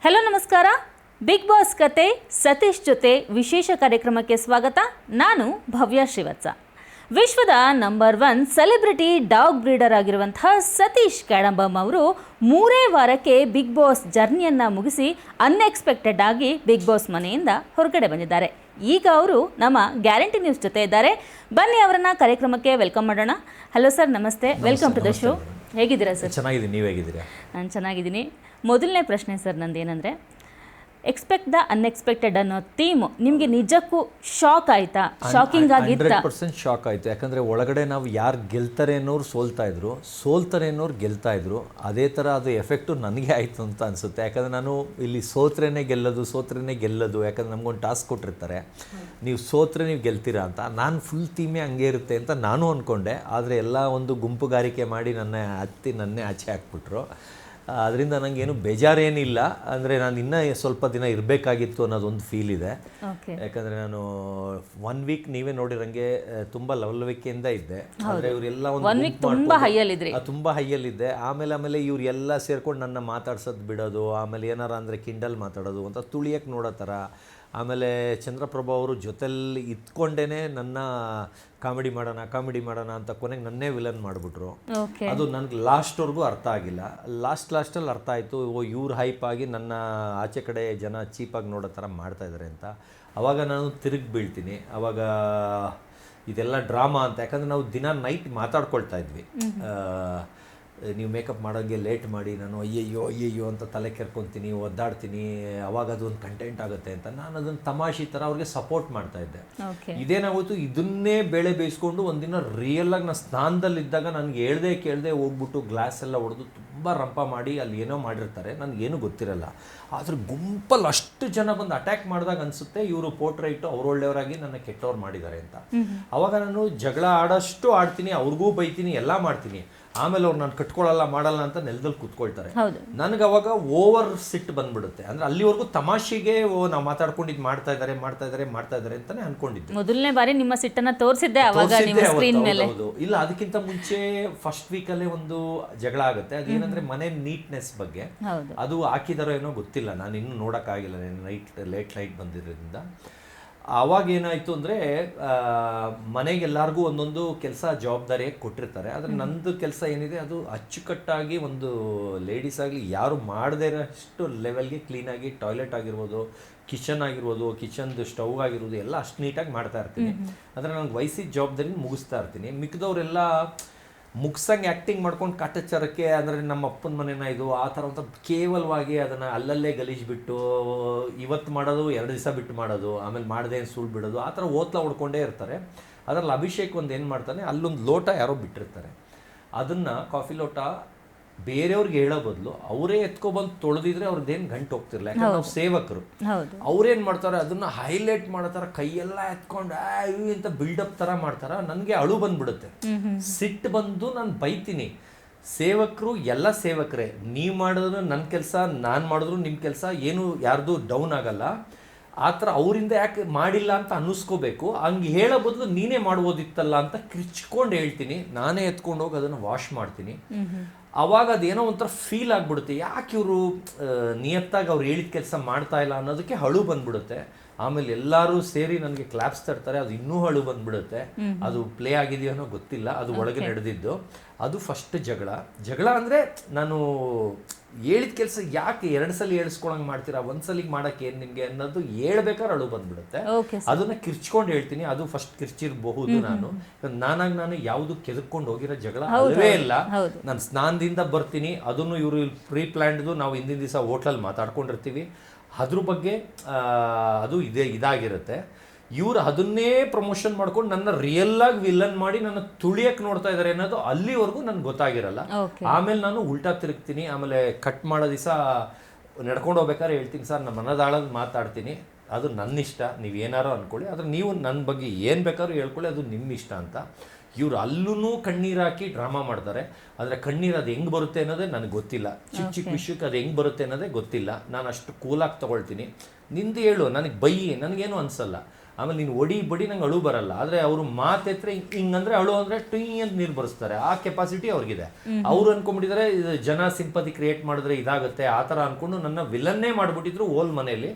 Hello ನಮಸ್ಕಾರ. Big boss ಕತೆ ಸತೀಶ್ ಜೊತೆ ವಿಶೇಷ ಕಾರ್ಯಕ್ರಮಕ್ಕೆ ಸ್ವಾಗತ. ನಾನು ಭವ್ಯ ಶ್ರೀವತ್ಸ. ವಿಶ್ವದ ನಂಬರ್ 1 ಸೆಲೆಬ್ರಿಟಿ ಡಾಗ್ ಬ್ರೀಡರ್ ಆಗಿರುವಂತಹ ಸತೀಶ್ ಕ್ಯಾಡಂಬಮ್ ಅವರು 3 ವಾರಕ್ಕೆ ಬಿಗ್ ಬಾಸ್ ಜರ್ನಿಯನ್ನು ಮುಗಿಸಿ ಅನ್ಎಕ್ಸ್ಪೆಕ್ಟೆಡ್ ಆಗಿ ಬಿಗ್ ಬಾಸ್ ಮನೆಯಿಂದ ಹೊರಗಡೆ ಬಂದಿದ್ದಾರೆ. ಈಗ ಅವರು ನಮ್ಮ ಗ್ಯಾರಂಟಿ ನ್ಯೂಸ್ ಜೊತೆ ಇದ್ದಾರೆ. ಬನ್ನಿ ಅವರನ್ನ ಕಾರ್ಯಕ್ರಮಕ್ಕೆ ವೆಲ್ಕಮ್ ಮಾಡೋಣ. ಹಲೋ ಸರ್, ನಮಸ್ತೆ. Welcome to the show. ಹೇಗಿದ್ದೀರಾ ಸರ್? ಚೆನ್ನಾಗಿದ್ದೀನಿ, ನೀವು ಹೇಗಿದ್ದೀರಾ? ನಾನು ಚೆನ್ನಾಗಿದ್ದೀನಿ. ಮೊದಲನೇ ಪ್ರಶ್ನೆ ಸರ್ ನಂದೇನೆಂದರೆ, ಎಕ್ಸ್ಪೆಕ್ಟ್ ದ ಅನ್ಎಕ್ಸ್ಪೆಕ್ಟೆಡ್ ಅನ್ನೋ ಥೀಮು ನಿಮಗೆ ನಿಜಕ್ಕೂ ಶಾಕ್ ಆಯಿತಾ? ಶಾಕಿಂಗ್ ಆಗಿತ್ತಾ? 100% ಶಾಕ್ ಆಯಿತು. ಯಾಕಂದರೆ ಒಳಗಡೆ ನಾವು ಯಾರು ಗೆಲ್ತಾರೆ ಅನ್ನೋರು ಸೋಲ್ತಾಯಿದ್ರು, ಸೋಲ್ತಾರೆ ಅನ್ನೋರು ಗೆಲ್ತಾಯಿದ್ರು. ಅದೇ ಥರ ಅದು ಎಫೆಕ್ಟು ನನಗೆ ಆಯಿತು ಅಂತ ಅನಿಸುತ್ತೆ. ಯಾಕಂದರೆ ನಾನು ಇಲ್ಲಿ ಸೋತ್ರೇನೆ ಗೆಲ್ಲೋದು. ಯಾಕಂದರೆ ನಮಗೊಂದು ಟಾಸ್ಕ್ ಕೊಟ್ಟಿರ್ತಾರೆ, ನೀವು ಸೋತ್ರೆ ನೀವು ಗೆಲ್ತೀರಾ ಅಂತ. ನಾನು ಫುಲ್ ಥೀಮೇ ಹಂಗೆ ಇರುತ್ತೆ ಅಂತ ನಾನು ಅಂದ್ಕೊಂಡೆ. ಆದರೆ ಎಲ್ಲ ಒಂದು ಗುಂಪುಗಾರಿಕೆ ಮಾಡಿ ನನ್ನೇ ಆಚೆ ಹಾಕ್ಬಿಟ್ರು. ಅದರಿಂದ ನನಗೇನು ಬೇಜಾರೇನಿಲ್ಲ. ಅಂದರೆ ನಾನು ಇನ್ನೂ ಸ್ವಲ್ಪ ದಿನ ಇರಬೇಕಾಗಿತ್ತು ಅನ್ನೋದೊಂದು ಫೀಲ್ ಇದೆ. ಯಾಕಂದರೆ ನಾನು 1 ವೀಕ್ ನೀವೇ ನೋಡಿರಂಗೆ ತುಂಬ ಲವಲವಿಕೆಯಿಂದ ಇದ್ದೆ. ಆದರೆ ಇವರೆಲ್ಲ ಒಂದು ತುಂಬ ಹೈಯಲ್ಲಿದ್ದೆ. ಆಮೇಲೆ ಇವರೆಲ್ಲ ಸೇರ್ಕೊಂಡು ನನ್ನ ಮಾತಾಡ್ಸೋದು ಬಿಡೋದು, ಆಮೇಲೆ ಏನಾರ ಅಂದರೆ ಕಿಂಡಲ್ ಮಾತಾಡೋದು ಅಂತ ತುಳಿಯಕ್ಕೆ ನೋಡೋ ಥರ. ಆಮೇಲೆ ಚಂದ್ರಪ್ರಭಾ ಅವರು ಜೊತೆಲಿ ಇದ್ಕೊಂಡೇ ನನ್ನ ಕಾಮಿಡಿ ಮಾಡೋಣ ಅಂತ ಕೊನೆಗೆ ನನ್ನೇ ವಿಲನ್ ಮಾಡಿಬಿಟ್ರು. ಅದು ನನಗೆ ಲಾಸ್ಟ್ವರೆಗೂ ಅರ್ಥ ಆಗಿಲ್ಲ. ಲಾಸ್ಟಲ್ಲಿ ಅರ್ಥ ಆಯಿತು, ಇವ್ರು ಹೈಪ್ ಆಗಿ ನನ್ನ ಆಚೆ ಕಡೆ ಜನ ಚೀಪಾಗಿ ನೋಡೋ ಥರ ಮಾಡ್ತಾಯಿದ್ದಾರೆ ಅಂತ. ಆವಾಗ ನಾನು ತಿರುಗಿ ಬೀಳ್ತೀನಿ. ಆವಾಗ ಇದೆಲ್ಲ ಡ್ರಾಮಾ ಅಂತ. ಯಾಕಂದರೆ ನಾವು ದಿನ ನೈಟ್ ಮಾತಾಡ್ಕೊಳ್ತಾ ಇದ್ವಿ, ನೀವು ಮೇಕಪ್ ಮಾಡೋಂಗೆ ಲೇಟ್ ಮಾಡಿ ನಾನು ಅಯ್ಯಯ್ಯೋ ಅಂತ ತಲೆ ಕೆರ್ಕೊತೀನಿ, ಒದ್ದಾಡ್ತೀನಿ, ಅವಾಗ ಅದೊಂದು ಕಂಟೆಂಟ್ ಆಗುತ್ತೆ ಅಂತ ನಾನು ಅದನ್ನು ತಮಾಷೆ ಥರ ಅವ್ರಿಗೆ ಸಪೋರ್ಟ್ ಮಾಡ್ತಾಯಿದ್ದೆ. ಇದೇನಾಗೋಯ್ತು, ಇದನ್ನೇ ಬೇಳೆ ಬೇಯಿಸ್ಕೊಂಡು ಒಂದಿನ ರಿಯಲಾಗಿ ನಾನು ಸ್ನಾನದಲ್ಲಿದ್ದಾಗ ನನಗೆ ಕೇಳದೆ ಹೋಗ್ಬಿಟ್ಟು ಗ್ಲಾಸ್ ಎಲ್ಲ ಹೊಡೆದು ತುಂಬ ರಂಪ ಮಾಡಿ ಅಲ್ಲಿ ಏನೋ ಮಾಡಿರ್ತಾರೆ, ನನಗೇನು ಗೊತ್ತಿರಲ್ಲ. ಆದರೆ ಗುಂಪಲ್ಲಿ ಅಷ್ಟು ಜನ ಬಂದು ಅಟ್ಯಾಕ್ ಮಾಡಿದಾಗ ಅನಿಸುತ್ತೆ ಇವರು ಪೋರ್ಟ್ರೈಟು ಅವ್ರು ಒಳ್ಳೆಯವರಾಗಿ ನನ್ನ ಕೆಟ್ಟವ್ರು ಮಾಡಿದ್ದಾರೆ ಅಂತ. ಅವಾಗ ನಾನು ಜಗಳ ಆಡೋಷ್ಟು ಆಡ್ತೀನಿ, ಅವ್ರಿಗೂ ಬೈತೀನಿ, ಎಲ್ಲ ಮಾಡ್ತೀನಿ. ಆಮೇಲೆ ಅವ್ರು ನಾನು ಕಟ್ಕೊಳ್ಳಲ್ಲ ಮಾಡಲ್ಲ ಅಂತ ನೆಲದಲ್ಲಿ ಕೂತ್ಕೊಳ್ತಾರೆ. ನನಗೆ ಅವಾಗ ಓವರ್ ಸಿಟ್ಟು ಬಂದ್ಬಿಡುತ್ತೆ. ಅಂದ್ರೆ ಅಲ್ಲಿವರೆಗೂ ತಮಾಷೆಗೆ ನಾವು ಮಾತಾಡ್ಕೊಂಡಿದ್ದು ಮಾಡ್ತಾ ಇದ್ದಾರೆ ಅಂತಾನೆ ಅನ್ಕೊಂಡಿದ್ದೆ. ಮೊದಲನೇ ಬಾರಿ ನಿಮ್ಮ ಸಿಟ್ಟನ್ನ ತೋರಿಸಿದ್ದೆ ಅವಾಗ ನಿಮ್ಮ ಸ್ಕ್ರೀನ್ ಮೇಲೆ. ಇಲ್ಲ, ಅದಕ್ಕಿಂತ ಮುಂಚೆ ಫಸ್ಟ್ ವೀಕಲ್ಲೇ ಒಂದು ಜಗಳ ಆಗುತ್ತೆ. ಅದೇನಂದ್ರೆ ಮನೆ ನೀಟ್ನೆಸ್ ಬಗ್ಗೆ. ಅದು ಹಾಕಿದಾರೋ ಏನೋ ಗೊತ್ತಿಲ್ಲ, ನಾನು ಇನ್ನೂ ನೋಡೋಕ್ಕಾಗಿಲ್ಲ, ಲೇಟ್ ನೈಟ್ ಬಂದಿರೋದ್ರಿಂದ. ಆವಾಗ ಏನಾಯಿತು ಅಂದರೆ, ಮನೆಗೆ ಎಲ್ಲರಿಗೂ ಒಂದೊಂದು ಕೆಲಸ ಜವಾಬ್ದಾರಿಯಾಗಿ ಕೊಟ್ಟಿರ್ತಾರೆ. ಆದರೆ ನಂದು ಕೆಲಸ ಏನಿದೆ ಅದು ಅಚ್ಚುಕಟ್ಟಾಗಿ ಒಂದು ಲೇಡೀಸ್ ಆಗಲಿ ಯಾರು ಮಾಡದೇ ಇರೋಷ್ಟು ಲೆವೆಲ್ಗೆ ಕ್ಲೀನಾಗಿ ಟಾಯ್ಲೆಟ್ ಆಗಿರ್ಬೋದು, ಕಿಚನ್ ಆಗಿರ್ಬೋದು, ಕಿಚನ್ದು ಸ್ಟವ್ ಆಗಿರ್ಬೋದು ಎಲ್ಲ ಅಷ್ಟು ನೀಟಾಗಿ ಮಾಡ್ತಾ ಇರ್ತೀನಿ. ಅಂದರೆ ನನಗೆ ವಹಿಸಿದ ಜವಾಬ್ದಾರಿ ಮುಗಿಸ್ತಾ ಇರ್ತೀನಿ. ಮಿಕ್ಕಿದವರೆಲ್ಲ ಮುಗ್ಸಂಗೆ ಆ್ಯಕ್ಟಿಂಗ್ ಮಾಡ್ಕೊಂಡು ಕಾಟಾಚಾರಕ್ಕೆ, ಅಂದರೆ ನಮ್ಮ ಅಪ್ಪನ ಮನೆನ ಇದು ಆ ಥರ ಅಂತ ಕೇವಲವಾಗಿ ಅದನ್ನು ಅಲ್ಲಲ್ಲೇ ಗಲೀಜ್ಬಿಟ್ಟು ಇವತ್ತು ಮಾಡೋದು 2 ದಿವಸ ಬಿಟ್ಟು ಮಾಡೋದು, ಆಮೇಲೆ ಮಾಡದೆ ಸುಳ್ಳು ಬಿಡೋದು, ಆ ಥರ ಓತ್ಲ ಹೊಡ್ಕೊಂಡೇ ಇರ್ತಾರೆ. ಅದರಲ್ಲಿ ಅಭಿಷೇಕ್ ಒಂದು ಏನು ಮಾಡ್ತಾನೆ, ಅಲ್ಲೊಂದು ಲೋಟ ಯಾರೋ ಬಿಟ್ಟಿರ್ತಾರೆ, ಅದನ್ನು ಕಾಫಿ ಲೋಟ ಬೇರೆಯವ್ರಿಗೆ ಹೇಳೋ ಬದಲು ಅವರೇ ಎತ್ಕೊಬಂದು ತೊಳೆದಿದ್ರೆ ಅವ್ರದ್ದೇನು ಗಂಟು ಹೋಗ್ತಿರ್ಲಿಲ್ಲ. ಯಾಕಂದ್ರೆ ನಾವು ಸೇವಕರು. ಅವ್ರೇನು ಮಾಡ್ತಾರೆ, ಅದನ್ನ ಹೈಲೈಟ್ ಮಾಡೋ ಥರ ಕೈಯೆಲ್ಲ ಎತ್ಕೊಂಡು ಅಂತ ಬಿಲ್ಡಪ್ ಥರ ಮಾಡ್ತಾರ. ನನಗೆ ಅಳು ಬಂದ್ಬಿಡುತ್ತೆ, ಸಿಟ್ಟು ಬಂದು ನಾನು ಬೈತೀನಿ. ಸೇವಕರು ಎಲ್ಲ ಸೇವಕರೇ, ನೀವು ಮಾಡಿದ್ರು ನನ್ನ ಕೆಲಸ, ನಾನು ಮಾಡಿದ್ರು ನಿಮ್ಮ ಕೆಲಸ, ಏನು ಯಾರ್ದು ಡೌನ್ ಆಗಲ್ಲ. ಆ ಥರ ಅವರಿಂದ ಯಾಕೆ ಮಾಡಿಲ್ಲ ಅಂತ ಅನ್ನಿಸ್ಕೋಬೇಕು. ಹಂಗೆ ಹೇಳೋ ಬದಲು ನೀನೇ ಮಾಡ್ಬೋದಿತ್ತಲ್ಲ ಅಂತ ಕಿರ್ಚ್ಕೊಂಡು ಹೇಳ್ತೀನಿ. ನಾನೇ ಎತ್ಕೊಂಡು ಹೋಗಿ ಅದನ್ನು ವಾಶ್ ಮಾಡ್ತೀನಿ. ಅವಾಗ ಅದೇನೋ ಒಂಥರ ಫೀಲ್ ಆಗಿಬಿಡುತ್ತೆ, ಯಾಕೆ ಇವರು ನಿಯತ್ತಾಗಿ ಅವ್ರು ಹೇಳಿದ ಕೆಲಸ ಮಾಡ್ತಾ ಇಲ್ಲ ಅನ್ನೋದಕ್ಕೆ ಅಳು ಬಂದ್ಬಿಡುತ್ತೆ. ಆಮೇಲೆ ಎಲ್ಲರೂ ಸೇರಿ ನನಗೆ ಕ್ಲಾಪ್ಸ್ ತರ್ತಾರೆ, ಅದು ಇನ್ನೂ ಅಳು ಬಂದ್ಬಿಡುತ್ತೆ. ಅದು ಪ್ಲೇ ಆಗಿದೆಯೋ ಅನ್ನೋ ಗೊತ್ತಿಲ್ಲ, ಅದು ಒಳಗೆ ನಡೆದಿದ್ದು. ಅದು ಫಸ್ಟ್ ಜಗಳ ಅಂದರೆ ನಾನು ಹೇಳಿದ ಕೆಲಸ ಯಾಕೆ 2 ಸಲ ಹೇಳಿಸ್ಕೊಳಂಗೆ ಮಾಡ್ತೀರಾ, 1 ಸಲಿಗೆ ಮಾಡೋಕ್ಕೆ ಏನು ನಿಮಗೆ ಅನ್ನೋದು ಹೇಳ್ಬೇಕಾದ್ರೆ ಅಳು ಬಂದ್ಬಿಡುತ್ತೆ. ಅದನ್ನ ಕಿರ್ಚ್ಕೊಂಡು ಹೇಳ್ತೀನಿ. ಅದು ಫಸ್ಟ್ ಕಿರ್ಚಿರಬಹುದು. ನಾನು ಯಾವುದು ಕೆದಕ್ಕೊಂಡು ಹೋಗಿರೋ ಜಗಳ ಅಲ್ಲವೇ ಇಲ್ಲ. ನಾನು ಸ್ನಾನದಿಂದ ಬರ್ತೀನಿ, ಅದನ್ನು ಇವರು ಪ್ರೀ ಪ್ಲ್ಯಾನ್ಡ್ದು ನಾವು ಹಿಂದಿನ ದಿವಸ ಹೋಟ್ಲಲ್ಲಿ ಮಾತಾಡ್ಕೊಂಡಿರ್ತೀವಿ, ಅದ್ರ ಬಗ್ಗೆ ಅದು ಇದಾಗಿರುತ್ತೆ. ಇವರು ಅದನ್ನೇ ಪ್ರಮೋಷನ್ ಮಾಡ್ಕೊಂಡು ನನ್ನ ರಿಯಲ್ಲಾಗಿ ವಿಲನ್ ಮಾಡಿ ನನ್ನ ತುಳಿಯಕ್ಕೆ ನೋಡ್ತಾ ಇದ್ದಾರೆ ಅನ್ನೋದು ಅಲ್ಲಿವರೆಗೂ ನನಗೆ ಗೊತ್ತಾಗಿರಲ್ಲ. ಆಮೇಲೆ ನಾನು ಉಲ್ಟಾ ತಿರುಗ್ತೀನಿ. ಆಮೇಲೆ ಕಟ್ ಮಾಡೋ ದಿವಸ ನಡ್ಕೊಂಡು ಹೋಗ್ಬೇಕಾದ್ರೆ ಹೇಳ್ತೀನಿ, ಸರ್ ನಮ್ಮ ಮನದಾಳಲ್ಲಿ ಮಾತಾಡ್ತೀನಿ, ಅದು ನನ್ನ ಇಷ್ಟ, ನೀವು ಏನಾರೋ ಅಂದ್ಕೊಳ್ಳಿ, ಆದರೆ ನೀವು ನನ್ನ ಬಗ್ಗೆ ಏನು ಬೇಕಾದ್ರೂ ಹೇಳ್ಕೊಳ್ಳಿ, ಅದು ನಿಮ್ಮ ಇಷ್ಟ ಅಂತ. ಇವರು ಅಲ್ಲೂ ಕಣ್ಣೀರು ಹಾಕಿ ಡ್ರಾಮಾ ಮಾಡ್ತಾರೆ. ಆದರೆ ಕಣ್ಣೀರು ಅದು ಹೆಂಗೆ ಬರುತ್ತೆ ಅನ್ನೋದೇ ನನಗೆ ಗೊತ್ತಿಲ್ಲ. ಚಿಕ್ಕ ವಿಷಯಕ್ಕೆ ಅದು ಹೆಂಗೆ ಬರುತ್ತೆ ಅನ್ನೋದೇ ಗೊತ್ತಿಲ್ಲ. ನಾನು ಅಷ್ಟು ಕೂಲಾಗಿ ತೊಗೊಳ್ತೀನಿ. ನಿಂದು ಹೇಳು, ನನಗೆ ಬೈಯಿ, ನನಗೇನು ಅನಿಸಲ್ಲ. ಆಮೇಲೆ ನೀನು ಒಡಿ ಬಡಿ ನಂಗೆ ಅಳು ಬರಲ್ಲ, ಆದ್ರೆ ಅವರು ಮಾತೆತ್ರ ಹಿಂಗಂದ್ರೆ ಅಳು ಅಂದ್ರೆ ಟುಯ್ ಅಂತ ನೀರು ಬರೆಸ್ತಾರೆ, ಆ ಕೆಪಾಸಿಟಿ ಅವ್ರಿಗಿದೆ. ಅವ್ರು ಅನ್ಕೊಂಡ್ಬಿಟ್ಟಿದ್ದಾರೆ ಜನ ಸಿಂಪತಿ ಕ್ರಿಯೇಟ್ ಮಾಡಿದ್ರೆ ಇದಾಗುತ್ತೆ ಆ ತರ ಅನ್ಕೊಂಡು ನನ್ನ ವಿಲನ್ನೇ ಮಾಡ್ಬಿಟ್ಟಿದ್ರು ಓಲ್ ಮನೆಯಲ್ಲಿ.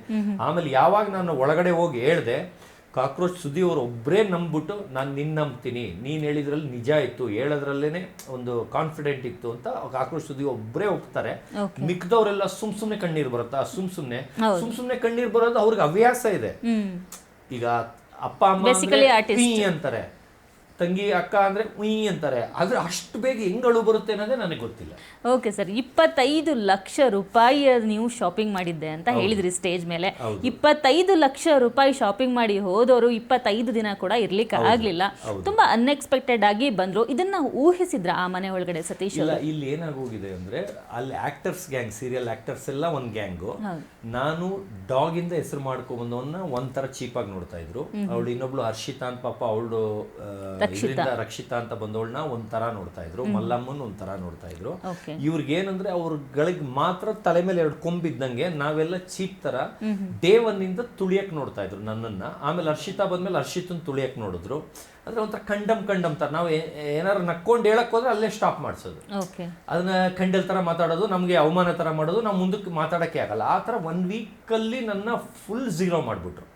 ಆಮೇಲೆ ಯಾವಾಗ ನಾನು ಒಳಗಡೆ ಹೋಗಿ ಹೇಳ್ದೆ, ಕಾಕ್ರೋಚ್ ಸುದ್ದಿ ಅವರು ಒಬ್ಬರೇ ನಂಬ್ಬಿಟ್ಟು ನಾನು ನಿನ್ನ ನಂಬ್ತೀನಿ, ನೀನು ಹೇಳಿದ್ರಲ್ಲಿ ನಿಜ ಇತ್ತು, ಹೇಳೋದ್ರಲ್ಲೇನೆ ಒಂದು ಕಾನ್ಫಿಡೆಂಟ್ ಇತ್ತು ಅಂತ ಕಾಕ್ರೋಚ್ ಸುದ್ದಿ ಒಬ್ಬರೇ ಹೋಗ್ತಾರೆ. ಮಿಕ್ದವರೆಲ್ಲ ಸುಮ್ನೆ ಕಣ್ಣೀರು ಬರುತ್ತಾ, ಸುಮ್ನೆ ಕಣ್ಣೀರು ಬರೋದು ಅವ್ರಿಗೆ ಹವ್ಯಾಸ ಇದೆ. ಈಗ ಅಪ್ಪ ಅಮ್ಮ ಅಂತಾರೆ, ತಂಗಿ ಅಕ್ಕ ಅಂದ್ರೆ ಉಯ್ ಅಂತಾರೆ, ಆದ್ರೆ ಅಷ್ಟು ಬೇಗ ಹೆಂಗಳು ಬರುತ್ತೆ ಅನ್ನೋದೇ ನನಗೆ ಗೊತ್ತಿಲ್ಲ. ಓಕೆ ಸರ್, 25 ಲಕ್ಷ ರೂಪಾಯಿ ನೀವು ಶಾಪಿಂಗ್ ಮಾಡಿದ್ದೆ ಅಂತ ಹೇಳಿದ್ರಿ ಸ್ಟೇಜ್ ಮೇಲೆ. 25 ಲಕ್ಷ ರೂಪಾಯಿ ಶಾಪಿಂಗ್ ಮಾಡಿ ಹೋದವರು 25 ದಿನ ಕೂಡ ಇರ್ಲಿಕ್ಕೆ ಆಗ್ಲಿಲ್ಲ, ತುಂಬಾ ಅನ್ಎಕ್ಸ್ಪೆಕ್ಟೆಡ್ ಆಗಿ ಬಂದ್ರು. ಇದನ್ನ ಊಹಿಸಿದ್ರ ಆ ಮನೆ ಒಳಗಡೆ ಸತೀಶ್? ಇಲ್ಲ, ಇಲ್ಲಿ ಏನಾಗೋಗಿದೆ ಅಂದ್ರೆ ಅಲ್ಲಿ ಆಕ್ಟರ್ಸ್ ಗ್ಯಾಂಗ್, ಸೀರಿಯಲ್ ಆಕ್ಟರ್ಸ್ ಎಲ್ಲ ಒಂದ್ ಗ್ಯಾಂಗು. ನಾನು ಡಾಗ್ ಇಂದ ಹೆಸರು ಮಾಡ್ಕೊಂಡ್ಬಂದವನ್ನ ಒಂಥರ ಚೀಪ್ ಆಗಿ ನೋಡ್ತಾ ಇದ್ರು. ಅವಳು ಇನ್ನೊಬ್ಳು ಹರ್ಷಿತಾ ಅಂತ, ಪಾಪ ಅವಳು ರಕ್ಷಿತಾ ಅಂತ ಬಂದವಳನ್ನ ಒಂಥರ ನೋಡ್ತಾ ಇದ್ರು, ಮಲ್ಲಮ್ಮನ್ ಒಂಥರ ನೋಡ್ತಾ ಇದ್ರು. ಇವ್ರಿಗೆ ಏನಂದ್ರೆ ಅವ್ರಗಳಿಗೆ ಮಾತ್ರ ತಲೆ ಮೇಲೆ 2 ಕೊಂಬಿದ್ದಂಗೆ ನಾವೆಲ್ಲ ಚೀಪ್ ತರ ದೇವನಿಂದ ತುಳಿಯಕ್ ನೋಡ್ತಾ ಇದ್ರು ನನ್ನನ್ನ. ಆಮೇಲೆ ಹರ್ಷಿತಾ ಬಂದ್ಮೇಲೆ ಹರ್ಷಿತನ್ ತುಳಿಯಕ್ ನೋಡಿದ್ರು. ಅಂದ್ರೆ ಒಂಥರ ಕಂಡಮ್ ತರ, ನಾವು ಏನಾರು ನಕ್ಕೊಂಡು ಹೇಳಕ್ ಹೋದ್ರೆ ಅಲ್ಲೇ ಸ್ಟಾಪ್ ಮಾಡಿಸೋದು, ಅದನ್ನ ಕಂಡಲ್ ತರ ಮಾತಾಡೋದು, ನಮ್ಗೆ ಅವಮಾನ ತರ ಮಾಡೋದು, ನಾವು ಮುಂದಕ್ಕೆ ಮಾತಾಡಕ್ಕೆ ಆಗಲ್ಲ. ಆ ತರ 1 ವೀಕಲ್ಲಿ ನನ್ನ ಫುಲ್ ಝೀರೋ ಮಾಡ್ಬಿಟ್ರು.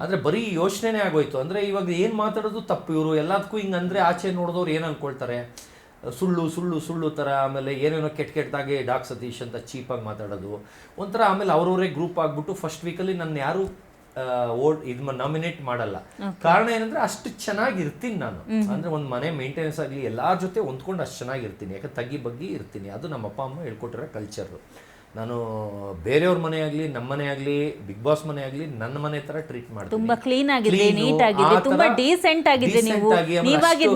ಆದ್ರೆ ಬರೀ ಯೋಚನೆ ಆಗೋಯ್ತು. ಅಂದ್ರೆ ಇವಾಗ ಏನ್ ಮಾತಾಡೋದು ತಪ್ಪು, ಇವರು ಎಲ್ಲದಕ್ಕೂ ಹಿಂಗಂದ್ರೆ ಆಚೆ ನೋಡಿದವ್ರು ಏನ್ ಅನ್ಕೊಳ್ತಾರೆ, ಸುಳ್ಳು ತರ. ಆಮೇಲೆ ಏನೇನೋ ಕೆಟ್ಟದಾಗಿ ಡಾಕ್ ಸತೀಶ್ ಅಂತ ಚೀಪಾಗಿ ಮಾತಾಡೋದು ಒಂಥರ. ಆಮೇಲೆ ಅವ್ರವರೇ ಗ್ರೂಪ್ ಆಗ್ಬಿಟ್ಟು ಫಸ್ಟ್ ವೀಕಲ್ಲಿ ನನ್ನ ಯಾರು ನಾಮಿನೇಟ್ ಮಾಡಲ್ಲ. ಕಾರಣ ಏನಂದ್ರೆ ಅಷ್ಟು ಚೆನ್ನಾಗಿರ್ತೀನಿ ನಾನು. ಅಂದ್ರೆ ಒಂದ್ ಮನೆ ಮೇಂಟೆನೆನ್ಸ್ ಆಗ್ಲಿ ಎಲ್ಲಾರ ಜೊತೆ ಹೊಂದ್ಕೊಂಡು ಅಷ್ಟು ಚೆನ್ನಾಗಿರ್ತೀನಿ, ಯಾಕಂದ್ರೆ ತಗ್ಗಿ ಬಗ್ಗಿ ಇರ್ತೀನಿ. ಅದು ನಮ್ಮ ಅಪ್ಪ ಅಮ್ಮ ಹೇಳ್ಕೊಟ್ಟಿರೋ ಕಲ್ಚರ್. ನಾನು ಬೇರೆಯವ್ರ ಮನೆ ಆಗ್ಲಿ, ನಮ್ಮ ಮನೆ ಆಗ್ಲಿ, ಬಿಗ್ ಬಾಸ್ ಮನೆ ಆಗ್ಲಿ ನನ್ನ ಮನೆ ತರ ಟ್ರೀಟ್ ಮಾಡ್ತೀನಿ. ತುಂಬಾ ಕ್ಲೀನ್ ಆಗಿದೆ, ನೀಟ್ ಆಗಿದೆ, ತುಂಬಾ ಡೀಸೆಂಟ್ ಆಗಿದೆ.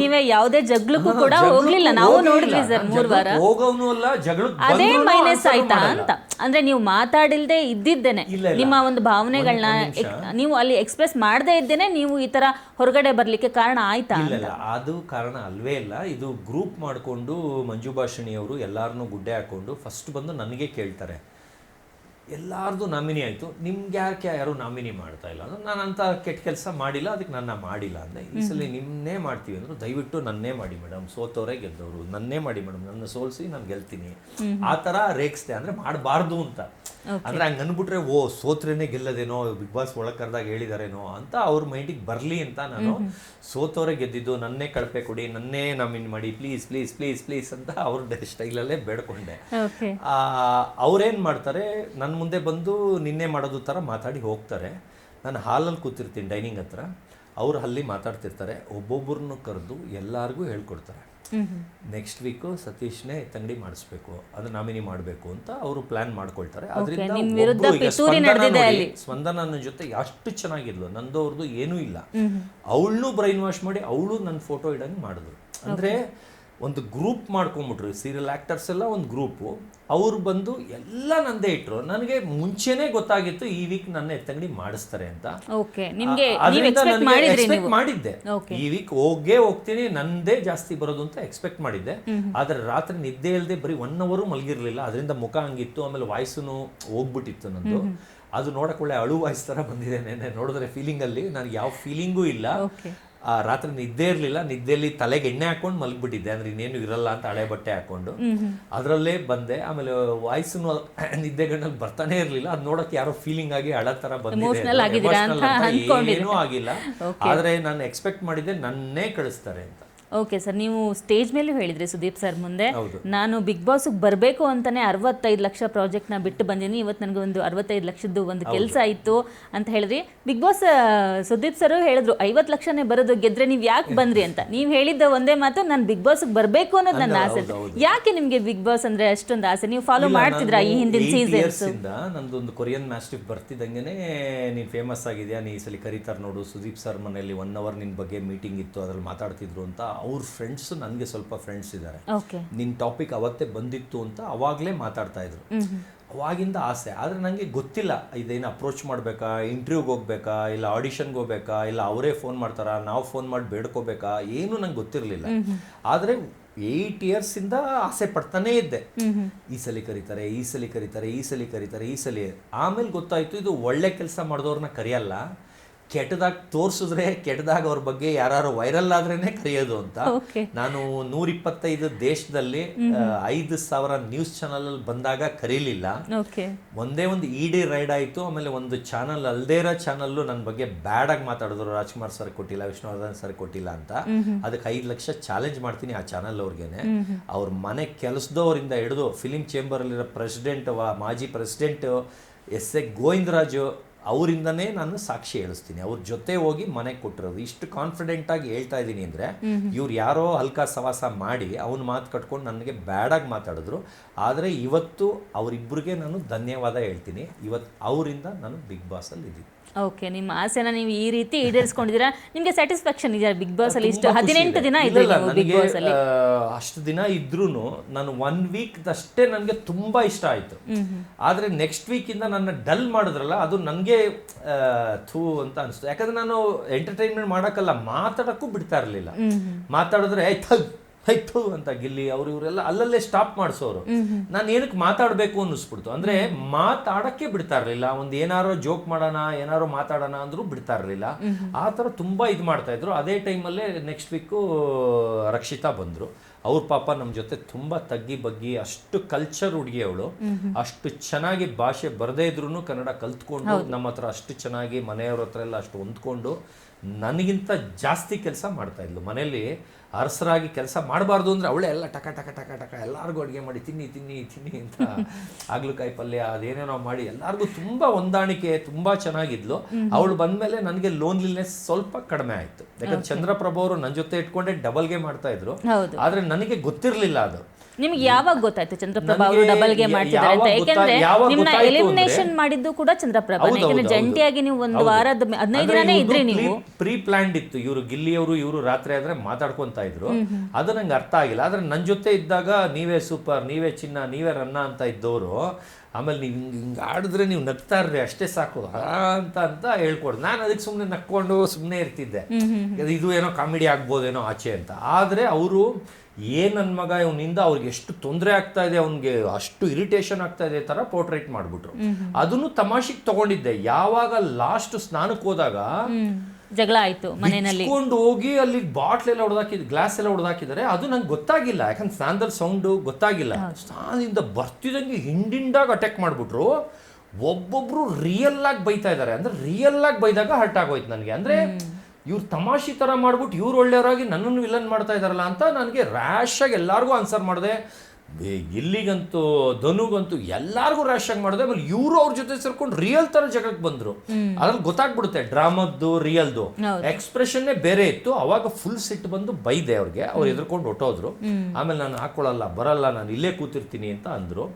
ನೀವೇ ಯಾವುದೇ ಜಗಳಕ್ಕೂ ಕೂಡ ಹೋಗ್ಲಿಲ್ಲ, ನಾವು ನೋಡಿದ್ವಿ ಸರ್ 3 ವಾರ. ಹೋಗೋನು ಅಲ್ಲ, ಜಗಳಕ್ಕೆ ಅದೇ ಮೈನಸ್ ಆಯ್ತಾ ಅಂತ. ಅಂದ್ರೆ ನೀವು ಮಾತಾಡಿಲ್ದೆ ಇದ್ದಿದ್ದೇನೆ, ನಿಮ್ಮ ಒಂದು ಭಾವನೆಗಳನ್ನ ನೀವು ಅಲ್ಲಿ ಎಕ್ಸ್ಪ್ರೆಸ್ ಮಾಡದೇ ಇದ್ದೇನೆ ನೀವು ಈ ತರ ಹೊರಗಡೆ ಬರ್ಲಿಕ್ಕೆ ಕಾರಣ ಆಯ್ತಾ? ಇಲ್ಲ, ಅದು ಕಾರಣ ಅಲ್ವೇ ಇಲ್ಲ. ಇದು ಗ್ರೂಪ್ ಮಾಡ್ಕೊಂಡು ಮಂಜು ಭಾಷಿಣಿ ಅವರು ಎಲ್ಲಾರನ್ನೂ ಗುಡ್ಡೆ ಹಾಕೊಂಡು ಫಸ್ಟ್ ಬಂದು ನನಗೆ ಕೇಳ್ತಾರೆ, ಎಲ್ಲಾರ್ದು ನಾಮಿನಿ ಆಯಿತು, ನಿಮ್ಗೆ ಯಾರು ನಾಮಿನಿ ಮಾಡ್ತಾ ಇಲ್ಲ ಅಂದ್ರೆ ನಾನು ಅಂತ ಕೆಟ್ಟ ಕೆಲಸ ಮಾಡಿಲ್ಲ, ಅದಕ್ಕೆ ನನ್ನ ಮಾಡಿಲ್ಲ ಅಂದೆ. ಈ ಸಲ ನಿಮ್ಮನ್ನೇ ಮಾಡ್ತೀವಿ ಅಂದ್ರು, ದಯವಿಟ್ಟು ನನ್ನೇ ಮಾಡಿ ಮೇಡಮ್, ಸೋತವರೇ ಗೆದ್ದವರು, ನನ್ನೇ ಮಾಡಿ ಮೇಡಮ್, ನನ್ನ ಸೋಲ್ಸಿ ನಾನು ಗೆಲ್ತೀನಿ. ಆ ಥರ ರೇಗಿಸ್ದೆ, ಅಂದರೆ ಮಾಡಬಾರ್ದು ಅಂತ. ಅಂದರೆ ಹಂಗೆ ಅಂದ್ಬಿಟ್ರೆ ಸೋತ್ರೇನೆ ಗೆಲ್ಲದೇನೋ, ಬಿಗ್ ಬಾಸ್ ಒಳಗೆ ಕರೆದಾಗ ಹೇಳಿದಾರೇನೋ ಅಂತ ಅವ್ರ ಮೈಂಡಿಗೆ ಬರಲಿ ಅಂತ ನಾನು ಸೋತವರೇ ಗೆದ್ದಿದ್ದು, ನನ್ನೇ ಕಳಪೆ ಕೊಡಿ, ನನ್ನೇ ನಾಮಿನಿ ಮಾಡಿ ಪ್ಲೀಸ್ ಪ್ಲೀಸ್ ಪ್ಲೀಸ್ ಪ್ಲೀಸ್ ಅಂತ ಅವ್ರ ಸ್ಟೈಲಲ್ಲೇ ಬೇಡ್ಕೊಂಡೆ. ಅವ್ರೇನು ಮಾಡ್ತಾರೆ, ನನ್ನ ಮುಂದೆ ಬಂದು ನಿನ್ನೆ ಮಾಡೋದು ಥರ ಮಾತಾಡಿ ಹೋಗ್ತಾರೆ. ನಾನು ಹಾಲಲ್ಲಿ ಕೂತಿರ್ತೀನಿ ಡೈನಿಂಗ್ ಹತ್ರ, ಅವ್ರು ಅಲ್ಲಿ ಮಾತಾಡ್ತಿರ್ತಾರೆ. ಒಬ್ಬೊಬ್ಬರನ್ನು ಕರೆದು ಎಲ್ಲರಿಗೂ ಹೇಳ್ಕೊಡ್ತಾರೆ, ನೆಕ್ಸ್ಟ್ ವೀಕು ಸತೀಶ್ನೇ ತಂಗಡಿ ಮಾಡಿಸ್ಬೇಕು, ಅದು ನಾಮಿನಿ ಮಾಡಬೇಕು ಅಂತ ಅವರು ಪ್ಲಾನ್ ಮಾಡ್ಕೊಳ್ತಾರೆ. ಅದರಿಂದ ಸ್ಪಂದನ ನನ್ನ ಜೊತೆ ಅಷ್ಟು ಚೆನ್ನಾಗಿದ್ಲು, ನಂದು ಅವ್ರದ್ದು ಏನೂ ಇಲ್ಲ. ಅವಳನ್ನೂ ಬ್ರೈನ್ ವಾಶ್ ಮಾಡಿ ಅವಳು ನನ್ನ ಫೋಟೋ ಇಡಂಗೆ ಮಾಡಿದ್ರು. ಅಂದರೆ ಒಂದು ಗ್ರೂಪ್ ಮಾಡ್ಕೊಂಡ್ಬಿಟ್ರು, ಸೀರಿಯಲ್ ಆಕ್ಟರ್ಸ್ ಎಲ್ಲ ಒಂದು ಗ್ರೂಪು. ಅವ್ರು ಬಂದು ಎಲ್ಲ ನಂದೇ ಇಟ್ರು. ನನಗೆ ಮುಂಚೆನೇ ಗೊತ್ತಾಗಿತ್ತು ಈ ವೀಕ್ ನನ್ನ ಎತ್ತಂಗಡಿ ಮಾಡಿಸ್ತಾರೆ ಅಂತ. ಎಕ್ಸ್ಪೆಕ್ಟ್ ಮಾಡಿದ್ದೆ, ಈ ವೀಕ್ ಹೋಗ್ತೀನಿ, ನಂದೇ ಜಾಸ್ತಿ ಬರೋದು ಅಂತ ಎಕ್ಸ್ಪೆಕ್ಟ್ ಮಾಡಿದ್ದೆ. ಆದ್ರೆ ರಾತ್ರಿ ನಿದ್ದೆ ಇಲ್ಲದೆ ಬರೀ 1 ಅವರ್ ಮಲಗಿರ್ಲಿಲ್ಲ, ಅದರಿಂದ ಮುಖ ಹಂಗಿತ್ತು. ಆಮೇಲೆ ವಾಯ್ಸು ಹೋಗ್ಬಿಟ್ಟಿತ್ತು ನಂದು. ಅದು ನೋಡಕ್ ಒಳ್ಳೆ ಅಳು ವಾಯ್ಸ್ ತರ ಬಂದಿದೆ. ನೆನ್ನೆ ನೋಡಿದ್ರೆ ಫೀಲಿಂಗ್ ಅಲ್ಲಿ ನನಗೆ ಯಾವ ಫೀಲಿಂಗು ಇಲ್ಲ. ರಾತ್ರಿ ನಿದ್ದೆ ಇರಲಿಲ್ಲ, ನಿದ್ದೆಯಲ್ಲಿ ತಲೆಗೆ ಎಣ್ಣೆ ಹಾಕೊಂಡು ಮಲಗಿಬಿಟ್ಟಿದ್ದೆ, ಅಂದ್ರೆ ಇನ್ನೇನು ಇರಲ್ಲ ಅಂತ ಹಳೆ ಬಟ್ಟೆ ಹಾಕೊಂಡು ಅದರಲ್ಲೇ ಬಂದೆ. ಆಮೇಲೆ ವಾಯ್ಸು ನಿದ್ದೆಗಣ್ಣಲ್ಲಿ ಬರ್ತಾನೆ ಇರಲಿಲ್ಲ, ಅದು ನೋಡಕ್ಕೆ ಯಾರೋ ಫೀಲಿಂಗ್ ಆಗಿ ಹಳ ತರ ಬಂದಿದೆ, ಏನೂ ಆಗಿಲ್ಲ. ಆದ್ರೆ ನಾನು ಎಕ್ಸ್ಪೆಕ್ಟ್ ಮಾಡಿದ್ದೆ ನನ್ನೇ ಕಳಿಸ್ತಾರೆ ಅಂತ. ಓಕೆ ಸರ್, ನೀವು ಸ್ಟೇಜ್ ಮೇಲೂ ಹೇಳಿದ್ರಿ ಸುದೀಪ್ ಸರ್ ಮುಂದೆ, ನಾನು ಬಿಗ್ ಬಾಸ್ಗೆ ಬರಬೇಕು ಅಂತಾನೆ 65 ಲಕ್ಷ ಪ್ರಾಜೆಕ್ಟ್ನ ಬಿಟ್ಟು ಬಂದೀನಿ, ಇವತ್ತು ನನಗೆ ಒಂದು 65 ಲಕ್ಷದ್ದು ಒಂದು ಕೆಲಸ ಇತ್ತು ಅಂತ ಹೇಳಿದ್ರಿ. ಬಿಗ್ ಬಾಸ್ ಸುದೀಪ್ ಸರ್ ಹೇಳಿದ್ರು 50 ಲಕ್ಷನೇ ಬರೋದು, ಗೆದ್ರೆ ನೀವು ಯಾಕೆ ಬಂದ್ರಿ ಅಂತ. ನೀವು ಹೇಳಿದ್ದ ಒಂದೇ ಮಾತು, ನಾನು ಬಿಗ್ ಬಾಸ್ಗೆ ಬರಬೇಕು ಅನ್ನೋದು ನನ್ನ ಆಸೆ. ಯಾಕೆ ನಿಮಗೆ ಬಿಗ್ ಬಾಸ್ ಅಂದ್ರೆ ಅಷ್ಟೊಂದು ಆಸೆ? ನೀವು ಫಾಲೋ ಮಾಡ್ತಿದ್ರಾ ಈ ಹಿಂದಿನ ಸೀಸನ್ಸ್? ನಂದೊಂದು ಕೊರಿಯನ್ ಮ್ಯಾಸ್ಟಿಫ್ ಬರ್ತಿದ್ದಂಗೆನೆ ನೀನು ಫೇಮಸ್ ಆಗಿದೆಯಾ, ನೀ ಈ ಸಲ ಕರೀತಾರೆ ನೋಡು, ಸುದೀಪ್ ಸರ್ ಮನೆಯಲ್ಲಿ 1 ಅವರ್ ನಿನ್ನ ಬಗ್ಗೆ ಮೀಟಿಂಗ್ ಇತ್ತು, ಅದ್ರಲ್ಲಿ ಮಾತಾಡ್ತಿದ್ರು ಅಂತ. ಅವ್ರ ಫ್ರೆಂಡ್ಸ್, ನನಗೆ ಸ್ವಲ್ಪ ಫ್ರೆಂಡ್ಸ್ ಇದ್ದಾರೆ, ನಿನ್ನ ಟಾಪಿಕ್ ಅವತ್ತೇ ಬಂದಿತ್ತು ಅಂತ ಅವಾಗಲೇ ಮಾತಾಡ್ತಾ ಇದ್ರು. ಅವಾಗಿಂದ ಆಸೆ. ಆದರೆ ನನಗೆ ಗೊತ್ತಿಲ್ಲ ಇದೇನು ಅಪ್ರೋಚ್ ಮಾಡಬೇಕಾ, ಇಂಟರ್ವ್ಯೂಗೆ ಹೋಗ್ಬೇಕಾ, ಇಲ್ಲ ಆಡಿಷನ್ಗೆ ಹೋಗ್ಬೇಕಾ, ಇಲ್ಲ ಅವರೇ ಫೋನ್ ಮಾಡ್ತಾರಾ, ನಾವು ಫೋನ್ ಮಾಡಿ ಬೇಡ್ಕೋಬೇಕಾ, ಏನು ನಂಗೆ ಗೊತ್ತಿರಲಿಲ್ಲ. ಆದರೆ 8 ಇಯರ್ಸಿಂದ ಆಸೆ ಪಡ್ತಾನೇ ಇದ್ದೆ, ಈ ಸಲ ಕರೀತಾರೆ, ಈ ಸಲ ಕರೀತಾರೆ, ಈ ಸಲ ಕರೀತಾರೆ, ಈ ಸಲ. ಆಮೇಲೆ ಗೊತ್ತಾಯ್ತು ಇದು ಒಳ್ಳೆ ಕೆಲಸ ಮಾಡಿದವ್ರನ್ನ ಕರೆಯಲ್ಲ, ಕೆಟ್ಟದಾಗ ತೋರಿಸಿದ್ರೆ ಕೆಟ್ಟದಾಗ ಅವ್ರ ಬಗ್ಗೆ ಯಾರು ವೈರಲ್ ಆದ್ರೇನೆ ಕರೆಯೋದು ಅಂತ. ನಾನು 125 ದೇಶದಲ್ಲಿ 5,000 ನ್ಯೂಸ್ ಚಾನಲ್ ಅಲ್ಲಿ ಬಂದಾಗ ಕರೀಲಿಲ್ಲ. ಒಂದೇ ಒಂದು ಇಡಿ ರೈಡ್ ಆಯ್ತು, ಆಮೇಲೆ ಒಂದು ಚಾನಲ್ ಅಲ್ದೇ ಇರೋ ಚಾನಲ್ಲು ನನ್ನ ಬಗ್ಗೆ ಬ್ಯಾಡ್ ಆಗಿ ಮಾತಾಡಿದ್ರು, ರಾಜ್ಕುಮಾರ್ ಸರ್ ಕೊಟ್ಟಿಲ್ಲ, ವಿಷ್ಣುವರ್ಧನ್ ಸರ್ ಕೊಟ್ಟಿಲ್ಲ ಅಂತ. ಅದಕ್ಕೆ 5 ಲಕ್ಷ ಚಾಲೆಂಜ್ ಮಾಡ್ತೀನಿ ಆ ಚಾನಲ್ ಅವ್ರಿಗೇನೆ. ಅವ್ರ ಮನೆ ಕೆಲಸದವರಿಂದ ಹಿಡಿದು ಫಿಲಿಂ ಚೇಂಬರ್ ಅಲ್ಲಿರೋ ಪ್ರೆಸಿಡೆಂಟ್, ಮಾಜಿ ಪ್ರೆಸಿಡೆಂಟ್ ಎಸ್.ಎ. ಗೋವಿಂದರಾಜು ಅವರಿಂದನೇ ನಾನು ಸಾಕ್ಷಿ ಹೇಳಿಸ್ತೀನಿ. ಅವ್ರ ಜೊತೆ ಹೋಗಿ ಮನೆಗೆ ಕೊಟ್ಟಿರೋದು. ಇಷ್ಟು ಕಾನ್ಫಿಡೆಂಟ್ ಆಗಿ ಹೇಳ್ತಾ ಇದ್ದೀನಿ ಅಂದರೆ ಇವ್ರು ಯಾರೋ ಹಲ್ಕ ಸವಾಸ ಮಾಡಿ ಅವನ ಮಾತು ಕಟ್ಕೊಂಡು ನನಗೆ ಬ್ಯಾಡಾಗಿ ಮಾತಾಡಿದ್ರು. ಆದರೆ ಇವತ್ತು ಅವರಿಬ್ಬರಿಗೆ ನಾನು ಧನ್ಯವಾದ ಹೇಳ್ತೀನಿ. ಇವತ್ತು ಅವರಿಂದ ನಾನು ಬಿಗ್ ಬಾಸಲ್ಲಿ ಇದ್ದೀನಿ. ಓಕೆ, ನಿಮ್ಮ ಆಸೆನ ನೀವು ಈ ರೀತಿ ಈಡೇರಿಸ್ಕೊಂಡಿದ್ದೀರಾ. ನಿಮಗೆ ಸ್ಯಾಟಿಸ್ಫ್ಯಾಕ್ಷನ್ ಇದೆಯಾ ಬಿಗ್ ಬಾಸ್ ಅಲ್ಲಿ? ಇಷ್ಟು 18 ದಿನ ಇದ್ರಿ ಬಿಗ್ ಬಾಸ್ ಅಲ್ಲಿ. ಅಷ್ಟು ದಿನ ಇದ್ರೂ ನಾನು 1 ವೀಕ್ ಅಷ್ಟೇ ನನಗೆ ತುಂಬಾ ಇಷ್ಟ ಆಯ್ತು. ಆದ್ರೆ ನೆಕ್ಸ್ಟ್ ವೀಕ್ ಇಂದ ನನ್ನ ಡಲ್ ಮಾಡಿದ್ರಲ್ಲ, ಅದು ನನಗೆ ಥೂ ಅಂತ ಅನಿಸ್ತು. ಯಾಕಂದ್ರೆ ನಾನು ಎಂಟರ್ಟೈನ್ಮೆಂಟ್ ಮಾಡಕ್ಕಲ್ಲ, ಮಾತಾಡಕ್ಕೂ ಬಿಡ್ತಾ ಇರಲಿಲ್ಲ. ಮಾತಾಡಿದ್ರೆ ಆಯ್ತು ಅಂತ ಗಿಲ್ಲಿ ಅವರು ಇವರೆಲ್ಲ ಅಲ್ಲಲ್ಲೇ ಸ್ಟಾಪ್ ಮಾಡಿಸೋರು. ನಾನು ಏನಕ್ಕೆ ಮಾತಾಡಬೇಕು ಅನ್ನಿಸ್ಬಿಡ್ತು. ಅಂದ್ರೆ ಮಾತಾಡಕ್ಕೆ ಬಿಡ್ತಾ ಇರಲಿಲ್ಲ. ಒಂದು ಏನಾರೋ ಜೋಕ್ ಮಾಡೋಣ, ಏನಾರೋ ಮಾತಾಡೋಣ ಅಂದ್ರೂ ಬಿಡ್ತಾ ಇರಲಿಲ್ಲ. ಆ ಥರ ತುಂಬಾ ಇದು ಮಾಡ್ತಾ ಇದ್ರು. ಅದೇ ಟೈಮಲ್ಲೇ ನೆಕ್ಸ್ಟ್ ವೀಕು ರಕ್ಷಿತಾ ಬಂದ್ರು. ಅವ್ರ ಪಾಪ ನಮ್ಮ ಜೊತೆ ತುಂಬಾ ತಗ್ಗಿ ಬಗ್ಗಿ, ಅಷ್ಟು ಕಲ್ಚರ್ ಹುಡುಗಿ ಅವಳು, ಅಷ್ಟು ಚೆನ್ನಾಗಿ ಭಾಷೆ ಬರದೇ ಇದ್ರು ಕನ್ನಡ ಕಲ್ತ್ಕೊಂಡು ನಮ್ಮ ಹತ್ರ ಅಷ್ಟು ಚೆನ್ನಾಗಿ ಮನೆಯವ್ರ ಹತ್ರ ಎಲ್ಲ ಅಷ್ಟು ಹೊಂದ್ಕೊಂಡು ನನಗಿಂತ ಜಾಸ್ತಿ ಕೆಲಸ ಮಾಡ್ತಾ ಇದ್ಲು. ಮನೇಲಿ ಅರಸರಾಗಿ ಕೆಲಸ ಮಾಡಬಾರ್ದು ಅಂದರೆ ಅವಳೇ ಎಲ್ಲ ಟಕ ಟಕ ಟಕ ಟಕ ಎಲ್ಲರಿಗೂ ಅಡುಗೆ ಮಾಡಿ ತಿನ್ನಿ ತಿನ್ನಿ ತಿನ್ನಿ ಅಂತ ಹಾಗಲಕಾಯಿ ಪಲ್ಯ ಅದೇನೇನೋ ಮಾಡಿ ಎಲ್ಲರಿಗೂ ತುಂಬ ಹೊಂದಾಣಿಕೆ, ತುಂಬ ಚೆನ್ನಾಗಿದ್ಲು. ಅವಳು ಬಂದಮೇಲೆ ನನಗೆ ಲೋನ್ಲಿನೆಸ್ ಸ್ವಲ್ಪ ಕಡಿಮೆ ಆಯಿತು. ಯಾಕಂದ್ರೆ ಚಂದ್ರಪ್ರಭು ಅವರು ನನ್ನ ಜೊತೆ ಇಟ್ಕೊಂಡೆ ಡಬಲ್ಗೆ ಮಾಡ್ತಾ ಇದ್ರು. ಆದರೆ ನನಗೆ ಗೊತ್ತಿರಲಿಲ್ಲ ಅದು. ನಿಮ್ಗೆ ಯಾವಾಗ ಗೊತ್ತಾಯ್ತು ಚಂದ್ರಪ್ರಭಾ ಅವರು ಡಬಲ್ ಗೆ ಮಾಡ್ತಿದ್ದಾರೆ ಅಂತ? ಯಾಕೆಂದ್ರೆ ನಿಮ್ಮನ್ನ ಎಲಿಮಿನೇಷನ್ ಮಾಡಿದ್ದು ಕೂಡ ಚಂದ್ರಪ್ರಭಾ. ಯಾಕೆಂದ್ರೆ ಜಂಟಿಯಾಗಿ ನೀವು ಒಂದು ವಾರದ 15 ದಿನನೇ ಇದ್ರಿ. ನೀವು ಪ್ರೀ ಪ್ಲಾನ್ಡ್ ಇತ್ತು. ಇವರು ಗಿಲ್ಲಿಯವರು ಇವರು ರಾತ್ರಿ ಆದ್ರೆ ಮಾತಾಡ್ಕೊಂತ ಇದ್ರು. ಅದು ನಂಗೆ ಅರ್ಥ ಆಗಿಲ್ಲ. ಆದ್ರೆ ನನ್ನ ಜೊತೆ ಇದ್ದಾಗ ನೀವೇ ಸೂಪರ್, ನೀವೇ ಚಿನ್ನ, ನೀವೇ ರನ್ನ ಅಂತ ಇದ್ದವರು ಆಮೇಲೆ ನೀವು ಹಿಂಗೆ ಆಡಿದ್ರೆ ನೀವು ನಗ್ತಾ ಇರ್ರಿ ಅಷ್ಟೇ ಸಾಕು ಅಂತ ಅಂತ ಹೇಳ್ಕೊಡ್ದು. ನಾನು ಅದಕ್ಕೆ ಸುಮ್ಮನೆ ನಕ್ಕೊಂಡು ಸುಮ್ಮನೆ ಇರ್ತಿದ್ದೆ, ಇದು ಏನೋ ಕಾಮಿಡಿ ಆಗ್ಬೋದೇನೋ ಆಚೆ ಅಂತ. ಆದರೆ ಅವರು ನನ್ನ ಮಗ ಇವನಿಂದ ಅವ್ರಿಗೆ ಎಷ್ಟು ತೊಂದರೆ ಆಗ್ತಾ ಇದೆ, ಅವ್ನಿಗೆ ಅಷ್ಟು ಇರಿಟೇಷನ್ ಆಗ್ತಾ ಇದೆ ಥರ ಪೋರ್ಟ್ರೇಟ್ ಮಾಡಿಬಿಟ್ರು. ಅದನ್ನು ತಮಾಷೆಗೆ ತಗೊಂಡಿದ್ದೆ. ಯಾವಾಗ ಲಾಸ್ಟ್ ಸ್ನಾನಕ್ಕೆ ಹೋದಾಗ ಜಗಳ ಆಯ್ತು ಮನೆಯಲ್ಲಿ, ಕೊಂಡು ಹೋಗಿ ಅಲ್ಲಿ ಬಾಟ್ಲ್ ಎಲ್ಲ ಹೊಡೆದಾಕಿದ್, ಗ್ಲಾಸ್ ಎಲ್ಲ ಹೊಡೆದಾಕಿದ್ದಾರೆ. ಅದು ನಂಗೆ ಗೊತ್ತಾಗಿಲ್ಲ, ಯಾಕಂದ್ರೆ ಸ್ನಾನದಲ್ಲಿ ಸೌಂಡು ಗೊತ್ತಾಗಿಲ್ಲ. ಸ್ನಾನದಿಂದ ಬರ್ತಿದಂಗೆ ಹಿಂಡಿಂಡಾಗಿ ಅಟ್ಯಾಕ್ ಮಾಡಿಬಿಟ್ರು. ಒಬ್ಬೊಬ್ರು ರಿಯಲ್ ಆಗಿ ಬೈತಾ ಇದ್ದಾರೆ. ಅಂದ್ರೆ ರಿಯಲ್ ಆಗಿ ಬೈದಾಗ ಹರ್ಟ್ ಆಗೋಯ್ತು ನನಗೆ. ಅಂದ್ರೆ ಇವ್ರು ತಮಾಷೆ ಥರ ಮಾಡ್ಬಿಟ್ಟು ಇವ್ರು ಒಳ್ಳೆಯವರಾಗಿ ನನ್ನನ್ನು ವಿಲನ್ ಮಾಡ್ತಾ ಇದ್ದಾರಲ್ಲ ಅಂತ ನನಗೆ ರ್ಯಾಶ್ ಆಗಿ ಎಲ್ಲರಿಗೂ ಆನ್ಸರ್ ಮಾಡಿದೆ. ಇಲ್ಲಿಗಂತೂ ಧನುಗಂತೂ ಎಲ್ಲಾರ್ಗು ರ್ಯಾಶ್ ಆಗಿ ಮಾಡಿದೆ. ಆಮೇಲೆ ಇವರು ಅವ್ರ ಜೊತೆ ಸೇರ್ಕೊಂಡು ರಿಯಲ್ ತರ ಜಗಕ್ಕೆ ಬಂದ್ರು. ಅದ್ರಲ್ಲಿ ಗೊತ್ತಾಗ್ಬಿಡುತ್ತೆ ಡ್ರಾಮದ್ದು ರಿಯಲ್ದು ಎಕ್ಸ್ಪ್ರೆಷನ್ನೇ ಬೇರೆ ಇತ್ತು. ಅವಾಗ ಫುಲ್ ಸಿಟ್ಟು ಬಂದು ಬೈದೆ ಅವ್ರಿಗೆ. ಅವ್ರು ಎದ್ರಕೊಂಡು ಹೊಟ್ಟೋದ್ರು. ಆಮೇಲೆ ನಾನು ಹಾಕೊಳ್ಳಲ್ಲ, ಬರಲ್ಲ, ನಾನು ಇಲ್ಲೇ ಕೂತಿರ್ತೀನಿ ಅಂತ ಅಂದ್ರು.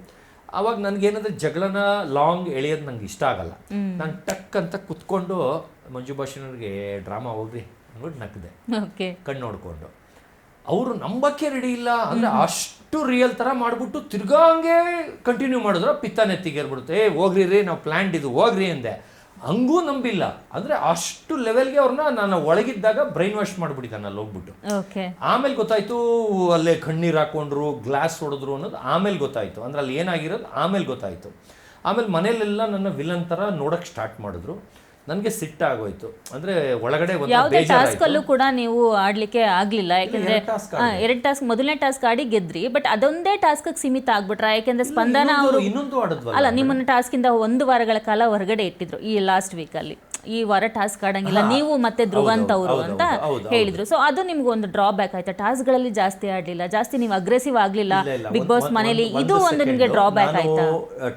ಅವಾಗ ನನ್ಗೇನಂದ್ರೆ ಜಗಳನ ಲಾಂಗ್ ಎಳೆಯೋದು ನಂಗೆ ಇಷ್ಟ ಆಗಲ್ಲ. ನಾನು ಟಕ್ ಅಂತ ಕುತ್ಕೊಂಡು ಮಂಜು ಭಾಷೆನವ್ರಿಗೆ ಡ್ರಾಮಾ ಹೋಗ್ರಿ ಅಂದ್ಬಿಟ್ಟು ನಕ್ದೆ ಕಣ್ಣು ನೋಡ್ಕೊಂಡು. ಅವರು ನಂಬಕ್ಕೆ ರೆಡಿ ಇಲ್ಲ. ಅಂದ್ರೆ ಅಷ್ಟು ರಿಯಲ್ ತರ ಮಾಡ್ಬಿಟ್ಟು ತಿರ್ಗಾ ಹಂಗೆ ಕಂಟಿನ್ಯೂ ಮಾಡಿದ್ರು. ಪಿತ್ತ ನೆತ್ತಿಗೇರ್ಬಿಡುತ್ತೆ. ಹೋಗ್ರಿ ರೀ, ನಾವು ಪ್ಲಾನ್ಡ್ ಇದು ಹೋಗ್ರಿ ಅಂದೆ. ಹಂಗೂ ನಂಬಿಲ್ಲ. ಅಂದ್ರೆ ಅಷ್ಟು ಲೆವೆಲ್ಗೆ ಅವ್ರನ್ನ ನಾನು ಒಳಗಿದ್ದಾಗ ಬ್ರೈನ್ ವಾಶ್ ಮಾಡ್ಬಿಟ್ಟಿದ್ದಾನೆ ಅಲ್ಲಿ ಹೋಗ್ಬಿಟ್ಟು. ಆಮೇಲೆ ಗೊತ್ತಾಯ್ತು ಅಲ್ಲೇ ಕಣ್ಣೀರ್ ಹಾಕೊಂಡ್ರು, ಗ್ಲಾಸ್ ಹೊಡೆದ್ರು ಅನ್ನೋದು ಆಮೇಲೆ ಗೊತ್ತಾಯ್ತು. ಅಂದ್ರೆ ಅಲ್ಲಿ ಏನಾಗಿರೋದು ಆಮೇಲೆ ಗೊತ್ತಾಯ್ತು. ಆಮೇಲೆ ಮನೇಲೆಲ್ಲ ನನ್ನ ವಿಲನ್ ತರ ನೋಡಕ್ ಸ್ಟಾರ್ಟ್ ಮಾಡಿದ್ರು. ನನಗೆ ಸಿಟ್ಟಾಗೋಯ್ತು. ಅಂದ್ರೆ ಒಳಗಡೆ ಯಾವುದೇ ಟಾಸ್ಕ್ ಅಲ್ಲೂ ಕೂಡ ನೀವು ಆಡ್ಲಿಕ್ಕೆ ಆಗ್ಲಿಲ್ಲ. ಯಾಕಂದ್ರೆ 2 ಟಾಸ್ಕ್, ಮೊದಲನೇ ಟಾಸ್ಕ್ ಆಡಿ ಗೆದ್ರಿ. ಬಟ್ ಅದೊಂದೇ ಟಾಸ್ಕ್ ಸಿಮಿತ ಆಗ್ಬಿಟ್ರ. ಯಾಕಂದ್ರೆ ಸ್ಪಂದನ ಅವರು ಇನ್ನೊಂದು ಆಡಿದ್ವಲ್ಲ, ಅಲ್ಲ, ನಿಮ್ಮನ್ನ ಟಾಸ್ಕ್ ಇಂದ 1 ವಾರಗಳ ಕಾಲ ಹೊರಗಡೆ ಇಟ್ಟಿದ್ರು ಈ ಲಾಸ್ಟ್ ವೀಕ್ ಅಲ್ಲಿ. ಈ ವಾರ ಟಾಸ್ಕ್ ಆಡಂಗಿಲ್ಲ ನೀವು ಮತ್ತೆ ಧ್ರುವಂತ್ ಅವರು ಅಂತ ಹೇಳಿದ್ರು. ಸೊ ಅದು ನಿಮ್ಗೆ ಒಂದು ಡ್ರಾಬ್ಯಾಕ್ ಆಯ್ತಾ? ಟಾಸ್ಕ್ ಗಳಲ್ಲಿ ಜಾಸ್ತಿ ಆಡ್ಲಿಲ್ಲ, ಜಾಸ್ತಿ ನೀವು ಅಗ್ರೆಸಿವ್ ಆಗ್ಲಿಲ್ಲ ಬಿಗ್ ಬಾಸ್ ಮನೇಲಿ. ಇದು ಒಂದು ನಿಮ್ಗೆ ಡ್ರಾಬ್ಯಾಕ್ ಆಯ್ತಾ?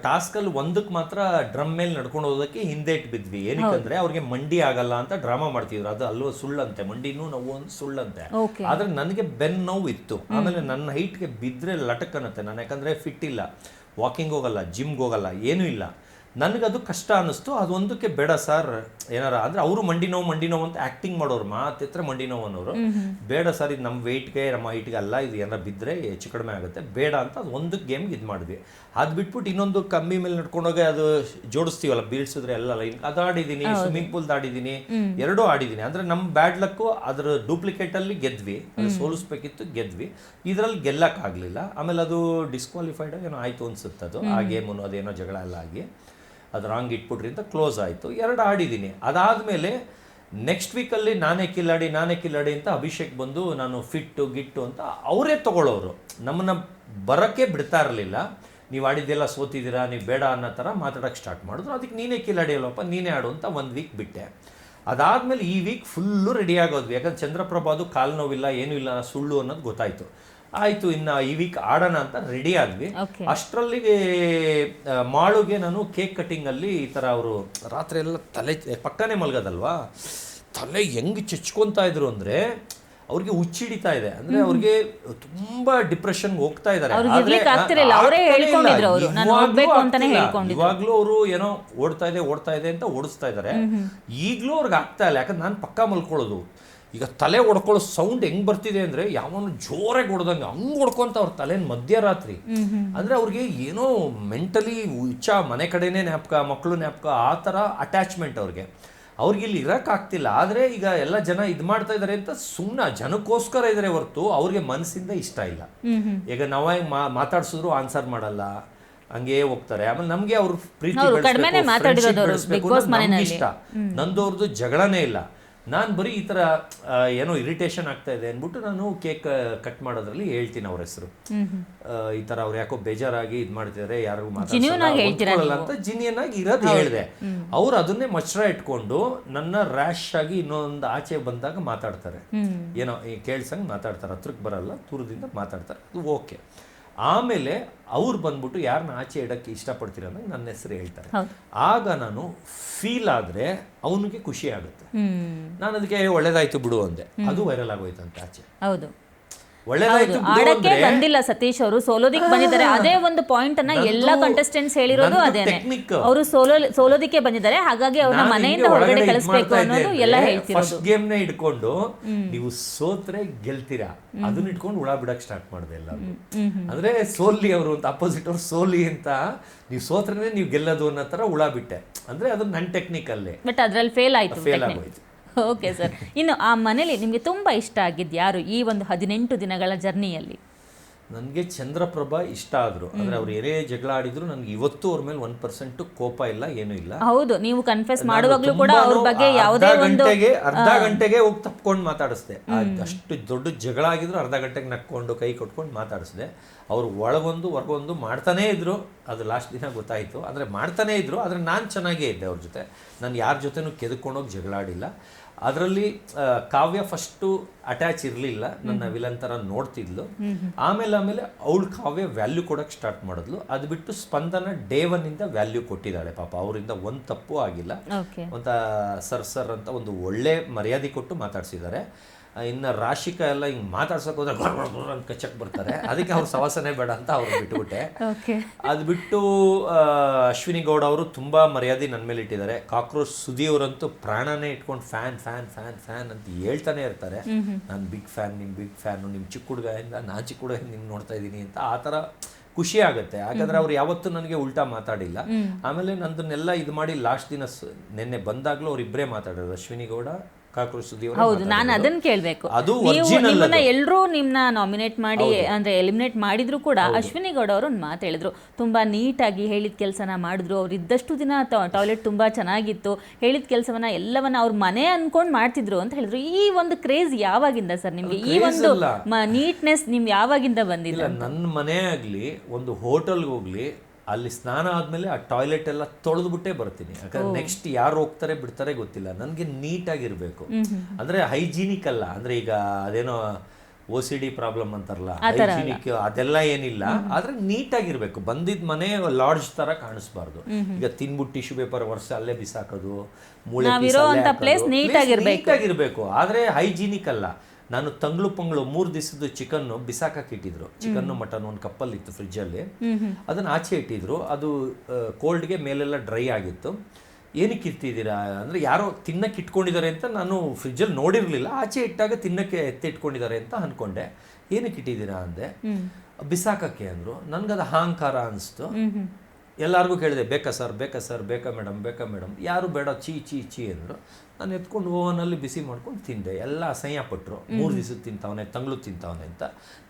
ಟಾಸ್ಕ್ ಅಲ್ಲಿ ಒಂದಕ್ಕೆ ಮಾತ್ರ ಡ್ರಮ್ ಮೇಲೆ ನಡ್ಕೊಂಡು ಹೋದಕ್ಕೆ ಹಿಂದೆ ಇಟ್ಟು ಬಿದ್ವಿ. ಏನಕ್ಕಂದ್ರೆ ಅವ್ರಿಗೆ ಮಂಡಿ ಆಗಲ್ಲ ಅಂತ ಡ್ರಾಮಾ ಮಾಡ್ತಿದ್ರು. ಅದು ಅಲ್ವ ಸುಳ್ಳಂತೆ, ಮಂಡಿನೂ ನೋವು ಒಂದು ಸುಳ್ಳಂತೆ. ಆದ್ರೆ ನನಗೆ ಬೆನ್ ನೋವು ಇತ್ತು. ಆಮೇಲೆ ನನ್ನ ಹೈಟ್ಗೆ ಬಿದ್ರೆ ಲಟಕ್ ಅನ್ನತ್ತೆ. ನಾನು ಯಾಕಂದ್ರೆ ಫಿಟ್ ಇಲ್ಲ, ವಾಕಿಂಗ್ ಹೋಗಲ್ಲ, ಜಿಮ್ಗೆ ಹೋಗಲ್ಲ, ಏನೂ ಇಲ್ಲ. ನನಗದು ಕಷ್ಟ ಅನ್ನಿಸ್ತು. ಅದೊಂದಕ್ಕೆ ಬೇಡ ಸರ್ ಏನಾರ ಅಂದರೆ ಅವರು ಮಂಡಿ ನೋವು ಅಂತ ಆ್ಯಕ್ಟಿಂಗ್ ಮಾಡೋರು, ಮಾತಿತ್ರ ಮಂಡಿ ನೋವು ಅನ್ನೋರು. ಬೇಡ ಸರ್, ಇದು ನಮ್ಮ ವೆಯ್ಟ್ಗೆ ನಮ್ಮ ಹೈಟ್ಗೆ ಅಲ್ಲ, ಇದು ಏನಾರ ಬಿದ್ದರೆ ಹೆಚ್ಚು ಕಡಿಮೆ ಆಗುತ್ತೆ, ಬೇಡ ಅಂತ ಅದು ಒಂದು ಗೇಮ್ಗೆ ಇದು ಮಾಡಿದ್ವಿ. ಅದು ಬಿಟ್ಬಿಟ್ಟು ಇನ್ನೊಂದು ಕಂಬಿ ಮೇಲೆ ನಡ್ಕೊಂಡೋಗಿ ಅದು ಜೋಡಿಸ್ತೀವಲ್ಲ, ಬೀಳ್ಸಿದ್ರೆ ಎಲ್ಲ ಲೈನ್, ಅದು ಆಡಿದ್ದೀನಿ. Swimming pool ಆಡಿದ್ದೀನಿ, 2 ಆಡಿದ್ದೀನಿ. ಅಂದರೆ ನಮ್ಮ ಬ್ಯಾಡ್ ಲಕ್ಕು ಅದ್ರ ಡೂಪ್ಲಿಕೇಟಲ್ಲಿ ಗೆದ್ವಿ. ಅದು ಸೋಲಿಸ್ಬೇಕಿತ್ತು, ಗೆದ್ವಿ. ಇದರಲ್ಲಿ ಗೆಲ್ಲಕ್ಕಾಗಲಿಲ್ಲ. ಆಮೇಲೆ ಅದು ಡಿಸ್ಕ್ವಾಲಿಫೈಡ್ ಏನೋ ಆಯಿತು ಅನ್ಸುತ್ತೆ. ಅದು ಆ ಗೇಮನ್ನು ಅದೇನೋ ಜಗಳ ಎಲ್ಲ ಆಗಿ ಅದು ರಾಂಗ್ ಇಟ್ಬಿಟ್ರಿ ಅಂತ ಕ್ಲೋಸ್ ಆಯಿತು. 2 ಆಡಿದ್ದೀನಿ. ಅದಾದಮೇಲೆ ನೆಕ್ಸ್ಟ್ ವೀಕಲ್ಲಿ ನಾನೇ ಕಿಲಾಡಿ ಅಂತ ಅಭಿಷೇಕ್ ಬಂದು ನಾನು ಫಿಟ್ಟು ಗಿಟ್ಟು ಅಂತ ಅವರೇ ತಗೊಳ್ಳೋರು, ನಮ್ಮನ್ನ ಬರೋಕ್ಕೆ ಬಿಡ್ತಾ ಇರಲಿಲ್ಲ. ನೀವು ಆಡಿದ್ದೆಲ್ಲ ಸೋತಿದ್ದೀರಾ, ನೀವು ಬೇಡ ಅನ್ನೋ ಥರ ಮಾತಾಡೋಕ್ಕೆ ಸ್ಟಾರ್ಟ್ ಮಾಡಿದ್ರು. ಅದಕ್ಕೆ ನೀನೇ ಕಿಲಾಡಿ ಅಲ್ಲಪ್ಪ, ನೀನೇ ಆಡು ಅಂತ 1 ವೀಕ್ ಬಿಟ್ಟೆ. ಅದಾದಮೇಲೆ ಈ ವೀಕ್ ಫುಲ್ಲು ರೆಡಿ ಆಗೋದ್ವಿ, ಯಾಕಂದ್ರೆ ಚಂದ್ರಪ್ರಭಾದು ಕಾಲು ನೋವಿಲ್ಲ ಏನೂ ಇಲ್ಲ, ಸುಳ್ಳು ಅನ್ನೋದು ಗೊತ್ತಾಯಿತು. ಆಯಿತು, ಇನ್ನು ಈ ವೀಕ್ ಆಡೋಣ ಅಂತ ರೆಡಿ ಆದ್ವಿ. ಅಷ್ಟರಲ್ಲಿಗೆ ಮಾಳುಗೆ ನಾನು ಕೇಕ್ ಕಟ್ಟಿಂಗಲ್ಲಿ ಈ ಥರ ಅವರು ರಾತ್ರಿ ಎಲ್ಲ ತಲೆ ಪಕ್ಕನೇ ಮಲ್ಗೋದಲ್ವಾ, ತಲೆ ಹೆಂಗೆ ಚಚ್ಕೊತಾ ಇದ್ರು ಅಂದರೆ ಅವ್ರಿಗೆ ಹುಚ್ಚಿಡಿತಾ ಇದೆ, ಅಂದ್ರೆ ಅವ್ರಿಗೆ ತುಂಬಾ ಡಿಪ್ರೆಷನ್ಗೆ ಹೋಗ್ತಾ ಇದ್ದಾರೆ. ಇವಾಗ್ಲೂ ಅವರು ಏನೋ ಓಡ್ತಾ ಇದೆ ಅಂತ ಓಡಿಸ್ತಾ ಇದ್ದಾರೆ. ಈಗಲೂ ಅವ್ರಿಗೆ ಆಗ್ತಾ ಇಲ್ಲ, ಯಾಕಂದ್ರೆ ನಾನು ಪಕ್ಕ ಮಲ್ಕೊಳ್ಳೋದು. ಈಗ ತಲೆ ಹೊಡ್ಕೊಳ್ಳೋ ಸೌಂಡ್ ಹೆಂಗ್ ಬರ್ತಿದೆ ಅಂದ್ರೆ ಯಾವನು ಜೋರಾಗಿ ಹೊಡೆದಂಗೆ ಹಂಗ್ ಹೊಡ್ಕೊಂತ ಅವ್ರ ತಲೆನ ಮಧ್ಯರಾತ್ರಿ. ಅಂದ್ರೆ ಅವ್ರಿಗೆ ಏನೋ ಮೆಂಟಲಿ ಹುಚ್ಚ, ಮನೆ ಕಡೆನೇ ಜ್ಞಾಪಕ, ಮಕ್ಕಳು ಜ್ಞಾಪಕ, ಆ ಥರ ಅಟ್ಯಾಚ್ಮೆಂಟ್ ಅವ್ರಿಗೆ ಇಲ್ಲಿ ಇರೋಕ್ಕಾಗ್ತಿಲ್ಲ. ಆದರೆ ಈಗ ಎಲ್ಲ ಜನ ಇದು ಮಾಡ್ತಾ ಇದ್ದಾರೆ ಅಂತ ಸುಮ್ಮನೆ ಜನಕ್ಕೋಸ್ಕರ ಇದ್ದಾರೆ ಹೊರತು ಅವ್ರಿಗೆ ಮನಸ್ಸಿಂದ ಇಷ್ಟ ಇಲ್ಲ. ಈಗ ನಾವಾಗಿ ಮಾತಾಡ್ಸಿದ್ರು ಆನ್ಸರ್ ಮಾಡಲ್ಲ, ಹಂಗೇ ಹೋಗ್ತಾರೆ. ಆಮೇಲೆ ನಮ್ಗೆ ಅವ್ರ ಪ್ರೀತಿ ಬೆಳೆಸ್ಬೇಕು ನಮ್ಗೆ ಇಷ್ಟ, ನಂದವ್ರದ್ದು ಜಗಳನೇ ಇಲ್ಲ. ನಾನು ಬರೀ ಈ ಥರ ಏನೋ ಇರಿಟೇಷನ್ ಆಗ್ತಾ ಇದೆ ಅಂದ್ಬಿಟ್ಟು ನಾನು ಕೇಕ್ ಕಟ್ ಮಾಡೋದ್ರಲ್ಲಿ ಹೇಳ್ತೀನಿ ಅವ್ರ ಹೆಸರು. ಈ ಥರ ಅವ್ರು ಯಾಕೋ ಬೇಜಾರಾಗಿ ಇದು ಮಾಡ್ತಿದ್ದಾರೆ, ಯಾರು ಮಾತಾಡಲ್ಲ ಅಂತ ಜಿನಿಯನ್ ಆಗಿ ಇರೋದು ಹೇಳಿದೆ. ಅವ್ರು ಅದನ್ನೇ ಮಚ್ಚರ ಇಟ್ಕೊಂಡು ನನ್ನ ರ್ಯಾಶ್ ಆಗಿ ಇನ್ನೊಂದು ಆಚೆ ಬಂದಾಗ ಮಾತಾಡ್ತಾರೆ, ಏನೋ ಕೇಳ್ಸಂಗೆ ಮಾತಾಡ್ತಾರೆ, ಹತ್ರಕ್ಕೆ ಬರಲ್ಲ, ದೂರದಿಂದ ಮಾತಾಡ್ತಾರೆ, ಅದು ಓಕೆ. ಆಮೇಲೆ ಅವ್ರು ಬಂದ್ಬಿಟ್ಟು ಯಾರನ್ನ ಆಚೆ ಇಡಕ್ಕೆ ಇಷ್ಟಪಡ್ತೀರ ಅನ್ನೋದು ನನ್ನ ಹೆಸರು ಹೇಳ್ತಾರೆ. ಆಗ ನಾನು ಫೀಲ್ ಆದ್ರೆ ಅವನಿಗೆ ಖುಷಿ ಆಗುತ್ತೆ. ನಾನು ಅದಕ್ಕೆ ಒಳ್ಳೇದಾಯ್ತು ಬಿಡು ಅಂದೆ, ಅದು ವೈರಲ್ ಆಗೋಯ್ತಂತೆ ಆಚೆ. ಹೌದು, ಆಡಕ್ಕೆ ಬಂದಿಲ್ಲ ಸತೀಶ್ ಅವರು, ಸೋಲೋದಿಕ್ಕೆ ಬಂದಿದ್ದಾರೆ. ಅದೇ ಒಂದು ಪಾಯಿಂಟ್ ಅನ್ನ ಎಲ್ಲಾ ಕಂಟೆಸ್ಟೆಂಟ್ಸ್ ಹೇಳಿರೋದು ಅದೇನೆ, ಅವರು ಸೋಲೋದಿಕ್ಕೆ ಬಂದಿದ್ದಾರೆ, ಹಾಗಾಗಿ ಅವ್ರನ್ನ ಮನೆಯಿಂದ ಹೊರಗಡೆ ಕಳಿಸ್ಬೇಕು ಅನ್ನೋದು ಎಲ್ಲ ಹೇಳ್ತಿರೋದು. ಫಸ್ಟ್ ಗೇಮ್ ನ ಇಟ್ಕೊಂಡು ನೀವು ಸೋತ್ರೆ ಗೆಲ್ತೀರಾ, ಅದನ್ನ ಇಟ್ಕೊಂಡು ಹುಳ ಬಿಡಕ್ ಸ್ಟಾರ್ಟ್ ಮಾಡಿದೆ ಎಲ್ಲರೂ. ಅಂದ್ರೆ ಸೋಲಿ ಅವರು ಅಂತ, ಅಪೋಸಿಟ್ ಅವ್ರು ಸೋಲಿ ಅಂತ, ನೀವು ಸೋತ್ರೆ ನೀವು ಗೆಲ್ಲೋದು ಅನ್ನೋ ತರ ಹುಳ ಬಿಟ್ಟೆ. ಅಂದ್ರೆ ಅದು ನನ್ನ ಟೆಕ್ನಿಕ್ ಅಲ್ಲೇ, ಬಟ್ ಅದ್ರಲ್ಲಿ ಫೇಲ್ ಆಗೋಯ್ತು. ಓಕೆ ಸರ್, ಇನ್ನು ಆ ಮನೇಲಿ ನಿಮಗೆ ತುಂಬ ಇಷ್ಟ ಆಗಿದ್ದು ಯಾರು ಈ ಒಂದು 18 ದಿನಗಳ ಜರ್ನಿಯಲ್ಲಿ? ನನಗೆ ಚಂದ್ರಪ್ರಭಾ ಇಷ್ಟ ಆದ್ರು. ಅಂದ್ರೆ ಅವ್ರು ಏನೇ ಜಗಳ ಆಡಿದ್ರು ನನಗೆ ಇವತ್ತು ಅವ್ರ ಮೇಲೆ 1% ಕೋಪ ಇಲ್ಲ, ಏನೂ ಇಲ್ಲ. ಹೌದು, ನೀವು ಕನ್ಫೆಸ್ ಮಾಡುವಾಗಲೂ ಕೂಡ ಅವ್ರ ಬಗ್ಗೆ ಯಾವುದೇ ಒಂದು ಅರ್ಧ ಗಂಟೆಗೆ ಹೋಗಿ ತಪ್ಕೊಂಡು ಮಾತಾಡಿಸ್ದೆ. ಅಷ್ಟು ದೊಡ್ಡ ಜಗಳ ಆಗಿದ್ರು ಅರ್ಧ ಗಂಟೆಗೆ ನಕ್ಕೊಂಡು ಕೈ ಕೊಟ್ಕೊಂಡು ಮಾತಾಡಿಸ್ದೆ. ಅವ್ರು ಒಳಗೊಂದು ಹೊರಗೊಂದು ಮಾಡ್ತಾನೇ ಇದ್ರು, ಅದು ಲಾಸ್ಟ್ ದಿನ ಗೊತ್ತಾಯಿತು. ಅಂದರೆ ಮಾಡ್ತಾನೇ ಇದ್ರು, ಆದರೆ ನಾನು ಚೆನ್ನಾಗೇ ಇದ್ದೆ ಅವ್ರ ಜೊತೆ. ನಾನು ಯಾರ ಜೊತೆನೂ ಕೆದ್ಕೊಂಡೋಗಿ ಜಗಳ ಆಡಿಲ್ಲ. ಅದರಲ್ಲಿ ಕಾವ್ಯ ಫಸ್ಟು ಅಟ್ಯಾಚ್ ಇರಲಿಲ್ಲ, ನನ್ನ ವಿಲನ್ ಥರ ನೋಡ್ತಿದ್ಲು. ಆಮೇಲೆ ಅವಳು ಕಾವ್ಯ ವ್ಯಾಲ್ಯೂ ಕೊಡೋಕ್ಕೆ ಸ್ಟಾರ್ಟ್ ಮಾಡಿದ್ಲು. ಅದು ಬಿಟ್ಟು ಸ್ಪಂದನ ಡೇ 1 ವ್ಯಾಲ್ಯೂ ಕೊಟ್ಟಿದ್ದಾಳೆ. ಪಾಪ ಅವರಿಂದ ಒಂದು ತಪ್ಪು ಆಗಿಲ್ಲ. ಒಂದು ಸರ್ ಅಂತ ಒಂದು ಒಳ್ಳೆ ಮರ್ಯಾದೆ ಕೊಟ್ಟು ಮಾತಾಡ್ಸಿದ್ದಾರೆ. ಇನ್ನು ರಾಶಿಕಾ ಎಲ್ಲ ಹಿಂಗೆ ಮಾತಾಡ್ಸೋಕೆ ಹೋದ್ರೆ ಅಂತ ಕಚ್ಚಕ್ಕೆ ಬರ್ತಾರೆ, ಅದಕ್ಕೆ ಅವ್ರ ಸವಾಸನೆ ಬೇಡ ಅಂತ ಅವ್ರು ಬಿಟ್ಟುಬಿಟ್ಟೆ. ಅದು ಬಿಟ್ಟು ಅಶ್ವಿನಿ ಗೌಡ ಅವರು ತುಂಬ ಮರ್ಯಾದೆ ನನ್ನ ಮೇಲೆ ಇಟ್ಟಿದ್ದಾರೆ. ಕಾಕ್ರೋಚ್ ಸುದಿಯವರಂತೂ ಪ್ರಾಣನೇ ಇಟ್ಕೊಂಡು ಫ್ಯಾನ್ ಫ್ಯಾನ್ ಫ್ಯಾನ್ ಫ್ಯಾನ್ ಅಂತ ಹೇಳ್ತಾನೆ ಇರ್ತಾರೆ. ನಾನು ಬಿಗ್ ಫ್ಯಾನ್, ನಿಮ್ಮ ಬಿಗ್ ಫ್ಯಾನು, ನಿಮ್ಮ ಚಿಕ್ಕ ಹುಡುಗದಿಂದ ನಾನು ಚಿಕ್ಕ ಹುಡುಗದಿಂದ ನಿಮ್ಗೆ ನೋಡ್ತಾ ಇದ್ದೀನಿ ಅಂತ. ಆ ಥರ ಖುಷಿ ಆಗುತ್ತೆ, ಯಾಕಂದ್ರೆ ಅವ್ರು ಯಾವತ್ತೂ ನನಗೆ ಉಲ್ಟಾ ಮಾತಾಡಿಲ್ಲ. ಆಮೇಲೆ ನಂದನ್ನೆಲ್ಲ ಇದು ಮಾಡಿ ಲಾಸ್ಟ್ ದಿನ ನಿನ್ನೆ ಬಂದಾಗಲೂ ಅವ್ರಿಬ್ಬರೇ ಮಾತಾಡೋದು, ಅಶ್ವಿನಿ ಗೌಡ, ಹೌದು, ನಾನು ಅದನ್ನ ಕೇಳಬೇಕು. ನಿಮ್ಮನ್ನ ಎಲ್ಲರೂ ನಿಮ್ನ ನಾಮಿನೇಟ್ ಮಾಡಿ ಅಂದ್ರೆ ಎಲಿಮಿನೇಟ್ ಮಾಡಿದ್ರು ಕೂಡ ಅಶ್ವಿನಿ ಗೌಡ ಅವರು ಒಂದು ಮಾತು ಹೇಳಿದ್ರು, ತುಂಬಾ ನೀಟಾಗಿ ಹೇಳಿದ ಕೆಲಸನ ಮಾಡಿದ್ರು. ಅವ್ರು ಇದ್ದಷ್ಟು ದಿನ ಟಾಯ್ಲೆಟ್ ತುಂಬಾ ಚೆನ್ನಾಗಿತ್ತು, ಹೇಳಿದ ಕೆಲಸವನ್ನ ಎಲ್ಲವನ್ನ ಅವ್ರ ಮನೆ ಅನ್ಕೊಂಡು ಮಾಡ್ತಿದ್ರು ಅಂತ ಹೇಳಿದ್ರು. ಈ ಒಂದು ಕ್ರೇಜ್ ಯಾವಾಗಿಂದ ಸರ್ ನಿಮ್ಗೆ? ಈ ಒಂದು ನೀಟ್ನೆಸ್ ನಿಮ್ಗೆ ಯಾವಾಗಿಂದ ಬಂದಿಲ್ಲ? ನನ್ನ ಮನೆ ಆಗ್ಲಿ, ಒಂದು ಹೋಟೆಲ್ಗೆ ಹೋಗ್ಲಿ, ಅಲ್ಲಿ ಸ್ನಾನ ಆದಮೇಲೆ ಆ ಟಾಯ್ಲೆಟ್ ಎಲ್ಲ ತೊಳೆದ್ಬಿಟ್ಟೇ ಬರ್ತೀನಿ. ಯಾಕಂದ್ರೆ ನೆಕ್ಸ್ಟ್ ಯಾರು ಹೋಗ್ತಾರೆ ಬಿಡ್ತಾರೆ ಗೊತ್ತಿಲ್ಲ, ನನಗೆ ನೀಟಾಗಿರಬೇಕು. ಅಂದರೆ ಹೈಜೀನಿಕ್ ಅಲ್ಲ, ಅಂದರೆ ಈಗ ಅದೇನೋ OCD ಪ್ರಾಬ್ಲಮ್ ಅಂತಾರಲ್ಲ, ಹೈಜೀನಿಕ್ ಅದೆಲ್ಲ ಏನಿಲ್ಲ, ಆದರೆ ನೀಟಾಗಿರ್ಬೇಕು. ಬಂದಿದ್ದ ಮನೆ ಲಾಡ್ಜ್ ಥರ ಕಾಣಿಸ್ಬಾರ್ದು. ಈಗ ತಿನ್ಬಿಟ್ಟು ಟಿಶ್ಯೂ ಪೇಪರ್ ವರ್ಷ ಅಲ್ಲೇ ಬಿಸಾಕೋದು, ಮೂಳೆ ನೀಟಾಗಿರ್ಬೇಕು, ಆದರೆ ಹೈಜೀನಿಕ್ ಅಲ್ಲ. ನಾನು ತಂಗ್ಳು 3 ದಿವಸದ ಚಿಕನ್ನು ಬಿಸಾಕಕ್ಕೆ ಇಟ್ಟಿದ್ರು. ಚಿಕನ್ನು ಮಟನ್ ಒಂದು ಕಪ್ಪಲ್ಲಿ ಇತ್ತು ಫ್ರಿಜ್ಜಲ್ಲಿ, ಅದನ್ನು ಆಚೆ ಇಟ್ಟಿದ್ರು. ಅದು ಕೋಲ್ಡ್ಗೆ ಮೇಲೆಲ್ಲ ಡ್ರೈ ಆಗಿತ್ತು. ಏನಕ್ಕೆ ಇರ್ತಿದ್ದೀರಾ ಅಂದರೆ ಯಾರೋ ತಿನ್ನಕ್ಕೆ ಇಟ್ಕೊಂಡಿದ್ದಾರೆ ಅಂತ ನಾನು ಫ್ರಿಜ್ಜಲ್ಲಿ ನೋಡಿರಲಿಲ್ಲ. ಆಚೆ ಇಟ್ಟಾಗ ತಿನ್ನಕ್ಕೆ ಎತ್ತಿಟ್ಕೊಂಡಿದ್ದಾರೆ ಅಂತ ಅಂದ್ಕೊಂಡೆ. ಏನಕ್ಕೆ ಇಟ್ಟಿದ್ದೀರಾ ಅಂದೆ. ಬಿಸಾಕಕ್ಕೆ ಅಂದರು. ನನಗದು ಅಹಂಕಾರ ಅನಿಸ್ತು. ಎಲ್ಲರಿಗೂ ಕೇಳಿದೆ, ಬೇಕಾ ಸರ್, ಬೇಕಾ ಸರ್, ಬೇಕಾ ಮೇಡಮ್, ಯಾರು ಬೇಡ, ಚೀ ಅಂದರು. ನಾನು ಎತ್ಕೊಂಡು ಓವನಲ್ಲಿ ಬಿಸಿ ಮಾಡ್ಕೊಂಡು ತಿಂದೆ. ಎಲ್ಲ ಅಸಹ್ಯ ಪಟ್ಟರು, 3 ದಿವಸಕ್ಕೆ ತಿಂತಾವನೆ, ತಂಗ್ಳು ತಿಂತಾವನೆ ಅಂತ.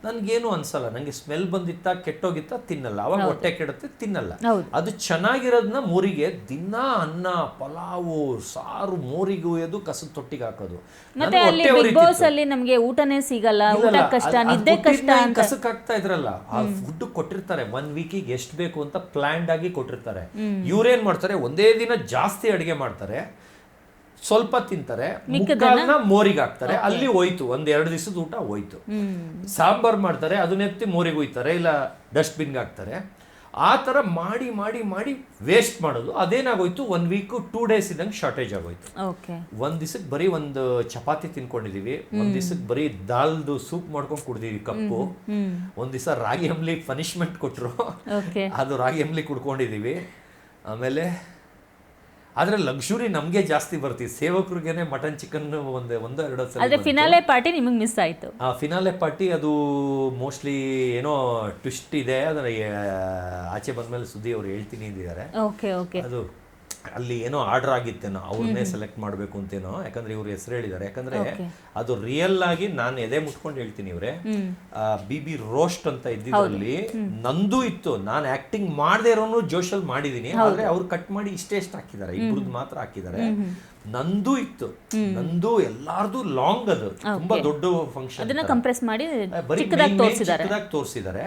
ನನಗೇನು ಅನ್ಸಲ್ಲ, ನನಗೆ ಸ್ಮೆಲ್ ಬಂದಿತ್ತಾ ಕೆಟ್ಟೋಗಿತ್ತಾ ತಿನ್ನಲ್ಲ, ಅವಾಗ ಹೊಟ್ಟೆ ಕೆಡುತ್ತೆ ತಿನ್ನಲ್ಲ. ಅದು ಚೆನ್ನಾಗಿರೋದನ್ನ ಮೋರಿಗೆ ದಿನ ಅನ್ನ, ಪಲಾವು, ಸಾರು, ಮೋರಿಗೆ ಉಯ್ಯೋದು, ಕಸದ ತೊಟ್ಟಿಗೆ ಹಾಕೋದು. ಮತ್ತೆ ಅಲ್ಲಿ ಬಿಗ್ ಬಾಸ್ ಅಲ್ಲಿ ನಮಗೆ ಊಟನೇ ಸಿಗಲ್ಲ, ಊಟ ಕಷ್ಟ, ನಿದ್ದೆ ಕಷ್ಟ ಅಂತ ಕಸಕ್ಕೆ ಹಾಕ್ತಾ ಇದ್ರಲ್ಲ. ಆ ಫುಡ್ ಕೊಟ್ಟಿರ್ತಾರೆ 1 ವೀಕಿಗೆ ಎಷ್ಟು ಬೇಕು ಅಂತ ಪ್ಲಾನ್ಡ್ ಆಗಿ ಕೊಟ್ಟಿರ್ತಾರೆ. ಇವ್ರೇನ್ ಮಾಡ್ತಾರೆ, ಒಂದೇ ದಿನ ಜಾಸ್ತಿ ಅಡಿಗೆ ಮಾಡ್ತಾರೆ, ಸ್ವಲ್ಪ ತಿಂತಾರೆ, ಮುಕ್ಕಾಲ್ನ ಮೋರಿಗೆ ಹಾಕ್ತಾರೆ, ಅಲ್ಲಿ ಹೋಯ್ತು, 1-2 ದಿವಸದ ಊಟ ಹೋಯ್ತು. ಸಾಂಬಾರ್ ಮಾಡ್ತಾರೆ, ಅದನ್ನೆತ್ತಿ ಮೋರಿಗೆ ಹೋಯ್ತಾರೆ, ಇಲ್ಲ ಡಸ್ಟ್ಬಿನ್ಗೆ ಹಾಕ್ತಾರೆ. ಆ ಥರ ಮಾಡಿ ಮಾಡಿ ಮಾಡಿ ವೇಸ್ಟ್ ಮಾಡೋದು. ಅದೇನಾಗೋಯ್ತು, 1 ವೀಕ್ 2 ಡೇಸ್ ಇದ್ದಂಗೆ ಶಾರ್ಟೇಜ್ ಆಗೋಯ್ತು. ಒಂದ್ ದಿವಸಕ್ಕೆ ಬರೀ 1 ಚಪಾತಿ ತಿನ್ಕೊಂಡಿದೀವಿ, ಒಂದ್ ದಿವಸಕ್ಕೆ ಬರೀ ದಾಲ್ದು ಸೂಪ್ ಮಾಡ್ಕೊಂಡು ಕುಡ್ದಿವಿ ಕಪ್ಪು. ಒಂದ್ ದಿವಸ ರಾಗಿ ಅಂಬ್ಲಿ ಪನಿಷ್ಮೆಂಟ್ ಕೊಟ್ರು, ಅದು ರಾಗಿ ಅಂಬ್ಲಿ ಕುಡ್ಕೊಂಡಿದೀವಿ. ಆಮೇಲೆ ಆದ್ರೆ ಲಕ್ಸುರಿ ನಮ್ಗೆ ಜಾಸ್ತಿ ಬರ್ತೀವಿ, ಸೇವಕರಿಗೇನೆ ಮಟನ್ ಚಿಕನ್ 1-2 ಸಲ. ಫಿನಾಲೆ ಪಾರ್ಟಿ ನಿಮಗೆ ಮಿಸ್ ಆಯ್ತು. ಆ ಫಿನಾಲೆ ಪಾರ್ಟಿ ಅದು ಮೋಸ್ಟ್ಲಿ ಏನೋ ಟ್ವಿಸ್ಟ್ ಇದೆ, ಅದನ್ನ ಆಚೆ ಬಂದ್ಮೇಲೆ ಸುದ್ದಿ ಅವ್ರು ಹೇಳ್ತೀನಿ ಅಂದಿದ್ದಾರೆ. ಅದು ಅಲ್ಲಿ ಏನೋ ಆರ್ಡರ್ ಆಗಿತ್ತೇನೋ, ಅವ್ರನ್ನೇ ಸೆಲೆಕ್ಟ್ ಮಾಡಬೇಕು ಅಂತೇನೋ, ಯಾಕಂದ್ರೆ ಇವ್ರು ಹೆಸರು ಹೇಳಿದ್ದಾರೆ. ಯಾಕಂದ್ರೆ ಅದು ರಿಯಲ್ ಆಗಿ ನಾನು ಎದೆ ಮುಟ್ಕೊಂಡು ಹೇಳ್ತೀನಿ, ಇವ್ರೆ BB ರೋಸ್ಟ್ ಅಂತ ಇದ್ದಿದ್ರಲ್ಲಿ ನಂದು ಇತ್ತು. ನಾನು ಆಕ್ಟಿಂಗ್ ಮಾಡದೇ ಇರೋನು ಜೋಶಲ್ ಮಾಡಿದೀನಿ, ಆದ್ರೆ ಅವ್ರು ಕಟ್ ಮಾಡಿ ಇಷ್ಟೇ ಹಾಕಿದ್ದಾರೆ, ಇಬ್ರದ್ದು ಮಾತ್ರ ಹಾಕಿದ್ದಾರೆ. ನಂದು ಇತ್ತು, ನಂದು ಎಲ್ಲಾರ್ದು ಲಾಂಗ್, ಅದು ತುಂಬಾ ದೊಡ್ಡ ಫಂಕ್ಷನ್, ಕಂಪ್ರೆಸ್ ಮಾಡಿ ಚಿಕ್ಕದಾಗಿ ತೋರಿಸಿದ್ದಾರೆ.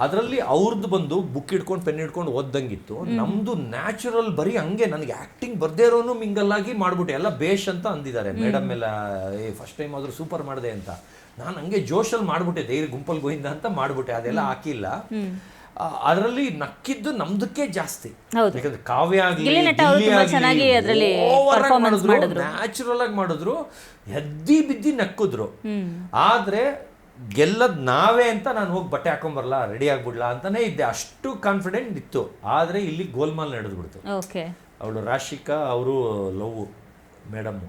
ಅದರಲ್ಲಿ ಅವ್ರದ್ದು ಬಂದು ಬುಕ್ ಇಟ್ಕೊಂಡು ಪೆನ್ ಇಟ್ಕೊಂಡು ಓದ್ದಂಗಿತ್ತು. ನಮ್ದು ನ್ಯಾಚುರಲ್ ಬರೀ ಹಂಗೆ, ನನಗೆ ಆಕ್ಟಿಂಗ್ ಬರ್ದೇ ಇರೋನು ಮಿಂಗಲ್ಲಾಗಿ ಮಾಡ್ಬಿಟ್ಟೆ. ಎಲ್ಲ ಬೇಷ್ ಅಂತ ಅಂದಿದ್ದಾರೆ ಮೇಡಮ್ ಎಲ್ಲ, ಫಸ್ಟ್ ಟೈಮ್ ಆದ್ರೂ ಸೂಪರ್ ಮಾಡಿದೆ ಅಂತ. ನಾನು ಹಂಗೆ ಜೋಶಲ್ಲಿ ಮಾಡ್ಬಿಟ್ಟೆ, ಧೈರ್ಯ ಗುಂಪಲ್ ಗೋಯಿಂದ ಅಂತ ಮಾಡ್ಬಿಟ್ಟೆ, ಅದೆಲ್ಲ ಹಾಕಿಲ್ಲ. ಅದರಲ್ಲಿ ನಕ್ಕಿದ್ದು ನಮ್ದಕ್ಕೆ ಜಾಸ್ತಿ, ಯಾಕಂದ್ರೆ ಕಾವ್ಯ ಆಗ್ಲಿ ನ್ಯಾಚುರಲ್ ಆಗಿ ಮಾಡಿದ್ರು, ಎದ್ದಿ ಬಿದ್ದಿ ನಕ್ಕಿದ್ರು. ಆದ್ರೆ ಗೆಲ್ಲದ್ ನಾವೇ ಅಂತ ನಾನು ಹೋಗಿ ಬಟ್ಟೆ ಹಾಕೊಂಬರಲ್ಲ, ರೆಡಿ ಆಗ್ಬಿಡ್ಲಾ ಅಂತಾನೆ ಇದ್ದೆ, ಅಷ್ಟು ಕಾನ್ಫಿಡೆಂಟ್ ಇತ್ತು. ಆದ್ರೆ ಇಲ್ಲಿ ಗೋಲ್ಮಾಲ್ ನಡೆದ್ಬಿಡ್ತು. ಅವಳು ರಾಶಿಕಾ, ಅವರು ಲವ್ ಮೇಡಮ್.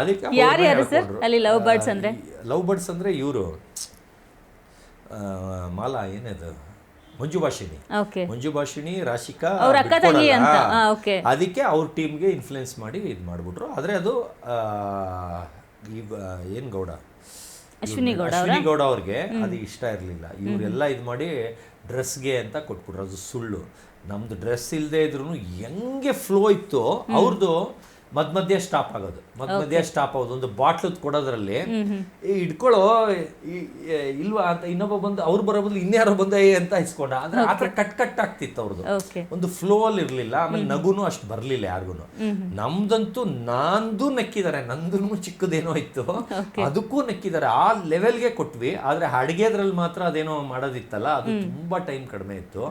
ಅದಕ್ಕೆ ಲವ್ ಬರ್ಡ್ಸ್ ಅಂದ್ರೆ ಇವರು ಮಾಲಾ, ಏನದು ಮಂಜು ಭಾಷಿಣಿ, ರಾಶಿಕಾ, ಅದಕ್ಕೆ ಅವ್ರ ಟೀಮ್ಗೆ ಇನ್ಫ್ಲುಯೆನ್ಸ್ ಮಾಡಿ ಇದು ಮಾಡ್ಬಿಟ್ರು. ಆದ್ರೆ ಅದು ಏನ್ ಗೌಡ, ಅಶ್ವಿನಿ ಗೌಡ ಅವ್ರಿಗೆ ಅದು ಇಷ್ಟ ಇರಲಿಲ್ಲ. ಇವರೆಲ್ಲ ಇದು ಮಾಡಿ ಡ್ರೆಸ್ಗೆ ಅಂತ ಕೊಟ್ಬಿಟ್ರು, ಅದು ಸುಳ್ಳು. ನಮ್ದು ಡ್ರೆಸ್ ಇಲ್ಲದೆ ಇದ್ರು ಹೆಂಗೆ ಫ್ಲೋ ಇತ್ತು, ಅವ್ರದ್ದು ಮಧ್ಯ ಸ್ಟಾಪ್ ಆಗೋದು, ಮಧ್ಯ ಸ್ಟಾಪ್ ಆಗೋದು. ಒಂದು ಬಾಟ್ಲ್ ಕೊಡೋದ್ರಲ್ಲಿ ಇಟ್ಕೊಳ್ಳೋ ಇಲ್ವಾ ಅಂತ ಇನ್ನೊಬ್ಬ ಬಂದು ಅವ್ರು ಬರೋ ಬದಲು ಇನ್ಯಾರೋ ಬಂದ ಅಂತ ಇಸ್ಕೊಂಡ. ಅಂದ್ರೆ ಆ ಥರ ಕಟ್ ಆಗ್ತಿತ್ತು ಅವ್ರದ್ದು, ಒಂದು ಫ್ಲೋ ಅಲ್ಲಿ ಇರ್ಲಿಲ್ಲ. ಆಮೇಲೆ ನಗುನು ಅಷ್ಟು ಬರ್ಲಿಲ್ಲ ಯಾರಿಗೂ. ನಮ್ದಂತೂ ನಂದು ನೆಕ್ಕಿದ್ದಾರೆ, ನಂದು ಚಿಕ್ಕದೇನೋ ಇತ್ತು, ಅದಕ್ಕೂ ನೆಕ್ಕಿದ್ದಾರೆ. ಆ ಲೆವೆಲ್ಗೆ ಕೊಟ್ವಿ. ಆದ್ರೆ ಅಡಿಗೆದ್ರಲ್ಲಿ ಮಾತ್ರ ಅದೇನೋ ಮಾಡೋದಿತ್ತಲ್ಲ, ಅದು ತುಂಬಾ ಟೈಮ್ ಕಡಿಮೆ ಇತ್ತು.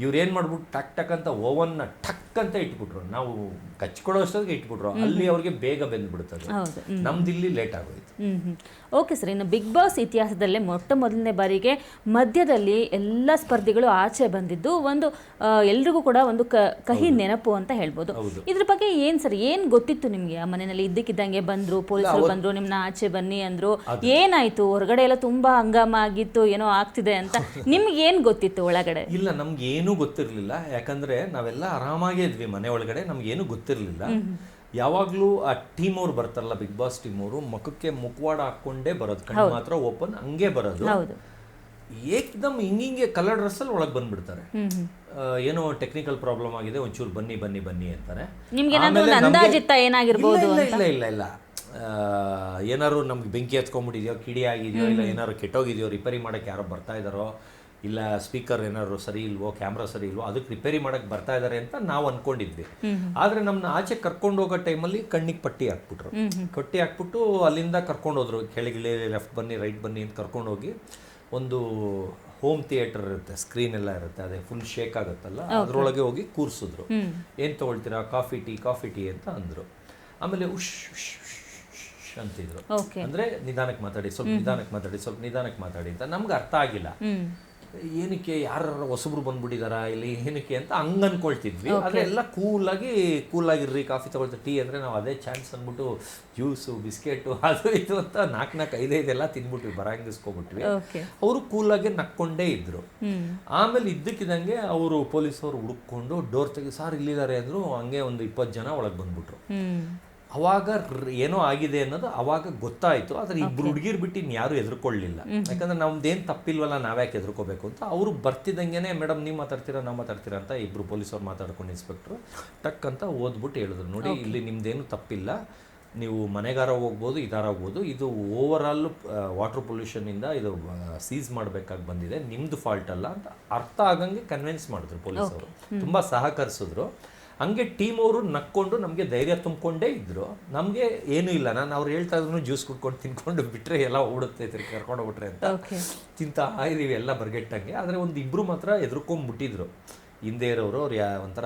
ಇವ್ರು ಏನ್ ಮಾಡ್ಬಿಟ್ಟು ಟಕ್ ಅಂತ ಓವನ್ ನ ಟಕ್ ಅಂತ ಇಟ್ಬಿಟ್ರು, ನಾವು ಕಚ್ಕೊಡೋ ಅಷ್ಟೊತ್ತಿಗೆ ಇಟ್ಬಿಟ್ರು. ಅಲ್ಲಿ ಅವ್ರಿಗೆ ಬೇಗ ಬೆಂದ್ಬಿಡುತ್ತದೆ, ನಮ್ದಿಲ್ಲಿ ಲೇಟ್ ಆಗೋಯ್ತು. ಓಕೆ ಸರ್, ಇನ್ನು ಬಿಗ್ ಬಾಸ್ ಇತಿಹಾಸದಲ್ಲೇ ಮೊದಲನೇ ಬಾರಿಗೆ ಮಧ್ಯದಲ್ಲಿ ಎಲ್ಲ ಸ್ಪರ್ಧಿಗಳು ಆಚೆ ಬಂದಿದ್ದು ಒಂದು ಎಲ್ರಿಗೂ ಕೂಡ ಒಂದು ಕಹಿ ನೆನಪು ಅಂತ ಹೇಳ್ಬೋದು. ಇದ್ರ ಬಗ್ಗೆ ಏನ್ ಸರ್, ಏನ್ ಗೊತ್ತಿತ್ತು ನಿಮ್ಗೆ? ಆ ಮನೆಯಲ್ಲಿ ಇದ್ದಕ್ಕಿದ್ದಂಗೆ ಬಂದ್ರು, ಪೊಲೀಸರು ಬಂದ್ರು, ನಿಮ್ನ ಆಚೆ ಬನ್ನಿ ಅಂದ್ರು, ಏನಾಯ್ತು? ಹೊರಗಡೆ ಎಲ್ಲ ತುಂಬಾ ಹಂಗಾಮ ಆಗಿತ್ತು, ಏನೋ ಆಗ್ತಿದೆ ಅಂತ. ನಿಮ್ಗೆ ಏನ್ ಗೊತ್ತಿತ್ತು ಒಳಗಡೆ? ಇಲ್ಲ, ನಮ್ಗೆ ಏನೂ ಗೊತ್ತಿರ್ಲಿಲ್ಲ. ಯಾಕಂದ್ರೆ ನಾವೆಲ್ಲ ಆರಾಮಾಗೇ ಇದ್ವಿ ಮನೆ ಒಳಗಡೆ, ನಮ್ಗೆ ಏನು ಗೊತ್ತಿರ್ಲಿಲ್ಲ. ಯಾವಾಗ್ಲೂ ಆ ಟೀಮ್ ಅವ್ರು ಬರ್ತಾರಲ್ಲ, ಬಿಗ್ ಬಾಸ್ ಟೀಮ್ ಅವರು ಮುಖಕ್ಕೆ ಮುಖವಾಡ ಹಾಕೊಂಡೇ ಬರೋದು, ಕಣ್ಣು ಮಾತ್ರ ಓಪನ್ ಹಂಗೆ ಬರೋದು. ಏಕ್ದಮ್ ಹಿಂಗಿಂಗೆ ಕಲರ್ ಡ್ರೆಸ್ ಅಲ್ಲಿ ಒಳಗೆ ಬಂದ್ಬಿಡ್ತಾರೆ. ಏನೋ ಟೆಕ್ನಿಕಲ್ ಪ್ರಾಬ್ಲಮ್ ಆಗಿದೆ, ಒಂಚೂರು ಬನ್ನಿ ಅಂತಾರೆ. ಇಲ್ಲ ಏನಾರು ನಮ್ಗೆ ಬೆಂಕಿ ಹತ್ಕೊಂಡ್ಬಿಟ್ಟಿದ್ಯೋ, ಕಿಡಿ ಆಗಿದೆಯೋ, ಇಲ್ಲ ಏನಾರು ಕೆಟ್ಟೋಗಿದೆಯೋ, ರಿಪೇರಿ ಮಾಡಕ್ಕೆ ಯಾರೋ ಬರ್ತಾ ಇದಾರೋ, ಇಲ್ಲ ಸ್ಪೀಕರ್ ಏನಾದ್ರು ಸರಿ ಇಲ್ವೋ, ಕ್ಯಾಮ್ರಾ ಸರಿ ಇಲ್ವೋ, ಅದಕ್ಕೆ ರಿಪೇರಿ ಮಾಡಕ್ಕೆ ಬರ್ತಾ ಇದ್ದಾರೆ ಅಂತ ನಾವು ಅನ್ಕೊಂಡಿದ್ವಿ. ಆದ್ರೆ ನಮ್ಮನ್ನ ಆಚೆ ಕರ್ಕೊಂಡು ಹೋಗೋ ಟೈಮಲ್ಲಿ ಕಣ್ಣಿಗೆ ಪಟ್ಟಿ ಹಾಕ್ಬಿಟ್ರು. ಪಟ್ಟಿ ಹಾಕ್ಬಿಟ್ಟು ಅಲ್ಲಿಂದ ಕರ್ಕೊಂಡು ಹೋದ್ರು, ಕೆಳಗಿಳಿ ಲೆಫ್ಟ್ ಬನ್ನಿ ರೈಟ್ ಬನ್ನಿ ಅಂತ ಕರ್ಕೊಂಡು ಹೋಗಿ ಒಂದು ಹೋಮ್ ಥಿಯೇಟರ್ ಇರುತ್ತೆ, ಸ್ಕ್ರೀನ್ ಎಲ್ಲ ಇರುತ್ತೆ, ಅದೇ ಫುಲ್ ಶೇಕ್ ಆಗುತ್ತಲ್ಲ, ಅದ್ರೊಳಗೆ ಹೋಗಿ ಕೂರಿಸಿದ್ರು. ಏನು ತಗೊಳ್ತೀರಾ, ಕಾಫಿ ಟೀ ಅಂತ ಅಂದ್ರು. ಆಮೇಲೆ ಉಶ್ ಅಂತಿದ್ರು, ಅಂದ್ರೆ ನಿಧಾನಕ್ಕೆ ಮಾತಾಡಿ, ಸ್ವಲ್ಪ ನಿಧಾನಕ್ಕೆ ಮಾತಾಡಿ ಅಂತ. ನಮ್ಗೆ ಅರ್ಥ ಆಗಿಲ್ಲ. ಏನಕ್ಕೆ ಯಾರು ಹೊಸಬ್ರು ಬಂದ್ಬಿಟ್ಟಿದಾರಾ ಇಲ್ಲಿ ಏನಕ್ಕೆ ಅಂತ ಹಂಗೆ ಅನ್ಕೊಳ್ತಿದ್ವಿ. ಆದರೆ ಎಲ್ಲ ಕೂಲಾಗಿರ್ರಿ, ಕಾಫಿ ತಗೊಳ್ತಾರೆ, ಟೀ ಅಂದರೆ ನಾವು ಅದೇ ಚಾನ್ಸ್ ಅಂದ್ಬಿಟ್ಟು ಜ್ಯೂಸು ಬಿಸ್ಕೆಟು ಅದು ಇದು ಅಂತ 4-5 ಎಲ್ಲ ತಿಂದ್ಬಿಟ್ವಿ, ಬರಂಗಿಸ್ಕೊಬಿಟ್ವಿ. ಅವರು ಕೂಲಾಗಿ ನಕ್ಕೊಂಡೇ ಇದ್ರು. ಆಮೇಲೆ ಇದ್ದಕ್ಕಿದ್ದಂಗೆ ಅವರು ಪೊಲೀಸವರು ಹುಡುಕೊಂಡು ಡೋರ್ ತೆಗಿ, ಸಾರ್ ಇಲ್ಲಿದ್ದಾರೆ ಅಂದರು. ಹಂಗೆ ಒಂದು 20 ಜನ ಒಳಗೆ ಬಂದ್ಬಿಟ್ರು. ಅವಾಗ ಏನೋ ಆಗಿದೆ ಅನ್ನೋದು ಅವಾಗ ಗೊತ್ತಾಯ್ತು. ಆದ್ರೆ ಇಬ್ರು ಹುಡುಗಿರ್ ಬಿಟ್ಟು ಇನ್ಯಾರು ಎದುರ್ಕೊಳ್ಳಿಲ್ಲ. ಯಾಕಂದ್ರೆ ನಮ್ದೇನು ತಪ್ಪಿಲ್ವಲ್ಲ, ನಾವ್ಯಾಕೆ ಎದುರ್ಕೋಬೇಕು ಅಂತ. ಅವರು ಬರ್ತಿದ್ದಂಗೆನೆ ಮೇಡಮ್ ನೀವು ಮಾತಾಡ್ತೀರಾ ನಾವು ಮಾತಾಡ್ತೀರಾ ಅಂತ ಇಬ್ರು ಪೊಲೀಸವ್ರು ಮಾತಾಡ್ಕೊಂಡು ಇನ್ಸ್ಪೆಕ್ಟ್ರು ಟಕ್ ಅಂತ ಓದ್ಬಿಟ್ಟು ಹೇಳಿದ್ರು, ನೋಡಿ ಇಲ್ಲಿ ನಿಮ್ದೇನು ತಪ್ಪಿಲ್ಲ, ನೀವು ಮನೆಗಾರ ಹೋಗ್ಬೋದು, ಇದಾರ ಹೋಗ್ಬೋದು, ಇದು ಓವರ್ ಆಲ್ ವಾಟರ್ ಪೊಲ್ಯೂಷನಿಂದ ಇದು ಸೀಸ್ ಮಾಡಬೇಕಾಗಿ ಬಂದಿದೆ, ನಿಮ್ಮದು ಫಾಲ್ಟ್ ಅಲ್ಲ ಅಂತ ಅರ್ಥ ಆಗಂಗೆ ಕನ್ವಿನ್ಸ್ ಮಾಡಿದ್ರು ಪೊಲೀಸವರು. ತುಂಬ ಸಹಕರಿಸಿದ್ರು. ಹಂಗೆ ಟೀಮ್ ಅವರು ನಕ್ಕೊಂಡು ನಮಗೆ ಧೈರ್ಯ ತುಂಬಿಕೊಂಡೇ ಇದ್ರು. ನಮಗೆ ಏನೂ ಇಲ್ಲ, ನಾನು ಅವ್ರು ಹೇಳ್ತಾ ಇದ್ರು ಜ್ಯೂಸ್ ಕುಡ್ಕೊಂಡು ತಿನ್ಕೊಂಡು ಬಿಟ್ಟರೆ ಎಲ್ಲ ಓಡುತ್ತೆ, ಕರ್ಕೊಂಡು ಹೋಗ್ಬಿಟ್ರೆ ಅಂತ ತಿಂತಾ ಇದೀವಿ ಎಲ್ಲ ಬರ್ಗೆಟ್ಟಂಗೆ. ಆದರೆ ಒಂದು ಇಬ್ಬರು ಮಾತ್ರ ಎದುರ್ಕೊಂಡ್ಬಿಟ್ಟಿದ್ರು ಹಿಂದೆ ಇರೋರು. ಅವ್ರು ಒಂಥರ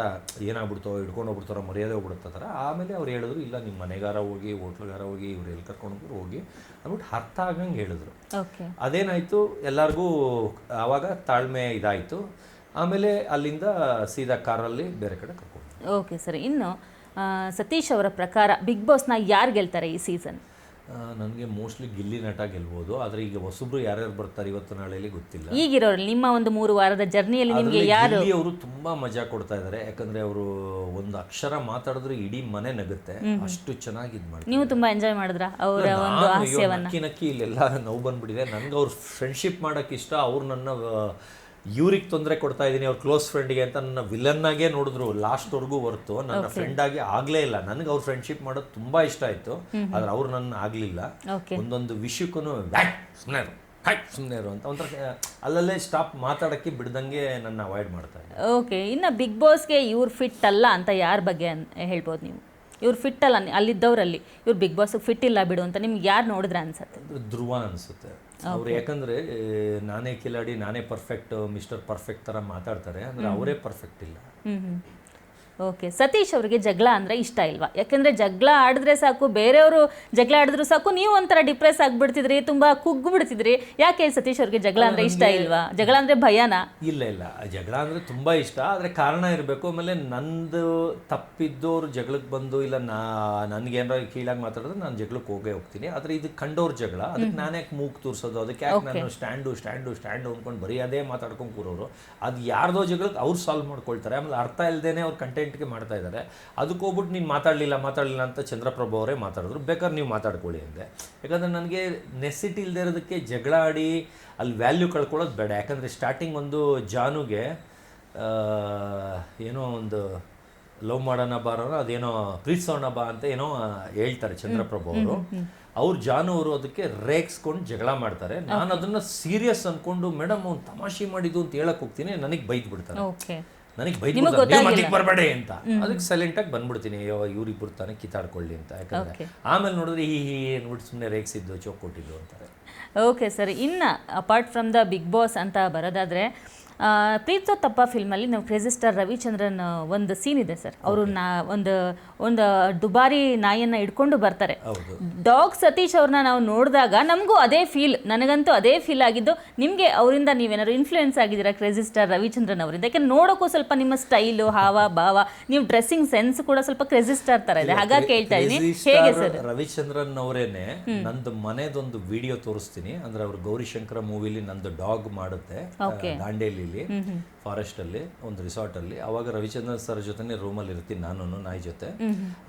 ಏನಾಗ್ಬಿಡ್ತೋ, ಹಿಡ್ಕೊಂಡು ಹೋಗ್ಬಿಡ್ತಾರೋ, ಮರ್ಯಾದೆ ಹೋಗ್ಬಿಡುತ್ತಾರ. ಆಮೇಲೆ ಅವ್ರು ಹೇಳಿದ್ರು, ಇಲ್ಲ ನಿಮ್ಮ ಮನೆಗಾರ ಹೋಗಿ, ಹೋಟ್ಲುಗಾರ ಹೋಗಿ, ಇವ್ರು ಎಲ್ಲಿ ಕರ್ಕೊಂಡು ಹೋಗಿ ಅಂದ್ಬಿಟ್ಟು ಅರ್ಥ ಆಗಂಗೆ ಹೇಳಿದ್ರು. ಅದೇನಾಯಿತು, ಎಲ್ಲರಿಗೂ ಆವಾಗ ತಾಳ್ಮೆ ಇದಾಯಿತು. ಆಮೇಲೆ ಅಲ್ಲಿಂದ ಸೀದಾ ಕಾರಲ್ಲಿ ಬೇರೆ ಕಡೆ ಕರ್ಕೊಂಡು. ಓಕೆ ಸರ್, ಇನ್ನು ಸತೀಶ್ ಅವರ ಪ್ರಕಾರ ಬಿಗ್ ಬಾಸ್ನ ಯಾರು ಗೆಲ್ತಾರೆ ಈ ಸೀಸನ್? ನನಗೆ ಮೋಸ್ಟ್ಲಿ ಗಿಲ್ಲಿ ನಟ ಗೆಲ್ಬೋದು. ಆದರೆ ಈಗ ಹೊಸಬ್ರು ಯಾರ್ಯಾರು ಬರ್ತಾರೆ ಇವತ್ತು ನಾಳೆಯಲ್ಲಿ ಗೊತ್ತಿಲ್ಲ. ಈಗಿರೋರು ನಿಮ್ಮ ಒಂದು 3 ವಾರದ ಜರ್ನಿಯಲ್ಲಿ ನಿಮಗೆ ಯಾರು? ಗಿಲ್ಲಿ ಅವರು ತುಂಬಾ ಮಜಾ ಕೊಡ್ತಾ ಇದ್ದಾರೆ. ಯಾಕಂದ್ರೆ ಅವರು ಒಂದು ಅಕ್ಷರ ಮಾತಾಡಿದ್ರೆ ಇಡೀ ಮನೆ ನಗುತ್ತೆ, ಅಷ್ಟು ಚೆನ್ನಾಗಿ ಇದು ಮಾಡ್ತಾರೆ. ನೀವು ತುಂಬಾ ಎಂಜಾಯ್ ಮಾಡಿದ್ರ ಅವರ ಒಂದು ಹಾಸ್ಯವನ್ನ? ನಕ್ಕಿ ಇಲ್ಲೆಲ್ಲ ನೋವು ಬಂದ್ಬಿಟ್ಟಿದೆ. ನನ್ಗೆ ಅವ್ರು ಫ್ರೆಂಡ್ಶಿಪ್ ಮಾಡೋಕೆ ಇಷ್ಟ. ಅವ್ರು ನನ್ನ ಇವ್ರಿಗೆ ತೊಂದರೆ ಕೊಡ್ತಾ ಇದ್ದೀನಿ ಅವ್ರ ಕ್ಲೋಸ್ ಫ್ರೆಂಡ್ಗೆ ಅಂತ ನನ್ನ ವಿಲನ್ನಾಗೇ ನೋಡಿದ್ರು ಲಾಸ್ಟ್ವರೆಗೂ ಹೊರತು ನನ್ನ ಫ್ರೆಂಡ್ ಆಗಿ ಆಗಲೇ ಇಲ್ಲ. ನನಗೆ ಅವ್ರ ಫ್ರೆಂಡ್ಶಿಪ್ ಮಾಡೋದು ತುಂಬಾ ಇಷ್ಟ ಆಯಿತು. ಆದ್ರೆ ಅವ್ರು ನನ್ನ ಆಗಲಿಲ್ಲ. ಒಂದೊಂದು ವಿಷಯಕ್ಕೂ ಸುಮ್ಮನೆ ಇರು ಅಂತ ಒಂಥರ ಅಲ್ಲಲ್ಲೇ ಸ್ಟಾಪ್ ಮಾತಾಡೋಕ್ಕೆ ಬಿಡ್ದಂಗೆ ನನ್ನ ಅವಾಯ್ಡ್ ಮಾಡ್ತಾರೆ. ಓಕೆ, ಇನ್ನು ಬಿಗ್ ಬಾಸ್ಗೆ ಇವ್ರು ಫಿಟ್ ಅಲ್ಲ ಅಂತ ಯಾರ ಬಗ್ಗೆ ಹೇಳ್ಬೋದು ನೀವು? ಇವ್ರು ಫಿಟ್ ಅಲ್ಲ ಅಲ್ಲಿದ್ದವರಲ್ಲಿ, ಇವ್ರು ಬಿಗ್ ಬಾಸ್ಗೆ ಫಿಟ್ ಇಲ್ಲ ಬಿಡು ಅಂತ ನಿಮ್ಗೆ ಯಾರು ನೋಡಿದ್ರೆ ಅನ್ಸುತ್ತೆ? ಧ್ರುವ ಅನಿಸುತ್ತೆ ಅವ್ರು. ಯಾಕಂದರೆ ನಾನೇ ಕಿಲಾಡಿ, ನಾನೇ ಪರ್ಫೆಕ್ಟ್, ಮಿಸ್ಟರ್ ಪರ್ಫೆಕ್ಟ್ ಥರ ಮಾತಾಡ್ತಾರೆ. ಅಂದರೆ ಅವರೇ ಪರ್ಫೆಕ್ಟ್ ಇಲ್ಲ. ಓಕೆ, ಸತೀಶ್ ಅವರಿಗೆ ಜಗಳ ಅಂದರೆ ಇಷ್ಟ ಇಲ್ವಾ? ಯಾಕಂದರೆ ಜಗಳ ಆಡಿದ್ರೆ ಸಾಕು, ಬೇರೆಯವರು ಜಗಳ ಆಡಿದ್ರು ಸಾಕು, ನೀವು ಒಂಥರ ಡಿಪ್ರೆಸ್ ಆಗಿಬಿಡ್ತಿದ್ರಿ, ತುಂಬ ಕುಗ್ಗು ಬಿಡ್ತಿದ್ರಿ. ಯಾಕೆ ಸತೀಶ್ ಅವ್ರಿಗೆ ಜಗಳ ಅಂದರೆ ಇಷ್ಟ ಇಲ್ವಾ? ಜಗಳ ಅಂದರೆ ಭಯನಾ? ಇಲ್ಲ, ಜಗಳ ಅಂದರೆ ತುಂಬ ಇಷ್ಟ. ಆದರೆ ಕಾರಣ ಇರಬೇಕು. ಆಮೇಲೆ ನಂದು ತಪ್ಪಿದ್ದವ್ರು ಜಗಳಕ್ಕೆ ಬಂದು, ಇಲ್ಲ ನನಗೇನಾರ ಕೀಳಾಗಿ ಮಾತಾಡಿದ್ರೆ ನಾನು ಜಗಳಕ್ಕೆ ಹೋಗ್ತೀನಿ. ಆದರೆ ಇದು ಕಂಡವ್ರ ಜಗಳ, ಅದಕ್ಕೆ ನಾನು ಯಾಕೆ ಮೂಗು ತೋರಿಸೋದು, ಅದಕ್ಕೆ ಯಾಕೆ ನಾನು ಸ್ಟ್ಯಾಂಡು ಅಂದ್ಕೊಂಡು ಬರೀ ಅದೇ ಮಾತಾಡ್ಕೊಂಡು ಕೂರೋರು. ಅದು ಯಾರ್ದೋ ಜಗಳಕ್ಕೆ ಅವ್ರು ಸಾಲ್ವ್ ಮಾಡ್ಕೊಳ್ತಾರೆ. ಆಮೇಲೆ ಅರ್ಥ ಇಲ್ಲದೇನೆ ಅವ್ರು ಕಂಟೆಂಟ್ಗೆ ಮಾಡ್ತಾ ಇದ್ದಾರೆ. ಅದಕ್ಕೆ ಹೋಗ್ಬಿಟ್ಟು ನೀನು ಮಾತಾಡಲಿಲ್ಲ ಅಂತ ಚಂದ್ರಪ್ರಭು ಅವರೇ ಮಾತಾಡಿದ್ರು. ಬೇಕಾದ್ರೆ ನೀವು ಮಾತಾಡ್ಕೊಳ್ಳಿ ಅಂದೆ. ಯಾಕಂದರೆ ನನಗೆ ನೆಸಿಟಿ ಇಲ್ಲದೆ ಇರೋದಕ್ಕೆ ಜಗಳ ಆಡಿ ಅಲ್ಲಿ ವ್ಯಾಲ್ಯೂ ಕಳ್ಕೊಳ್ಳೋದು ಬೇಡ. ಯಾಕಂದರೆ ಸ್ಟಾರ್ಟಿಂಗ್ ಒಂದು ಜಾನುಗೆ ಏನೋ ಒಂದು ಲವ್ ಮಾಡೋಣ ಬಾರೋ, ಅದೇನೋ ಪ್ರೀತಿಸೋಣ ಬಾ ಅಂತ ಏನೋ ಹೇಳ್ತಾರೆ ಚಂದ್ರಪ್ರಭು ಅವರು. ಅವ್ರು ಜಾನು ಅವರು ಅದಕ್ಕೆ ರೇಗ್ಸ್ಕೊಂಡು ಜಗಳ ಮಾಡ್ತಾರೆ. ನಾನು ಅದನ್ನು ಸೀರಿಯಸ್ ಅಂದ್ಕೊಂಡು ಮೇಡಮ್ ಅವ್ನು ತಮಾಷೆ ಮಾಡಿದ್ದು ಅಂತ ಹೇಳಕ್ಕೆ ಹೋಗ್ತೀನಿ, ನನಗೆ ಬೈದು ಬಿಡ್ತಾರೆ. ನನಗೆ ಬೈದು ಬರಬೇಡಿ ಅಂತ. ಅದಕ್ಕೆ ಸೈಲೆಂಟಾಗಿ ಬಂದ್ಬಿಡ್ತೀನಿ, ಇವ್ರಿಬ್ಬರು ತಾನೇ ಕಿತ್ತಾಡ್ಕೊಳ್ಳಿ ಅಂತ. ಯಾಕಂದರೆ ಆಮೇಲೆ ನೋಡಿದ್ರೆ ನೋಡ್ಬಿಟ್ಟು ಸುಮ್ಮನೆ ರೇಗ್ಸಿದ್ದು, ಚೋಕ್ ಕೊಟ್ಟಿದ್ದು ಅಂತಾರೆ. ಓಕೆ ಸರ್, ಇನ್ನು apart from the Bigg Boss ಅಂತ ಬರೋದಾದರೆ, ಪ್ರೀತೋ ತಪ್ಪ ಫಿಲ್ಮಲ್ಲಿ ನಾವು ಕ್ರೇಜಿ ಸ್ಟಾರ್ ರವಿಚಂದ್ರನ್ ಒಂದು ಸೀನ್ ಇದೆ ಸರ್. ಅವರು ಒಂದು ದುಬಾರಿ ನಾಯಿಯನ್ನು ಇಟ್ಕೊಂಡು ಬರ್ತಾರೆ. ಡಾಗ್ ಸತೀಶ್ ಅವ್ರನ್ನ ನಾವು ನೋಡಿದಾಗ ನಮಗೂ ಅದೇ ಫೀಲ್, ನನಗಂತೂ ಅದೇ ಫೀಲ್ ಆಗಿದ್ದು. ನಿಮಗೆ ಅವರಿಂದ ನೀವೇನಾದ್ರು ಇನ್ಫ್ಲೂಯೆನ್ಸ್ ಆಗಿದ್ದೀರಾ ಕ್ರೇಜಿ ಸ್ಟಾರ್ ರವಿಚಂದ್ರನ್ ಅವರಿಂದ? ಯಾಕೆಂದ್ರೆ ನೋಡೋಕ್ಕೂ ಸ್ವಲ್ಪ ನಿಮ್ಮ ಸ್ಟೈಲು, ಹಾವ ಭಾವ, ನೀವು ಡ್ರೆಸ್ಸಿಂಗ್ ಸೆನ್ಸ್ ಕೂಡ ಸ್ವಲ್ಪ ಕ್ರೇಜಿ ಸ್ಟಾರ್ ಥರ ಇದೆ. ಹಾಗಾಗಿ ಕೇಳ್ತಾ ಇದ್ದೀನಿ, ಹೇಗೆ ಸರ್? ರವಿಚಂದ್ರನ್ ಅವರೇನೆ ನಂದು ಮನೆದೊಂದು ವಿಡಿಯೋ ತೋರಿಸ್ತೀನಿ. ಅಂದ್ರೆ ಅವರು ಗೌರಿಶಂಕರ ಮೂವಿಲಿ ನಂದು ಡಾಗ್ ಮಾಡುತ್ತೆ ದಾಂಡೇಲಿ ಫಾರೆಸ್ಟ್ ಅಲ್ಲಿ ಒಂದು ರಿಸಾರ್ಟ್ ಅಲ್ಲಿ. ಅವಾಗ ರವಿಚಂದ್ರನ್ ಸರ್ ಜೊತೆ ರೂಮಲ್ಲಿ ಇರ್ತೀನಿ ನಾನು, ನಾಯಿ ಜೊತೆ.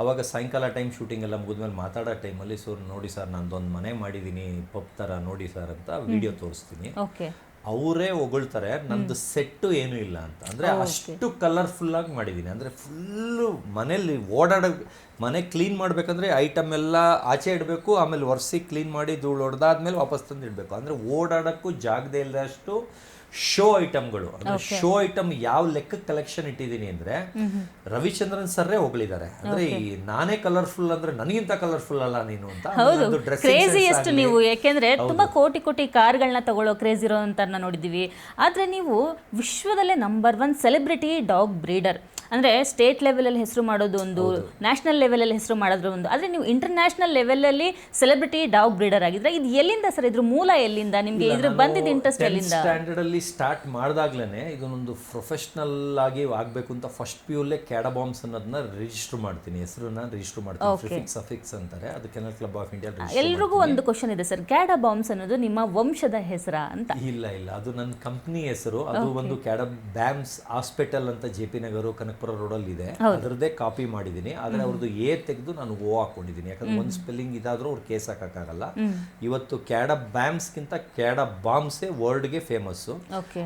ಅವಾಗ ಸಾಯಂಕಾಲ ಟೈಮ್ ಶೂಟಿಂಗ್ ಎಲ್ಲ ಮುಗಿದ್ಮೇಲೆ ಮಾತಾಡೋ ಟೈಮಲ್ಲಿ ಸರ್ ನೋಡಿ ಸರ್ ನಂದೊಂದು ಮನೆ ಮಾಡಿದ್ದೀನಿ ಪಪ್ ಥರ ನೋಡಿ ಸರ್ ಅಂತ ವಿಡಿಯೋ ತೋರಿಸ್ತೀನಿ. ಅವರೇ ಹೊಗಳ್ತಾರೆ ನಂದು ಸೆಟ್ಟು ಏನೂ ಇಲ್ಲ ಅಂತ. ಅಂದರೆ ಅಷ್ಟು ಕಲರ್ಫುಲ್ ಆಗಿ ಮಾಡಿದ್ದೀನಿ. ಅಂದರೆ ಫುಲ್ಲು ಮನೇಲಿ ಮನೆ ಕ್ಲೀನ್ ಮಾಡಬೇಕಂದ್ರೆ ಐಟಮ್ ಎಲ್ಲ ಆಚೆ ಇಡಬೇಕು, ಆಮೇಲೆ ಒರೆಸಿ ಕ್ಲೀನ್ ಮಾಡಿ ಧೂಳು ಹೊಡೆದಾದ್ಮೇಲೆ ವಾಪಸ್ ತಂದು ಇಡಬೇಕು. ಅಂದರೆ ಓಡಾಡೋಕ್ಕೂ ಜಾಗದೇ ಇಲ್ಲದಷ್ಟು ಶೋ ಐಟಮ್ಗಳು. ಅಂದ್ರೆ ಶೋ ಐಟಮ್ ಯಾವ ಲೆಕ್ಕಕ್ಕೆ ಕಲೆಕ್ಷನ್ ಇಟ್ಟಿದ್ದೀನಿ ಅಂದ್ರೆ ರವಿಚಂದ್ರನ್ ಸರ್ರೇ ಹೋಗ್ಲಿದ್ದಾರೆ. ಅಂದ್ರೆ ನಾನೇ ಕಲರ್ಫುಲ್ ಅಂದ್ರೆ ನನಗಿಂತ ಕಲರ್ಫುಲ್ ಅಲ್ಲ ನೀನು ಅಂತ. ಕ್ರೇಜಿ ಎಷ್ಟು ನೀವು, ಯಾಕೆಂದ್ರೆ ತುಂಬಾ ಕೋಟಿ ಕಾರ್ಗಳನ್ನ ತಗೊಳ್ಳೋ ಕ್ರೇಜ್ ಇರೋ ಅಂತ ನೋಡಿದೀವಿ. ಆದ್ರೆ ನೀವು ವಿಶ್ವದಲ್ಲೇ ನಂಬರ್ 1 ಸೆಲೆಬ್ರಿಟಿ ಡಾಗ್ ಬ್ರೀಡರ್. ಅಂದರೆ ಸ್ಟೇಟ್ ಲೆವೆಲಲ್ಲಿ ಹೆಸರು ಮಾಡೋದು ಒಂದು, ನ್ಯಾಷನಲ್ ಲೆವೆಲಲ್ಲಿ ಹೆಸರು ಮಾಡೋದು ಒಂದು, ಆದರೆ ನೀವು ಇಂಟರ್ನ್ಯಾಷನಲ್ ಲೆವೆಲಲ್ಲಿ ಸೆಲೆಬ್ರಿಟಿ ಡಾಗ್ ಬ್ರೀಡರ್ ಆಗಿದ್ರೆ ಇದು ಎಲ್ಲಿಂದ ಸರ್? ಇದ್ರ ಮೂಲ ಎಲ್ಲಿಂದ ನಿಮಗೆ? ಇದ್ರ ಬಂದಿದ್ದ ಇಂಟ್ರೆಸ್ಟ್ ಎಲ್ಲಿಂದ? ಸ್ಟ್ಯಾಂಡರ್ಡ್ ಅಲ್ಲಿ ಸ್ಟಾರ್ಟ್ ಮಾಡಿದಾಗ್ಲೇ ಇದನ್ನೊಂದು ಪ್ರೊಫೆಷನಲ್ ಆಗಿ ಆಗಬೇಕು ಅಂತ ಫಸ್ಟ್ PU ಕ್ಯಾಡಬಾಮ್ಸ್ ಅನ್ನೋದನ್ನ ರಿಜಿಸ್ಟರ್ ಮಾಡ್ತೀನಿ, ಹೆಸರನ್ನ ರಿಜಿಸ್ಟರ್ ಮಾಡ್ತೀನಿ. ಪ್ರಿಫಿಕ್ಸ್ ಅಫಿಕ್ಸ್ ಅಂತಾರೆ, ಅದು ಕೆನಲ್ ಕ್ಲಬ್ ಆಫ್ ಇಂಡಿಯಾ. ಎಲ್ರಿಗೂ ಒಂದು ಕ್ವಶನ್ ಇದೆ ಸರ್, ಕ್ಯಾಡಬಾಮ್ಸ್ ಅನ್ನೋದು ನಿಮ್ಮ ವಂಶದ ಹೆಸರಾ ಅಂತ? ಇಲ್ಲ, ಅದು ನನ್ನ ಕಂಪ್ನಿ ಹೆಸರು. ಅದು ಒಂದು ಕ್ಯಾಡಬ್ಯಾಮ್ಸ್ ಹಾಸ್ಪಿಟಲ್ ಅಂತ JP ನಗರ ಕನಕಪುರ ರೋಡಲ್ಲಿ ಇದೆ, ಅದರದ್ದೇ ಕಾಪಿ ಮಾಡಿದ್ದೀನಿ. ಆದರೆ ಅವ್ರದ್ದು ತೆಗೆದು ನಾನು ಹಾಕೊಂಡಿದ್ದೀನಿ, ಯಾಕಂದ್ರೆ ಒಂದು ಸ್ಪೆಲ್ಲಿಂಗ್ ಇದಾದ್ರೂ ಅವ್ರು ಕೇಸ್ ಹಾಕಕ್ಕಾಗಲ್ಲ. ಇವತ್ತು ಕ್ಯಾಡಬ್ಯಾಮ್ಸ್ಗಿಂತ ಕ್ಯಾಡಬಾಮ್ಸೇ ವರ್ಲ್ಡ್ಗೆ ಫೇಮಸ್ಸು.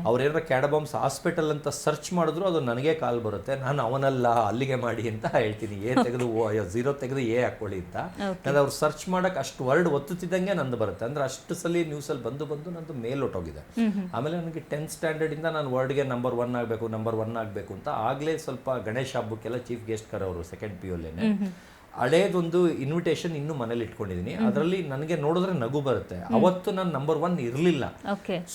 ಅವ್ರೇನಾರ ಕ್ಯಾಡಬಾಮ್ಸ್ ಹಾಸ್ಪಿಟಲ್ ಅಂತ ಸರ್ಚ್ ಮಾಡಿದ್ರು ಅದು ನನಗೆ ಕಾಲ್ ಬರುತ್ತೆ, ನಾನು ಅವನಲ್ಲ ಅಲ್ಲಿಗೆ ಮಾಡಿ ಅಂತ ಹೇಳ್ತೀನಿ. ತೆಗೆದು 0 ತೆಗೆದು ಹಾಕೊಳ್ಳಿ ಅಂತ. ಯಾಕಂದ್ರೆ ಅವ್ರು ಸರ್ಚ್ ಮಾಡಕ್ ಅಷ್ಟು ವರ್ಡ್ ಒತ್ತುತ್ತಿದ್ದಂಗೆ ನಂದು ಬರುತ್ತೆ. ಅಂದ್ರೆ ಅಷ್ಟು ಸಲ ನ್ಯೂಸಲ್ಲಿ ಬಂದು ನಂದು ಮೇಲೊಟ್ಟೋಗಿದೆ. ಆಮೇಲೆ ನನಗೆ 10th ಸ್ಟ್ಯಾಂಡರ್ಡ್ ಇಂದ ನಾನು ವರ್ಡ್ಗೆ ನಂಬರ್ 1 ಆಗಬೇಕು ಅಂತ ಆಗ್ಲೇ ಸ್ವಲ್ಪ ಗಣೇಶ ಹಬ್ಬಕ್ಕೆಲ್ಲ ಚೀಫ್ ಗೆಸ್ಟ್ ಕರೋರು ಸೆಕೆಂಡ್ PU. ಹಳೇದೊಂದು ಇನ್ವಿಟೇಷನ್ ಇನ್ನೂ ಮನೇಲಿ ಇಟ್ಕೊಂಡಿದ್ದೀನಿ. ಅದರಲ್ಲಿ ನನಗೆ ನೋಡಿದ್ರೆ ನಗು ಬರುತ್ತೆ. ಅವತ್ತು ನಾನು ನಂಬರ್ 1 ಇರಲಿಲ್ಲ,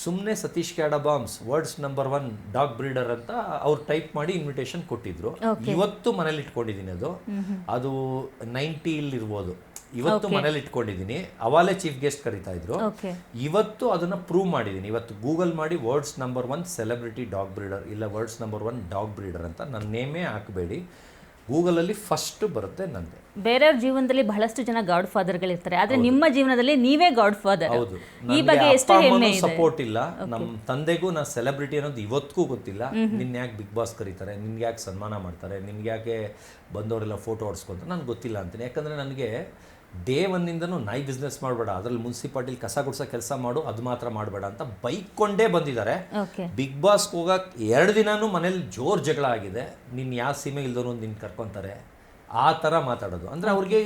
ಸುಮ್ಮನೆ Satish Cadabams words number 1 dog breeder ಅಂತ ಅವ್ರು ಟೈಪ್ ಮಾಡಿ ಇನ್ವಿಟೇಷನ್ ಕೊಟ್ಟಿದ್ರು. ಇವತ್ತು ಮನೇಲಿ ಇಟ್ಕೊಂಡಿದ್ದೀನಿ. ಅದು 90 ಇರ್ಬೋದು. ಇವತ್ತು ಮನೇಲಿ ಇಟ್ಕೊಂಡಿದ್ದೀನಿ. ಅವಾಲೇ ಚೀಫ್ ಗೆಸ್ಟ್ ಕರೀತಾ ಇದ್ರು. ಇವತ್ತು ಅದನ್ನ ಪ್ರೂವ್ ಮಾಡಿದ್ದೀನಿ. ಇವತ್ತು ಗೂಗಲ್ ಮಾಡಿ words number 1 celebrity dog breeder, ಇಲ್ಲ ವರ್ಡ್ಸ್ ನಂಬರ್ 1 ಡಾಗ್ ಬ್ರೀಡರ್ ಅಂತ ನನ್ನ ನೇಮೇ ಹಾಕಬೇಡಿ, ಗೂಗಲಲ್ಲಿ ಫಸ್ಟ್ ಬರುತ್ತೆ ನಂದೆ. ಬೇರೆಯವ್ರ ಜೀವನದಲ್ಲಿ ಬಹಳಷ್ಟು ಜನ ಗಾಡ್ ಫಾದರ್ಗಳಿರ್ತಾರೆ, ಆದ್ರೆ ನಿಮ್ಮ ಜೀವನದಲ್ಲಿ ನೀವೇ ಗಾಡ್ ಫಾದರ್. ಹೌದು, ಈ ಬಗ್ಗೆ ಎಷ್ಟು ಹೆಮ್ಮೆ ಇದೆ. ಸಪೋರ್ಟ್ ಇಲ್ಲ ನಮ್ಮ ತಂದೆಗೂ. ನಾ ಸೆಲೆಬ್ರಿಟಿ ಅನ್ನೋದು ಇವತ್ತಿಗೂ ಗೊತ್ತಿಲ್ಲ. ನಿನ್ನ ಯಾಕೆ ಬಿಗ್ ಬಾಸ್ ಕರೀತಾರೆ, ನಿನ್ಗೆ ಯಾಕೆ ಸನ್ಮಾನ ಮಾಡ್ತಾರೆ, ನಿನ್ಗೆ ಯಾಕೆ ಬಂದವರೆಲ್ಲ ಫೋಟೋ ಹೊಡ್ಸ್ಕೊಂತಾರೆ, ನನಗೆ ಗೊತ್ತಿಲ್ಲ ಅಂತೀನಿ. ಯಾಕಂದ್ರೆ ನನಗೆ ಡೇ 1ಇಂದನೂ ನಾಯಿ ಬಿಸ್ನೆಸ್ ಮಾಡಬೇಡ, ಅದರಲ್ಲಿ ಮುನ್ಸಿಪಾಲ್ಟಿಲಿ ಕಸ ಗುಡ್ಸೋ ಕೆಲಸ ಮಾಡು, ಅದು ಮಾತ್ರ ಮಾಡಬೇಡ ಅಂತ ಬೈಕೊಂಡೇ ಬಂದಿದ್ದಾರೆ. ಬಿಗ್ ಬಾಸ್ಗೆ ಹೋಗಕ್ಕೆ 2 ದಿನಾನೂ ಮನೇಲಿ ಜೋರ್ ಜಗಳ ಆಗಿದೆ. ನಿನ್ನ ಯಾವ ಸೀಮೆ ಇಲ್ದೋನು ನಿನ್ನ ಕರ್ಕೊತಾರೆ, ಆ ಥರ ಮಾತಾಡೋದು. ಅಂದರೆ ಅವ್ರಿಗೆ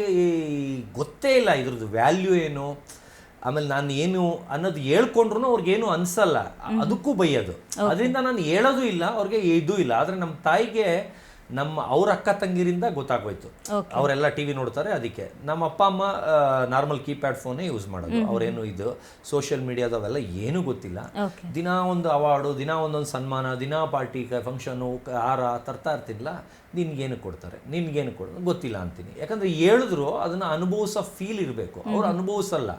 ಗೊತ್ತೇ ಇಲ್ಲ ಇದ್ರದ್ದು ವ್ಯಾಲ್ಯೂ ಏನು, ಆಮೇಲೆ ನಾನು ಏನು ಅನ್ನೋದು ಹೇಳ್ಕೊಂಡ್ರು ಅವ್ರಿಗೇನು ಅನ್ಸಲ್ಲ, ಅದಕ್ಕೂ ಬೈಯೋದು. ಅದರಿಂದ ನಾನು ಹೇಳೋದು ಇಲ್ಲ, ಅವ್ರಿಗೆ ಇದೂ ಇಲ್ಲ. ಆದರೆ ನಮ್ಮ ತಾಯಿಗೆ ಅವ್ರ ಅಕ್ಕ ತಂಗಿರಿಂದ ಗೊತ್ತಾಗೋಯ್ತು. ಅವರೆಲ್ಲ TV ನೋಡ್ತಾರೆ, ಅದಕ್ಕೆ ನಮ್ಮ ಅಪ್ಪ ಅಮ್ಮ ನಾರ್ಮಲ್ ಕೀಪ್ಯಾಡ್ ಫೋನೇ ಯೂಸ್ ಮಾಡೋದು. ಅವರೇನು ಇದು ಸೋಷಿಯಲ್ ಮೀಡಿಯಾದವೆಲ್ಲ ಏನೂ ಗೊತ್ತಿಲ್ಲ. ದಿನ ಒಂದು ಅವಾರ್ಡು, ದಿನ ಒಂದೊಂದು ಸನ್ಮಾನ, ದಿನ ಪಾರ್ಟಿ ಫಂಕ್ಷನು, ಹಾರ ತರ್ತಾ ಇರ್ತಿಲ್ಲ. ನಿನ್ಗೇನು ಕೊಡ್ತಾರೆ, ನಿನ್ಗೇನು ಗೊತ್ತಿಲ್ಲ ಅಂತೀನಿ. ಯಾಕಂದ್ರೆ ಹೇಳಿದ್ರು ಅದನ್ನ ಅನುಭವಿಸೋ ಫೀಲ್ ಇರಬೇಕು, ಅವ್ರು ಅನುಭವಿಸಲ್ಲ.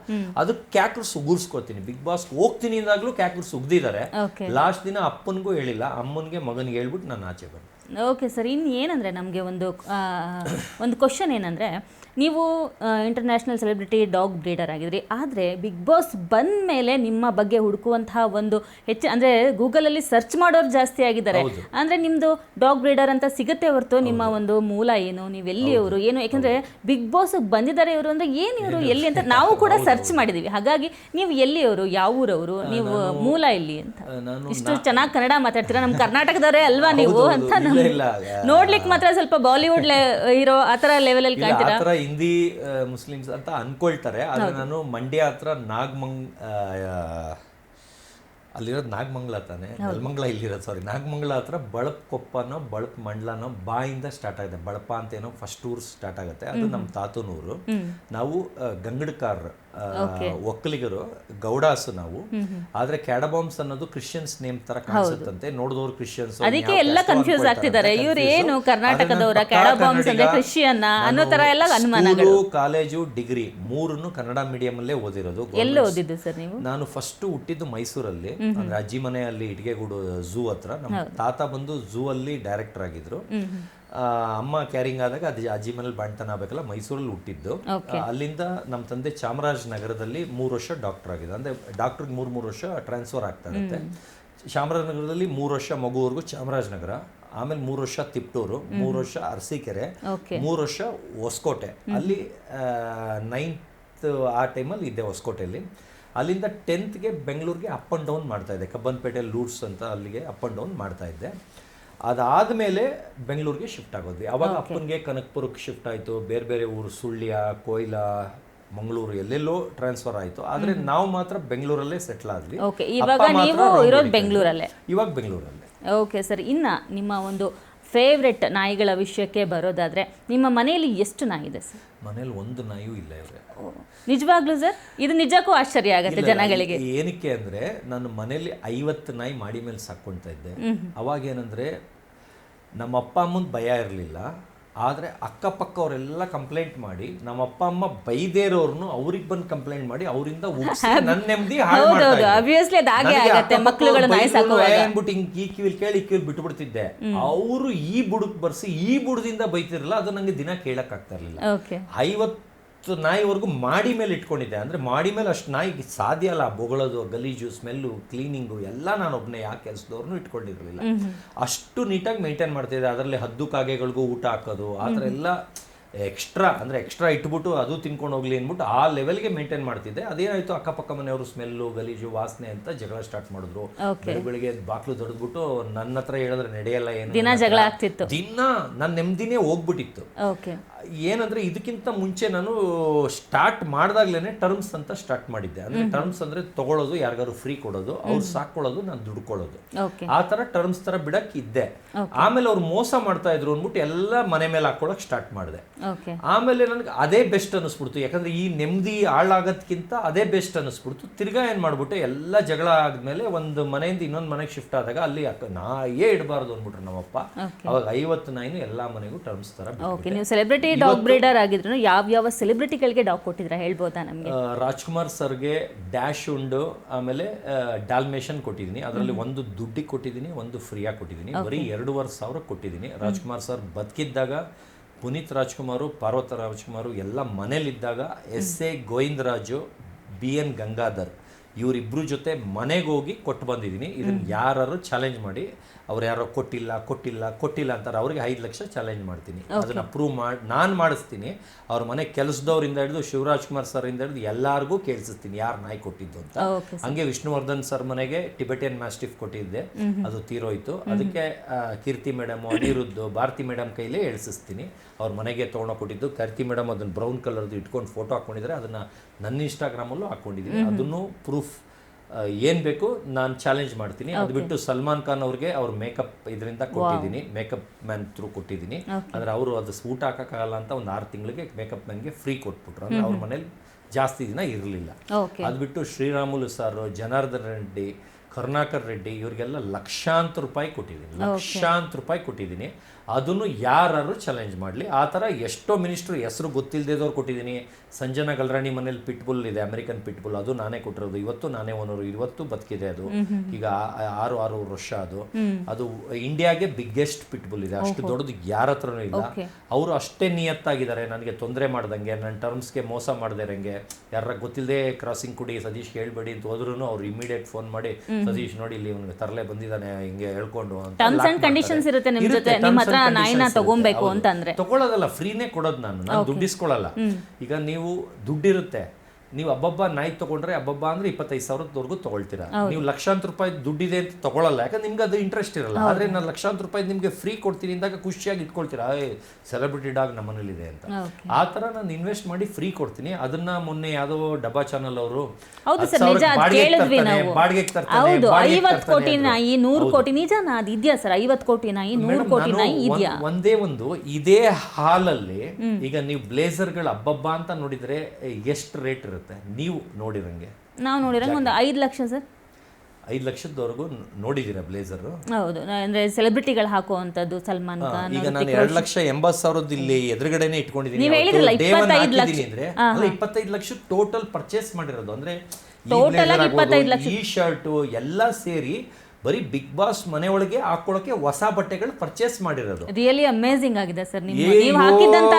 ಅದಕ್ಕೆ ಕ್ಯಾಕ್ರಸ್ ಉಗುರ್ಸ್ಕೊತೀನಿ. ಬಿಗ್ ಬಾಸ್ ಹೋಗ್ತೀನಿ ಅಂದಾಗ್ಲೂ ಕ್ಯಾಕ್ರಸ್ ಉಗ್ದಿದ್ದಾರೆ. ಲಾಸ್ಟ್ ದಿನ ಅಪ್ಪನಿಗೂ ಹೇಳಿಲ್ಲ, ಅಮ್ಮನಿಗೆ ಮಗನಿಗೆ ಹೇಳ್ಬಿಟ್ಟು ನಾನು ಆಚೆ ಬಂದೆ. ಓಕೆ ಸರ್, ಇನ್ನು ಏನಂದರೆ ನಮಗೆ ಒಂದು ಕ್ವಶನ್ ಏನಂದರೆ, ನೀವು ಇಂಟರ್ನ್ಯಾಷನಲ್ ಸೆಲೆಬ್ರಿಟಿ ಡಾಗ್ ಬ್ರೀಡರ್ ಆಗಿದ್ರಿ, ಆದರೆ ಬಿಗ್ ಬಾಸ್ ಬಂದ ಮೇಲೆ ನಿಮ್ಮ ಬಗ್ಗೆ ಹುಡುಕುವಂತಹ ಒಂದು ಅಂದರೆ ಗೂಗಲಲ್ಲಿ ಸರ್ಚ್ ಮಾಡೋರು ಜಾಸ್ತಿ ಆಗಿದ್ದಾರೆ. ಅಂದರೆ ನಿಮ್ಮದು ಡಾಗ್ ಬ್ರೀಡರ್ ಅಂತ ಸಿಗುತ್ತೆ ಹೊರತು ನಿಮ್ಮ ಒಂದು ಮೂಲ ಏನು, ನೀವು ಎಲ್ಲಿಯವರು ಏನು, ಯಾಕಂದರೆ ಬಿಗ್ ಬಾಸ್ ಬಂದಿದ್ದಾರೆ ಇವರು ಅಂದರೆ ಏನು ಇವರು ಎಲ್ಲಿ ಅಂತ ನಾವು ಕೂಡ ಸರ್ಚ್ ಮಾಡಿದ್ದೀವಿ. ಹಾಗಾಗಿ ನೀವು ಎಲ್ಲಿಯವರು, ಯಾವ ಊರವರು, ನೀವು ಮೂಲ ಎಲ್ಲಿ ಅಂತ. ಇಷ್ಟು ಚೆನ್ನಾಗಿ ಕನ್ನಡ ಮಾತಾಡ್ತೀರಾ, ನಮ್ಮ ಕರ್ನಾಟಕದವರೇ ಅಲ್ವಾ ನೀವು ಅಂತ ನೋಡ್ಲಿಕ್ಕೆ ಮಾತ್ರ ಸ್ವಲ್ಪ ಬಾಲಿವುಡ್ ಹೀರೋ ಆ ಥರ ಲೆವೆಲಲ್ಲಿ ಕಾಣ್ತೀರಾ. ಹಿಂದಿ ಮುಸ್ಲಿಮ್ಸ್ ಅಂತ ಅನ್ಕೊಳ್ತಾರೆ. ಆದ್ರೆ ನಾನು ಮಂಡ್ಯ ಹತ್ರ ಅಲ್ಲಿರೋದು ನಾಗಮಂಗಲ ತಾನೆ, ನೆಲಮಂಗಲ ಇಲ್ಲಿರೋದು, ಸಾರಿ ನಾಗಮಂಗಲ ಹತ್ರ ಬಳಪ್ ಕೊಪ್ಪನೋ ಬಳಪ್ ಮಂಡ್ಲನೋ ಬಾಯಿಂದ ಸ್ಟಾರ್ಟ್ ಆಗುತ್ತೆ. ಬಳಪ ಅಂತ ಏನೋ ಫಸ್ಟ್ ಊರು ಸ್ಟಾರ್ಟ್ ಆಗುತ್ತೆ, ಅದು ನಮ್ಮ ತಾತನೂರು. ನಾವು ಗಂಗಡ್ಕಾರ್ ಒಕ್ಕಲಿಗರು, ಗೌಡಾಸು ನಾವು. ಆದ್ರೆ ಕ್ಯಾಡಬಾಮ್ಸ್ ಅನ್ನೋದು ಕ್ರಿಶ್ಚಿಯನ್ಸ್ ನೇಮ್ ತರ ಕಾಣಿಸುತ್ತಂತೆ, ನೋಡಿದವರು ಕ್ರಿಶ್ಚಿಯನ್ಸ್, ಅದಕ್ಕೆ ಎಲ್ಲ ಕನ್ಫ್ಯೂಸ್ ಆಗ್ತಿದ್ದಾರೆ. ಇವ್ರು ಏನು ಕರ್ನಾಟಕದವರ, ಕ್ಯಾಡಬಾಮ್ಸ್ ಅಂದ್ರೆ ಕ್ರಿಶ್ಚಿಯನ್ ಅನ್ನೋ ತರ ಎಲ್ಲ ಅನುಮಾನಗಳು. ಕಾಲೇಜು ಡಿಗ್ರಿ ಮೂರನ್ನು ಕನ್ನಡ ಮೀಡಿಯಂ ಅಲ್ಲೇ ಓದಿರೋದು. ಎಲ್ಲ ಓದಿದ್ದು ಸರ್ ನೀವು? ನಾನು ಫಸ್ಟ್ ಹುಟ್ಟಿದ್ದು ಮೈಸೂರಲ್ಲಿ, ಅಂದ್ರೆ ಅಜ್ಜಿ ಮನೆಯಲ್ಲಿ ಇಟ್ಗೆಗೂಡು ಝೂ ಹತ್ರ. ನಮ್ಮ ತಾತ ಬಂದು ಝೂ ಅಲ್ಲಿ ಡೈರೆಕ್ಟರ್ ಆಗಿದ್ರು. ಅಮ್ಮ ಕ್ಯಾರಿಂಗ್ ಆದಾಗ ಅಜ್ಜಿ ಮನೇಲಿ ಬಾಣ್ತನ ಆಗ್ಬೇಕಲ್ಲ, ಮೈಸೂರಲ್ಲಿ ಹುಟ್ಟಿದ್ದು. ಅಲ್ಲಿಂದ ನಮ್ಮ ತಂದೆ ಚಾಮರಾಜನಗರದಲ್ಲಿ 3 ವರ್ಷ ಡಾಕ್ಟರ್ ಆಗಿದೆ. ಅಂದ್ರೆ ಡಾಕ್ಟರ್ಗೆ 3 ವರ್ಷ ಟ್ರಾನ್ಸ್ಫರ್ ಆಗ್ತಾ ಇರುತ್ತೆ. ಚಾಮರಾಜನಗರದಲ್ಲಿ 3 ವರ್ಷ ಮಗುವರೆಗೂ ಚಾಮರಾಜನಗರ, ಆಮೇಲೆ 3 ವರ್ಷ ತಿಪ್ಟೂರು, 3 ವರ್ಷ ಅರಸೀಕೆರೆ, 3 ವರ್ಷ ಹೊಸಕೋಟೆ. ಅಲ್ಲಿ 9th ಆ ಟೈಮಲ್ಲಿ ಇದ್ದೆ ಹೊಸಕೋಟೆಯಲ್ಲಿ. ಅಲ್ಲಿಂದ 10th ಬೆಂಗಳೂರಿಗೆ ಅಪ್ ಆ್ಯಂಡ್ ಡೌನ್ ಮಾಡ್ತಾ ಇದ್ದೆ. ಕಬ್ಬನ್ಪೇಟೆ ಲೂಟ್ಸ್ ಅಂತ ಅಲ್ಲಿಗೆ ಅಪ್ ಆ್ಯಂಡ್ ಡೌನ್ ಮಾಡ್ತಾ ಇದ್ದೆ. ಅದಾದಮೇಲೆ ಬೆಂಗಳೂರಿಗೆ ಶಿಫ್ಟ್ ಆಗೋದ್ವಿ. ಅವಾಗ ಅಪ್ಪನಿಗೆ ಕನಕಪುರಕ್ಕೆ ಶಿಫ್ಟ್ ಆಯಿತು. ಬೇರೆ ಬೇರೆ ಊರು, ಸುಳ್ಯ, ಕೊಯ್ಲಾ, ಮಂಗಳೂರು ಎಲ್ಲೆಲ್ಲೋ ಟ್ರಾನ್ಸ್ಫರ್ ಆಯಿತು. ಆದರೆ ನಾವು ಮಾತ್ರ ಬೆಂಗಳೂರಲ್ಲೇ ಸೆಟ್ಲ್ ಆದ್ವಿ. ಇವಾಗ ನೀವು ಇರೋದು ಬೆಂಗಳೂರಲ್ಲೇ? ಇವಾಗ ಬೆಂಗಳೂರಲ್ಲೇ. ಓಕೆ ಸರ್, ಇನ್ನು ನಿಮ್ಮ ಒಂದು ಫೇವ್ರೆಟ್ ನಾಯಿಗಳ ವಿಷಯಕ್ಕೆ ಬರೋದಾದರೆ, ನಿಮ್ಮ ಮನೆಯಲ್ಲಿ ಎಷ್ಟು ನಾಯಿ ಇದೆ ಸರ್? ಮನೇಲಿ ಒಂದು ನಾಯಿಯೂ ಇಲ್ಲ ಇವ್ರೆ. ನಿಜವಾಗ್ಲೂ ಸರ್? ಇದು ನಿಜಕ್ಕೂ ಆಶ್ಚರ್ಯ ಆಗುತ್ತೆ ಜನಗಳಿಗೆ. ಏನಕ್ಕೆ ಅಂದರೆ ನಾನು ಮನೇಲಿ 50 ನಾಯಿ ಮಾಡಿ ಮೇಲೆ ಸಾಕ್ಕೊಳ್ತಾ ಇದ್ದೆ. ಅವಾಗ ಏನಂದರೆ ನಮ್ಮ ಅಪ್ಪ ಅಮ್ಮನ ಭಯ ಇರಲಿಲ್ಲ, ಆದರೆ ಅಕ್ಕಪಕ್ಕ ಅವರೆಲ್ಲ ಕಂಪ್ಲೇಂಟ್ ಮಾಡಿ ನಮ್ಮ ಅಪ್ಪ ಅಮ್ಮ ಬೈದೇ ಇರೋರ್ನು ಅವ್ರಿಗೆ ಬಂದು ಕಂಪ್ಲೇಂಟ್ ಮಾಡಿ ಅವರಿಂದ ನನ್ನ ನೆಮ್ಮದಿ ಹಾಳು ಅಂದ್ಬಿಟ್ಟು ಹಿಂಗೆ ಈ ಕಿವಿಲ್ ಕೇಳಿ ಈ ಕಿವಿಲ್ ಬಿಟ್ಬಿಡ್ತಿದ್ದೆ. ಅವರು ಈ ಬುಡಕ್ ಬರ್ಸಿ ಈ ಬುಡದಿಂದ ಬೈತಿರಲಿಲ್ಲ, ಅದು ನಂಗೆ ದಿನ ಕೇಳಕ್ ಆಗ್ತಾ ಇರಲಿಲ್ಲ. 50 ನಾಯಿವರೆಗೂ ಮಾಡಿ ಮೇಲೆ ಇಟ್ಕೊಂಡಿದ್ದೆ. ಅಂದ್ರೆ ಮಾಡಿ ಮೇಲೆ ಅಷ್ಟು ನಾಯಿಗೆ ಸಾಧ್ಯ ಅಲ್ಲ, ಬೊಗಳೋದು, ಗಲೀಜು, ಸ್ಮೆಲ್ಲು, ಕ್ಲೀನಿಂಗು ಎಲ್ಲ ನಾನು ಒಬ್ಬನೇ ಯಾವ ಕೆಲಸದವ್ರನ್ನೂ ಇಟ್ಕೊಂಡಿರಲಿಲ್ಲ. ಅಷ್ಟು ನೀಟಾಗಿ ಮೇಂಟೈನ್ ಮಾಡ್ತಿದ್ದೆ. ಅದರಲ್ಲಿ ಹದ್ದು ಕಾಗೆಗಳಿಗೂ ಊಟ ಹಾಕೋದು ಆ ಥರ ಎಲ್ಲ ಎಕ್ಸ್ಟ್ರಾ ಇಟ್ಬಿಟ್ಟು ಅದು ತಿನ್ಕೊಂಡು ಹೋಗ್ಲಿ ಅಂದ್ಬಿಟ್ಟು ಆ ಲೆವೆಲ್ಗೆ ಮೇಂಟೈನ್ ಮಾಡ್ತಿದ್ದೆ. ಅದೇನಾಯ್ತು, ಅಕ್ಕಪಕ್ಕ ಮನೆಯವರು ಸ್ಮೆಲ್ಲು, ಗಲೀಜು, ವಾಸನೆ ಅಂತ ಜಗಳ ಸ್ಟಾರ್ಟ್ ಮಾಡಿದ್ರು. ಬೆಳಿಗ್ಗೆ ಬಾಕ್ಲು ದೊಡ್ದ್ಬಿಟ್ಟು ನನ್ನ ಹತ್ರ ಹೇಳಿದ್ರೆ ನಡೆಯಲ್ಲ, ಏನು ದಿನ ಜಗಳ ಆಗ್ತಿತ್ತು. ದಿನ ನನ್ನ ನೆಮ್ಮದಿನೇ ಹೋಗ್ಬಿಟ್ಟಿತ್ತು. ಏನಂದ್ರೆ ಇದಕ್ಕಿಂತ ಮುಂಚೆ ನಾನು ಸ್ಟಾರ್ಟ್ ಮಾಡಿದಾಗ್ಲೇನೆ ಟರ್ಮ್ಸ್ ಅಂತ ಸ್ಟಾರ್ಟ್ ಮಾಡಿದ್ದೆ. ಅಂದ್ರೆ ಟರ್ಮ್ಸ್ ಅಂದ್ರೆ ತಗೊಳ್ಳೋದು, ಯಾರಿಗಾರು ಫ್ರೀ ಕೊಡೋದು, ಅವ್ರು ಸಾಕೊಳ್ಳೋದು, ನಾನು ದುಡ್ಕೊಳ್ಳೋದು, ಆ ತರ ಟರ್ಮ್ಸ್ ತರ ಬಿಡಕ್ ಇದ್ದೆ. ಆಮೇಲೆ ಅವ್ರು ಮೋಸ ಮಾಡ್ತಾ ಇದ್ರು ಅಂದ್ಬಿಟ್ಟು ಎಲ್ಲ ಮನೆ ಮೇಲೆ ಹಾಕೊಳಕ್ ಸ್ಟಾರ್ಟ್ ಮಾಡಿದೆ. ಆಮೇಲೆ ನನಗೆ ಅದೇ ಬೆಸ್ಟ್ ಅನಿಸ್ಬಿಡ್ತು, ಯಾಕಂದ್ರೆ ಈ ನೆಮ್ಮದಿ ಹಾಳಾಗೋದ್ಕಿಂತ ಅದೇ ಬೆಸ್ಟ್ ಅನಿಸ್ಬಿಡ್ತು. ತಿರ್ಗಾ ಏನ್ ಮಾಡ್ಬಿಟ್ಟೆ, ಎಲ್ಲ ಜಗಳ ಆದ್ಮೇಲೆ ಒಂದು ಮನೆಯಿಂದ ಇನ್ನೊಂದು ಮನೆಗೆ ಶಿಫ್ಟ್ ಆದಾಗ ಅಲ್ಲಿ ನಾಯೇ ಇಡಬಾರ್ದು ಅಂದ್ಬಿಟ್ರು ನಮ್ಮಪ್ಪ. ಅವಾಗ 50 ನಾಯಿನು ಎಲ್ಲಾ ಮನೆಗೂ ಟರ್ಮ್ಸ್ ತರ. ನೀವು ಸೆಲೆಬ್ರಿಟಿ ಡಾಗ್ ಬ್ರೀಡರ್ ಆಗಿದ್ರು, ಯಾವ ಸೆಲೆಬ್ರಿಟಿಗಳಿಗೆ ಡಾಗ್ ಕೊಟ್ಟಿದ್ರ ಹೇಳ್ಬೋದಾ ನಮಗೆ? ರಾಜ್ಕುಮಾರ್ ಸರ್ಗೆ ಡ್ಯಾಶ್ ಉಂಡು, ಆಮೇಲೆ ಡಾಲ್ಮೇಷನ್ ಕೊಟ್ಟಿದ್ದೀನಿ. ಅದರಲ್ಲಿ ಒಂದು ದುಡ್ಡಿಗೆ ಕೊಟ್ಟಿದ್ದೀನಿ, ಒಂದು ಫ್ರೀಯಾಗಿ ಕೊಟ್ಟಿದ್ದೀನಿ. ಬರೀ 2,500 ಕೊಟ್ಟಿದ್ದೀನಿ. ರಾಜ್ಕುಮಾರ್ ಸರ್ ಬದುಕಿದ್ದಾಗ, ಪುನೀತ್ ರಾಜ್ಕುಮಾರು, ಪಾರ್ವತ ರಾಜ್ಕುಮಾರು ಎಲ್ಲ ಮನೇಲಿದ್ದಾಗ, ಎಸ್.ಎ. ಗೋವಿಂದರಾಜು, BN ಗಂಗಾಧರ್ ಇವರಿಬ್ಬರು ಜೊತೆ ಮನೆಗೆ ಹೋಗಿ ಕೊಟ್ಟು ಬಂದಿದ್ದೀನಿ. ಇದನ್ನ ಯಾರು ಚಾಲೆಂಜ್ ಮಾಡಿ, ಅವ್ರು ಯಾರೋ ಕೊಟ್ಟಿಲ್ಲ ಅಂತಾರೆ, ಅವ್ರಿಗೆ 5 ಲಕ್ಷ ಚಾಲೆಂಜ್ ಮಾಡ್ತೀನಿ. ಅದನ್ನ ಪ್ರೂವ್ ಮಾಡಿ ನಾನು ಮಾಡಿಸ್ತೀನಿ. ಅವ್ರ ಮನೆ ಕೆಲಸದವರಿಂದ ಹಿಡಿದು ಶಿವರಾಜ್ ಕುಮಾರ್ ಸರ್ ಇಂದ ಹಿಡಿದು ಎಲ್ಲಾರ್ಗೂ ಕೇಳಿಸ್ತೀನಿ ಯಾರು ನಾಯಿ ಕೊಟ್ಟಿದ್ದು ಅಂತ. ಹಂಗೆ ವಿಷ್ಣುವರ್ಧನ್ ಸರ್ ಮನೆಗೆ ಟಿಬೆಟಿಯನ್ ಮ್ಯಾಸ್ಟಿಫ್ ಕೊಟ್ಟಿದ್ದೆ, ಅದು ತೀರೋಯ್ತು. ಅದಕ್ಕೆ ಕೀರ್ತಿ ಮೇಡಮ್, ಅನಿರುದ್ಧ್, ಭಾರತಿ ಮೇಡಮ್ ಕೈಲೇ ಎಳ್ಸಿಸ್ತೀನಿ. ಅವ್ರ ಮನೆಗೆ ತೊಗೊಂಡೋಗಿ ಕೊಟ್ಟಿದ್ದು. ಕೀರ್ತಿ ಮೇಡಮ್ ಅದನ್ನ ಬ್ರೌನ್ ಕಲರ್ದು ಇಟ್ಕೊಂಡು ಫೋಟೋ ಹಾಕೊಂಡಿದ್ರೆ, ಅದನ್ನ ನನ್ನ ಇನ್ಸ್ಟಾಗ್ರಾಮಲ್ಲೂ ಹಾಕೊಂಡಿದ್ದೀನಿ. ಅದನ್ನು ಪ್ರೂಫ್ ಏನು ಬೇಕು ನಾನು ಚಾಲೆಂಜ್ ಮಾಡ್ತೀನಿ. ಅದು ಬಿಟ್ಟು ಸಲ್ಮಾನ್ ಖಾನ್ ಅವ್ರಿಗೆ ಅವ್ರ ಮೇಕಪ್ ಇದರಿಂದ ಕೊಟ್ಟಿದ್ದೀನಿ, ಮೇಕಪ್ ಮ್ಯಾನ್ ಥ್ರೂ ಕೊಟ್ಟಿದ್ದೀನಿ. ಅಂದ್ರೆ ಅವರು ಅದು ಊಟ ಹಾಕೋಕ್ಕಾಗಲ್ಲ ಅಂತ ಒಂದು 6 ತಿಂಗಳಿಗೆ ಮೇಕಪ್ ಮ್ಯಾನ್ಗೆ ಫ್ರೀ ಕೊಟ್ಬಿಟ್ರು. ಅಂದ್ರೆ ಅವ್ರ ಮನೇಲಿ ಜಾಸ್ತಿ ದಿನ ಇರಲಿಲ್ಲ. ಅದು ಬಿಟ್ಟು ಶ್ರೀರಾಮುಲು ಸರ್, ಜನಾರ್ದನ್ ರೆಡ್ಡಿ, ಕರುಣಾಕರ್ ರೆಡ್ಡಿ ಇವರಿಗೆಲ್ಲ ಲಕ್ಷಾಂತರ ರೂಪಾಯಿ ಕೊಟ್ಟಿದ್ದೀನಿ. ಅದನ್ನು ಯಾರು ಚಾಲೆಂಜ್ ಮಾಡಲಿ. ಆ ಥರ ಎಷ್ಟೋ ಮಿನಿಸ್ಟ್ರು ಹೆಸರು ಗೊತ್ತಿಲ್ಲದೇದವ್ರು ಕೊಟ್ಟಿದ್ದೀನಿ. ಸಂಜನಾ ಗಲ್ರಾಣಿ ಮನೇಲಿ ಪಿಟ್ಬುಲ್ ಇದೆ, ಅಮೆರಿಕನ್ ಪಿಟ್ಬುಲ್, ಅದು ನಾನೇ ಕೊಟ್ಟಿರೋದು. ಇವತ್ತು ನಾನೇ ಓನರು, ಇವತ್ತು ಬದುಕಿದೆ ಅದು. ಈಗ 6 ವರ್ಷ ಅದು ಇಂಡಿಯಾಗೆ ಬಿಗ್ಗೆಸ್ಟ್ ಪಿಟ್ಬುಲ್ ಇದೆ. ಅಷ್ಟು ದೊಡ್ಡದು ಯಾರ ಹತ್ರನೂ ಇಲ್ಲ. ಅವರು ಅಷ್ಟೇ ನಿಯತ್ತಾಗಿದ್ದಾರೆ, ನನಗೆ ತೊಂದರೆ ಮಾಡ್ದಂಗೆ, ನನ್ನ ಟರ್ಮ್ಸ್ಗೆ ಮೋಸ ಮಾಡದೇ ಇರಂಗೆ. ಯಾರ ಗೊತ್ತಿಲ್ಲದೆ ಕ್ರಾಸಿಂಗ್ ಕೊಡಿ, ಸತೀಶ್ ಹೇಳ್ಬೇಡಿ ಅಂತ ಹೋದ್ರೂ ಅವ್ರು ಇಮಿಡಿಯೇಟ್ ಫೋನ್ ಮಾಡಿ, ಸತೀಶ್ ನೋಡಿ ಇಲ್ಲಿ ಅವ್ನಿಗೆ ತರಲೆ ಬಂದಿದ್ದಾನೆ ಹಿಂಗೆ ಹೇಳ್ಕೊಂಡು ಅಂತ. ತಗೊಳ್ಳೋದಲ್ಲ, ಫ್ರೀನೇ ಕೊಡೋದು. ನಾನು ದುಡ್ಡಿಸ್ಕೊಳ್ಳಲ್ಲ. ಈಗ ನೀವು ದುಡ್ಡಿರುತ್ತೆ, ನೀವು ಹಬ್ಬಬ್ಬ ನಾಯಿ ತಗೊಂಡ್ರೆ ಹಬ್ಬಬ್ಬ ಅಂದ್ರೆ 25,000 ತಗೊಳ್ತೀರಾ. ನೀವು ಲಕ್ಷಾಂತರ ರೂಪಾಯಿ ದುಡ್ಡಿದೆ ಅಂತ ತಗೊಳ್ಳಲ್ಲ, ಯಾಕಂದ್ರೆ ನಿಮ್ಗೆ ಅದು ಇಂಟ್ರೆಸ್ಟ್ ಇರಲ್ಲ. ಆದ್ರೆ ನಾನು ಲಕ್ಷಾಂತರ ರೂಪಾಯಿ ನಿಮ್ಗೆ ಫ್ರೀ ಕೊಡ್ತೀನಿ ಅಂದಾಗ ಖುಷಿಯಾಗಿ ಇಟ್ಕೊಳ್ತೀರಾ, ಸೆಲೆಬ್ರಿಟಿ ಡಾಗ್ ನಮ್ಮನೇಲಿದೆ ಅಂತ. ಆ ತರ ನಾನು ಇನ್ವೆಸ್ಟ್ ಮಾಡಿ ಫ್ರೀ ಕೊಡ್ತೀನಿ. ಅದನ್ನ ಮೊನ್ನೆ ಯಾವ್ದೋ ಡಬ್ಬಾ ಚಾನಲ್ ಅವರು ಬಾಡಿಗೆ ಒಂದೇ ಒಂದು ಇದೇ ಹಾಲಲ್ಲಿ. ಈಗ ನೀವು ಬ್ಲೇಸರ್ಗಳ ಹಬ್ಬಬ್ಬ ಅಂತ ನೋಡಿದ್ರೆ ಎಷ್ಟು ರೇಟ್ ಇರುತ್ತೆ ನೀವು ನೋಡಿರಂಗೆ? ನಾವು ನೋಡಿರಂಗೆ ಒಂದು 5 ಲಕ್ಷ ಸರ್. 5 ಲಕ್ಷದವರೆಗೂ ನೋಡಿದೀರಾ ಬ್ಲೇಸರ್? ಹೌದು, ಅಂದ್ರೆ ಸೆಲೆಬ್ರಿಟಿಗಳು ಹಾಕುವಂತದ್ದು. ಸಲ್ಮಾನ್ ಖಾನ್ ಈಗ ನಾನು 2,80,000 ಇಲ್ಲಿ ಎದುರುಗಡೆನೆ ಇಟ್ಕೊಂಡಿದ್ದೀನಿ. ಅಂದ್ರೆ 25 ಲಕ್ಷ ಟೋಟಲ್ ಪರ್ಚೇಸ್ ಮಾಡಿರೋದು. ಅಂದ್ರೆ ಈ ಶರ್ಟ್ ಎಲ್ಲ ಸೇರಿ ಬರೀ ಬಿಗ್ ಬಾಸ್ ಮನೆ ಒಳಗೆ ಹಾಕೊಳ್ಳೋಕೆ ಹೊಸ ಬಟ್ಟೆಗಳು ಪರ್ಚೇಸ್ ಮಾಡಿರೋದು. ರಿಯಲಿ ಅಮೇಜಿಂಗ್ ಆಗಿದೆ ಸರ್. ನೀವು ಹಾಕಿದಂತ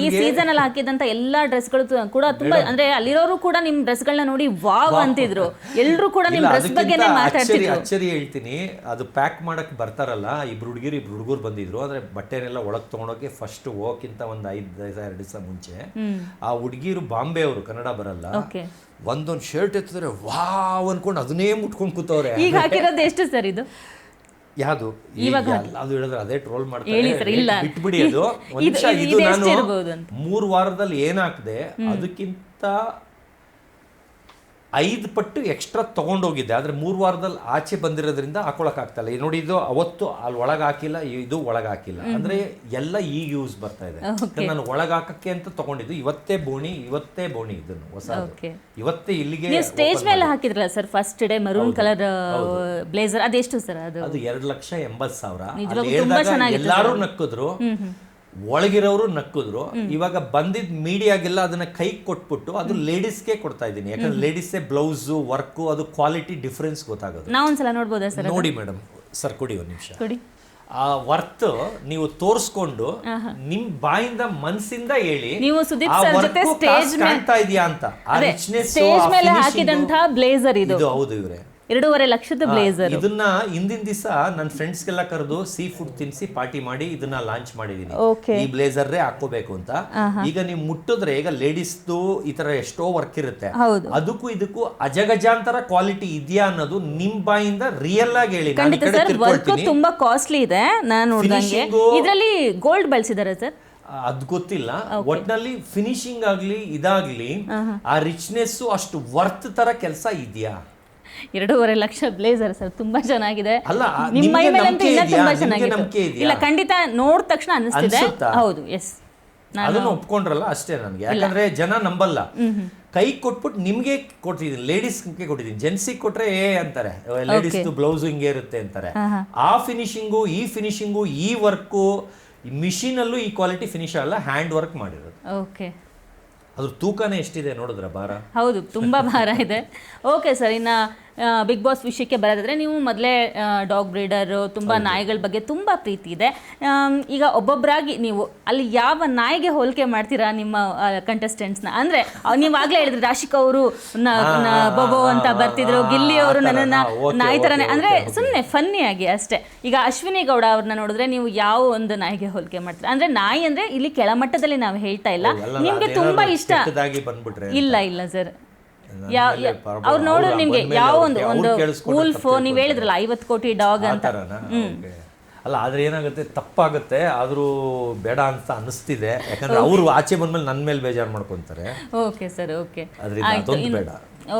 ಈ ಸೀಸನ್ ಅಲ್ಲಿ ಹಾಕಿದಂತ ಎಲ್ಲಾ ಡ್ರೆಸ್ಗಳು ಕೂಡ ತುಂಬಾ, ಅಂದ್ರೆ ಅಲ್ಲಿರೋರು ಕೂಡ ನಿಮ್ ಡ್ರೆಸ್ಗಳನ್ನ ನೋಡಿ ವಾವ್ ಅಂತಿದ್ರು. ಎಲ್ಲರೂ ಕೂಡ ನಿಮ್ ಡ್ರೆಸ್ ಬಗ್ಗೆನೇ ಮಾತಾಡ್ತಿದ್ರು. ಅಚ್ಚರಿ ಹೇಳ್ತೀನಿ, ಅದು ಪ್ಯಾಕ್ ಮಾಡಕ್ ಬರ್ತಾರಲ್ಲ, 2 ಹುಡುಗರು ಬಂದಿದ್ರು. ಆದ್ರೆ ಬಟ್ಟೆನೆಲ್ಲ ಒಳಗ್ ತಗೊಂಡೋಕೆ ಫಸ್ಟ್ ಹೋಗಕ್ಕಿಂತ ಒಂದು 5-6 ದಿವಸ ಮುಂಚೆ ಆ ಹುಡುಗಿರು ಬಾಂಬೆ ಅವರು, ಕನ್ನಡ ಬರಲ್ಲ, ಒಂದೊಂದು ಶರ್ಟ್ ಎತ್ತಿದ್ರೆ ವಾವ್ ಅನ್ಕೊಂಡು ಅದನ್ನೇ ಮುಟ್ಕೊಂಡು ಕೂತವ್ರೆ. ಈಗ ಹಾಕಿರೋದು ಎಷ್ಟು ಸರ್ ಇದು? ಯಾವುದು ಅದು ಹೇಳಿದ್ರೆ ಅದೇ ಟ್ರೋಲ್ ಮಾಡ್ತಾರೆ, ಬಿಟ್ಬಿಡಿ ಅದು. ಒಂದ್ ನಿಮಿಷ, ಇದು ನಾನು 3 ವಾರದಲ್ಲಿ ಏನಾಗ್ದೆ ಅದಕ್ಕಿಂತ 5 ಪಟ್ಟು ಎಕ್ಸ್ಟ್ರಾ ತೊಗೊಂಡೋಗಿದ್ದೆ, ಆದರೆ 3 ವಾರದಲ್ಲಿ ಆಚೆ ಬಂದಿರೋದ್ರಿಂದ ಹಾಕೊಳಕ್ ಆಗ್ತಾಯಿಲ್ಲ. ಈ ನೋಡಿ, ಇದು ಅವತ್ತು ಅಲ್ಲಿ ಒಳಗೆ ಹಾಕಿಲ್ಲ, ಇದು ಒಳಗೆ ಹಾಕಿಲ್ಲ, ಅಂದರೆ ಎಲ್ಲ ಈಗ ಯೂಸ್ ಬರ್ತಾ ಇದೆ. ನಾನು ಒಳಗೆ ಹಾಕಕ್ಕೆ ಅಂತ ತೊಗೊಂಡಿದ್ದು ಇವತ್ತೇ ಬೋಣಿ ಇದನ್ನು ಹೊಸ ಇವತ್ತೇ ಇಲ್ಲಿಗೆ. ಸ್ಟೇಜ್ ಮೇಲೆ ಹಾಕಿದ್ರಲ್ಲ sir first day maroon colour blazer, ಅದೆಷ್ಟು ಸರ್? ಅದು 2,80,000. ಎಲ್ಲಾರು ನಕ್ಕಿದ್ರು, ಒಳಗಿರೋರು ನಕ್ಕಿದ್ರು. ಇವಾಗ ಬಂದಿದ್ ಮೀಡಿಯಾಗೆಲ್ಲ ಅದನ್ನ ಕೈ ಕೊಟ್ಬಿಟ್ಟು ಅದು ಲೇಡೀಸ್ಗೆ ಕೊಡ್ತಾ ಇದ್ದೀನಿ, ಯಾಕಂದ್ರೆ ಲೇಡೀಸೇ ಬ್ಲೌಸ್ ವರ್ಕ್ ಅದು ಕ್ವಾಲಿಟಿ ಡಿಫ್ರೆನ್ಸ್ ಗೊತ್ತಾಗೋದು. ನಾವೊಂದ್ಸಲ ನೋಡ್ಬೋದಾ ಸರ್? ನೋಡಿ ಮೇಡಮ್, ಸರ್ ಕೊಡಿ ಒಂದು ನಿಮಿಷ. ಆ ವರ್ತ್ ನೀವು ತೋರಿಸ್ಕೊಂಡು ನಿಮ್ ಬಾಯಿಂದ ಮನಸ್ಸಿಂದ ಹೇಳಿ, ನೀವು ಸುದೀಪ್ ಸರ್ ಜೊತೆ ಸ್ಟೇಜ್ ಕಾಣ್ತಾ ಇದೆಯಾ ಅಂತ. ಆ ರಿಚ್ನೆಸ್ ಸ್ಟೇಜ್ ಮೇಲೆ ಹಾಕಿದಂತ ಬ್ಲೇಸರ್ ಇದು. ಹೌದು ಇವ್ರೆ, 2.5 ಲಕ್ಷದ ಬ್ಲೇಸರ್. ಇದನ್ನ ಹಿಂದಿನ ದಿವಸ ನನ್ನ ಫ್ರೆಂಡ್ಸ್ಗೆಲ್ಲ ಕರೆದು ಸೀ ಫುಡ್ ತಿನ್ಸಿ ಪಾರ್ಟಿ ಮಾಡಿ ಇದನ್ನ ಲಾಂಚ್ ಮಾಡಿದೀನಿ. ಈ ಬ್ಲೇಸರ್ರೇ ಹಾಕೋಬೇಕು ಅಂತ. ಈಗ ನೀವು ಮುಟ್ಟಿದ್ರೆ, ಈಗ ಲೇಡೀಸ್ದು ಈ ತರ ಎಷ್ಟೋ ವರ್ಕ್ ಇರುತ್ತೆ, ಅದಕ್ಕೂ ಇದಕ್ಕೂ ಅಜಗಜಾಂತರ ಕ್ವಾಲಿಟಿ ಇದೆಯಾ ಅನ್ನೋದು ನಿಮ್ ಬಾಯಿಂದ ರಿಯಲ್ ಆಗಿ ಹೇಳಿ. ವರ್ಕ್ ತುಂಬಾ ಕಾಸ್ಟ್ಲಿ ಇದೆ, ನಾನು ನೋಡಿದಂಗೆ. ಇದರಲ್ಲಿ ಗೋಲ್ಡ್ ಬಳಸಿದ್ದಾರೆ ಸರ್? ಅದ್ ಗೊತ್ತಿಲ್ಲ. ಒಟ್ನಲ್ಲಿ ಫಿನಿಶಿಂಗ್ ಆಗ್ಲಿ ಇದಾಗ್ಲಿ ಆ ರಿಚ್ನೆಸ್ ಅಷ್ಟು ವರ್ತ್ ತರ ಕೆಲಸ ಇದೆಯಾ? 2.5 ಲಕ್ಷ ಬ್ಲೇಸರ್ ಸರ್, ತುಂಬಾ ಚೆನ್ನಾಗಿದೆ. ನಿಮ್ಮ ಮೈ ಮೇಲೆ ಅಂತೂ ಇನ್ನೂ ತುಂಬಾ ಚೆನ್ನಾಗಿದೆ. ಇಲ್ಲ, ಖಂಡಿತ ನೋಡಿದ ತಕ್ಷಣ ಅನಿಸ್ತಿದೆ. ಹೌದು, ಎಸ್, ಅದನ್ನ ಒಪ್ಕೊಂಡ್ರಲ್ಲ ಅಷ್ಟೇ ನನಗೆ. ಯಾಕಂದ್ರೆ ಜನ ನಂಬಲ್ಲ. ಕೈ ಕೊಟ್ಬಿಟ್ಟು ನಿಮ್ಗೆ ಕೊಟ್ಟಿದ್ದೀನಿ, ಲೇಡೀಸ್ಗೆ ಕೊಟ್ಟಿದ್ದೀನಿ. ಜೆಂಟ್ಸಿಗೆ ಕೊಟ್ರೆ ಅಂತಾರೆ, ಲೇಡೀಸ್ ಬ್ಲೌಸ್ ಹಿಂಗೆ ಇರುತ್ತೆ ಅಂತಾರೆ. ಆ ಫಿನಿಶಿಂಗು, ಈ ಫಿನಿಶಿಂಗು, ಈ ವರ್ಕು ಮಿಷಿನ್ ಅಲ್ಲೂ ಈ ಕ್ವಾಲಿಟಿ ಫಿನಿಶ್ ಆಗಲ್ಲ, ಹ್ಯಾಂಡ್ ವರ್ಕ್ ಮಾಡಿರೋದು. ಓಕೆ, ಅದ್ರ ತೂಕನೇ ಎಷ್ಟಿದೆ ನೋಡಿದ್ರ, ಭಾರ? ಹೌದು, ತುಂಬಾ ಭಾರ ಇದೆ. ಓಕೆ ಸರ್, ಇನ್ನ ಬಿಗ್ ಬಾಸ್ ವಿಷಯಕ್ಕೆ ಬರೋದಾದ್ರೆ, ನೀವು ಮೊದಲೇ ಡಾಗ್ ಬ್ರೀಡರು, ತುಂಬ ನಾಯಿಗಳ ಬಗ್ಗೆ ತುಂಬ ಪ್ರೀತಿ ಇದೆ. ಈಗ ಒಬ್ಬೊಬ್ಬರಾಗಿ ನೀವು ಅಲ್ಲಿ ಯಾವ ನಾಯಿಗೆ ಹೋಲಿಕೆ ಮಾಡ್ತೀರಾ ನಿಮ್ಮ ಕಂಟೆಸ್ಟೆಂಟ್ಸ್ನ? ಅಂದರೆ ನೀವಾಗಲೇ ಹೇಳಿದ್ರಿ, ರಾಶಿಕಾ ಅವರು ಬೊಬೋ ಅಂತ ಬರ್ತಿದ್ರು, ಗಿಲ್ಲಿ ಅವರು ನನ್ನನ್ನು ನಾಯಿ ಥರನೇ, ಅಂದರೆ ಸುಮ್ಮನೆ ಫನ್ನಿಯಾಗಿ ಅಷ್ಟೇ. ಈಗ ಅಶ್ವಿನಿ ಗೌಡ ಅವ್ರನ್ನ ನೋಡಿದ್ರೆ ನೀವು ಯಾವ ಒಂದು ನಾಯಿಗೆ ಹೋಲಿಕೆ ಮಾಡ್ತೀರಾ? ಅಂದರೆ ನಾಯಿ ಅಂದರೆ ಇಲ್ಲಿ ಕೆಳಮಟ್ಟದಲ್ಲಿ ನಾವು ಹೇಳ್ತಾ ಇಲ್ಲ, ನಿಮಗೆ ತುಂಬ ಇಷ್ಟ. ಇಲ್ಲ ಇಲ್ಲ ಸರ್, ಅವ್ರು ನೋಡು ನಿಮ್ಗೆ ಯಾವ ಒಂದು ವೂಲ್ಫ್, ನೀವ್ ಹೇಳಿದ್ರಲ್ಲ 50 ಕೋಟಿ ಡಾಗ್ ಅಂತ. ಅಲ್ಲ, ಆದ್ರೆ ಏನಾಗುತ್ತೆ, ತಪ್ಪಾಗುತ್ತೆ, ಆದ್ರೂ ಬೇಡ ಅಂತ ಅನಿಸ್ತಿದೆ. ಯಾಕಂದ್ರೆ ಅವರು ಆಚೆ ಬಂದ್ಮೇಲೆ ನನ್ನ ಮೇಲೆ ಬೇಜಾರು ಮಾಡ್ಕೊಂತಾರೆ. ಓಕೆ ಸರ್, ಓಕೆ, ಬೇಡ.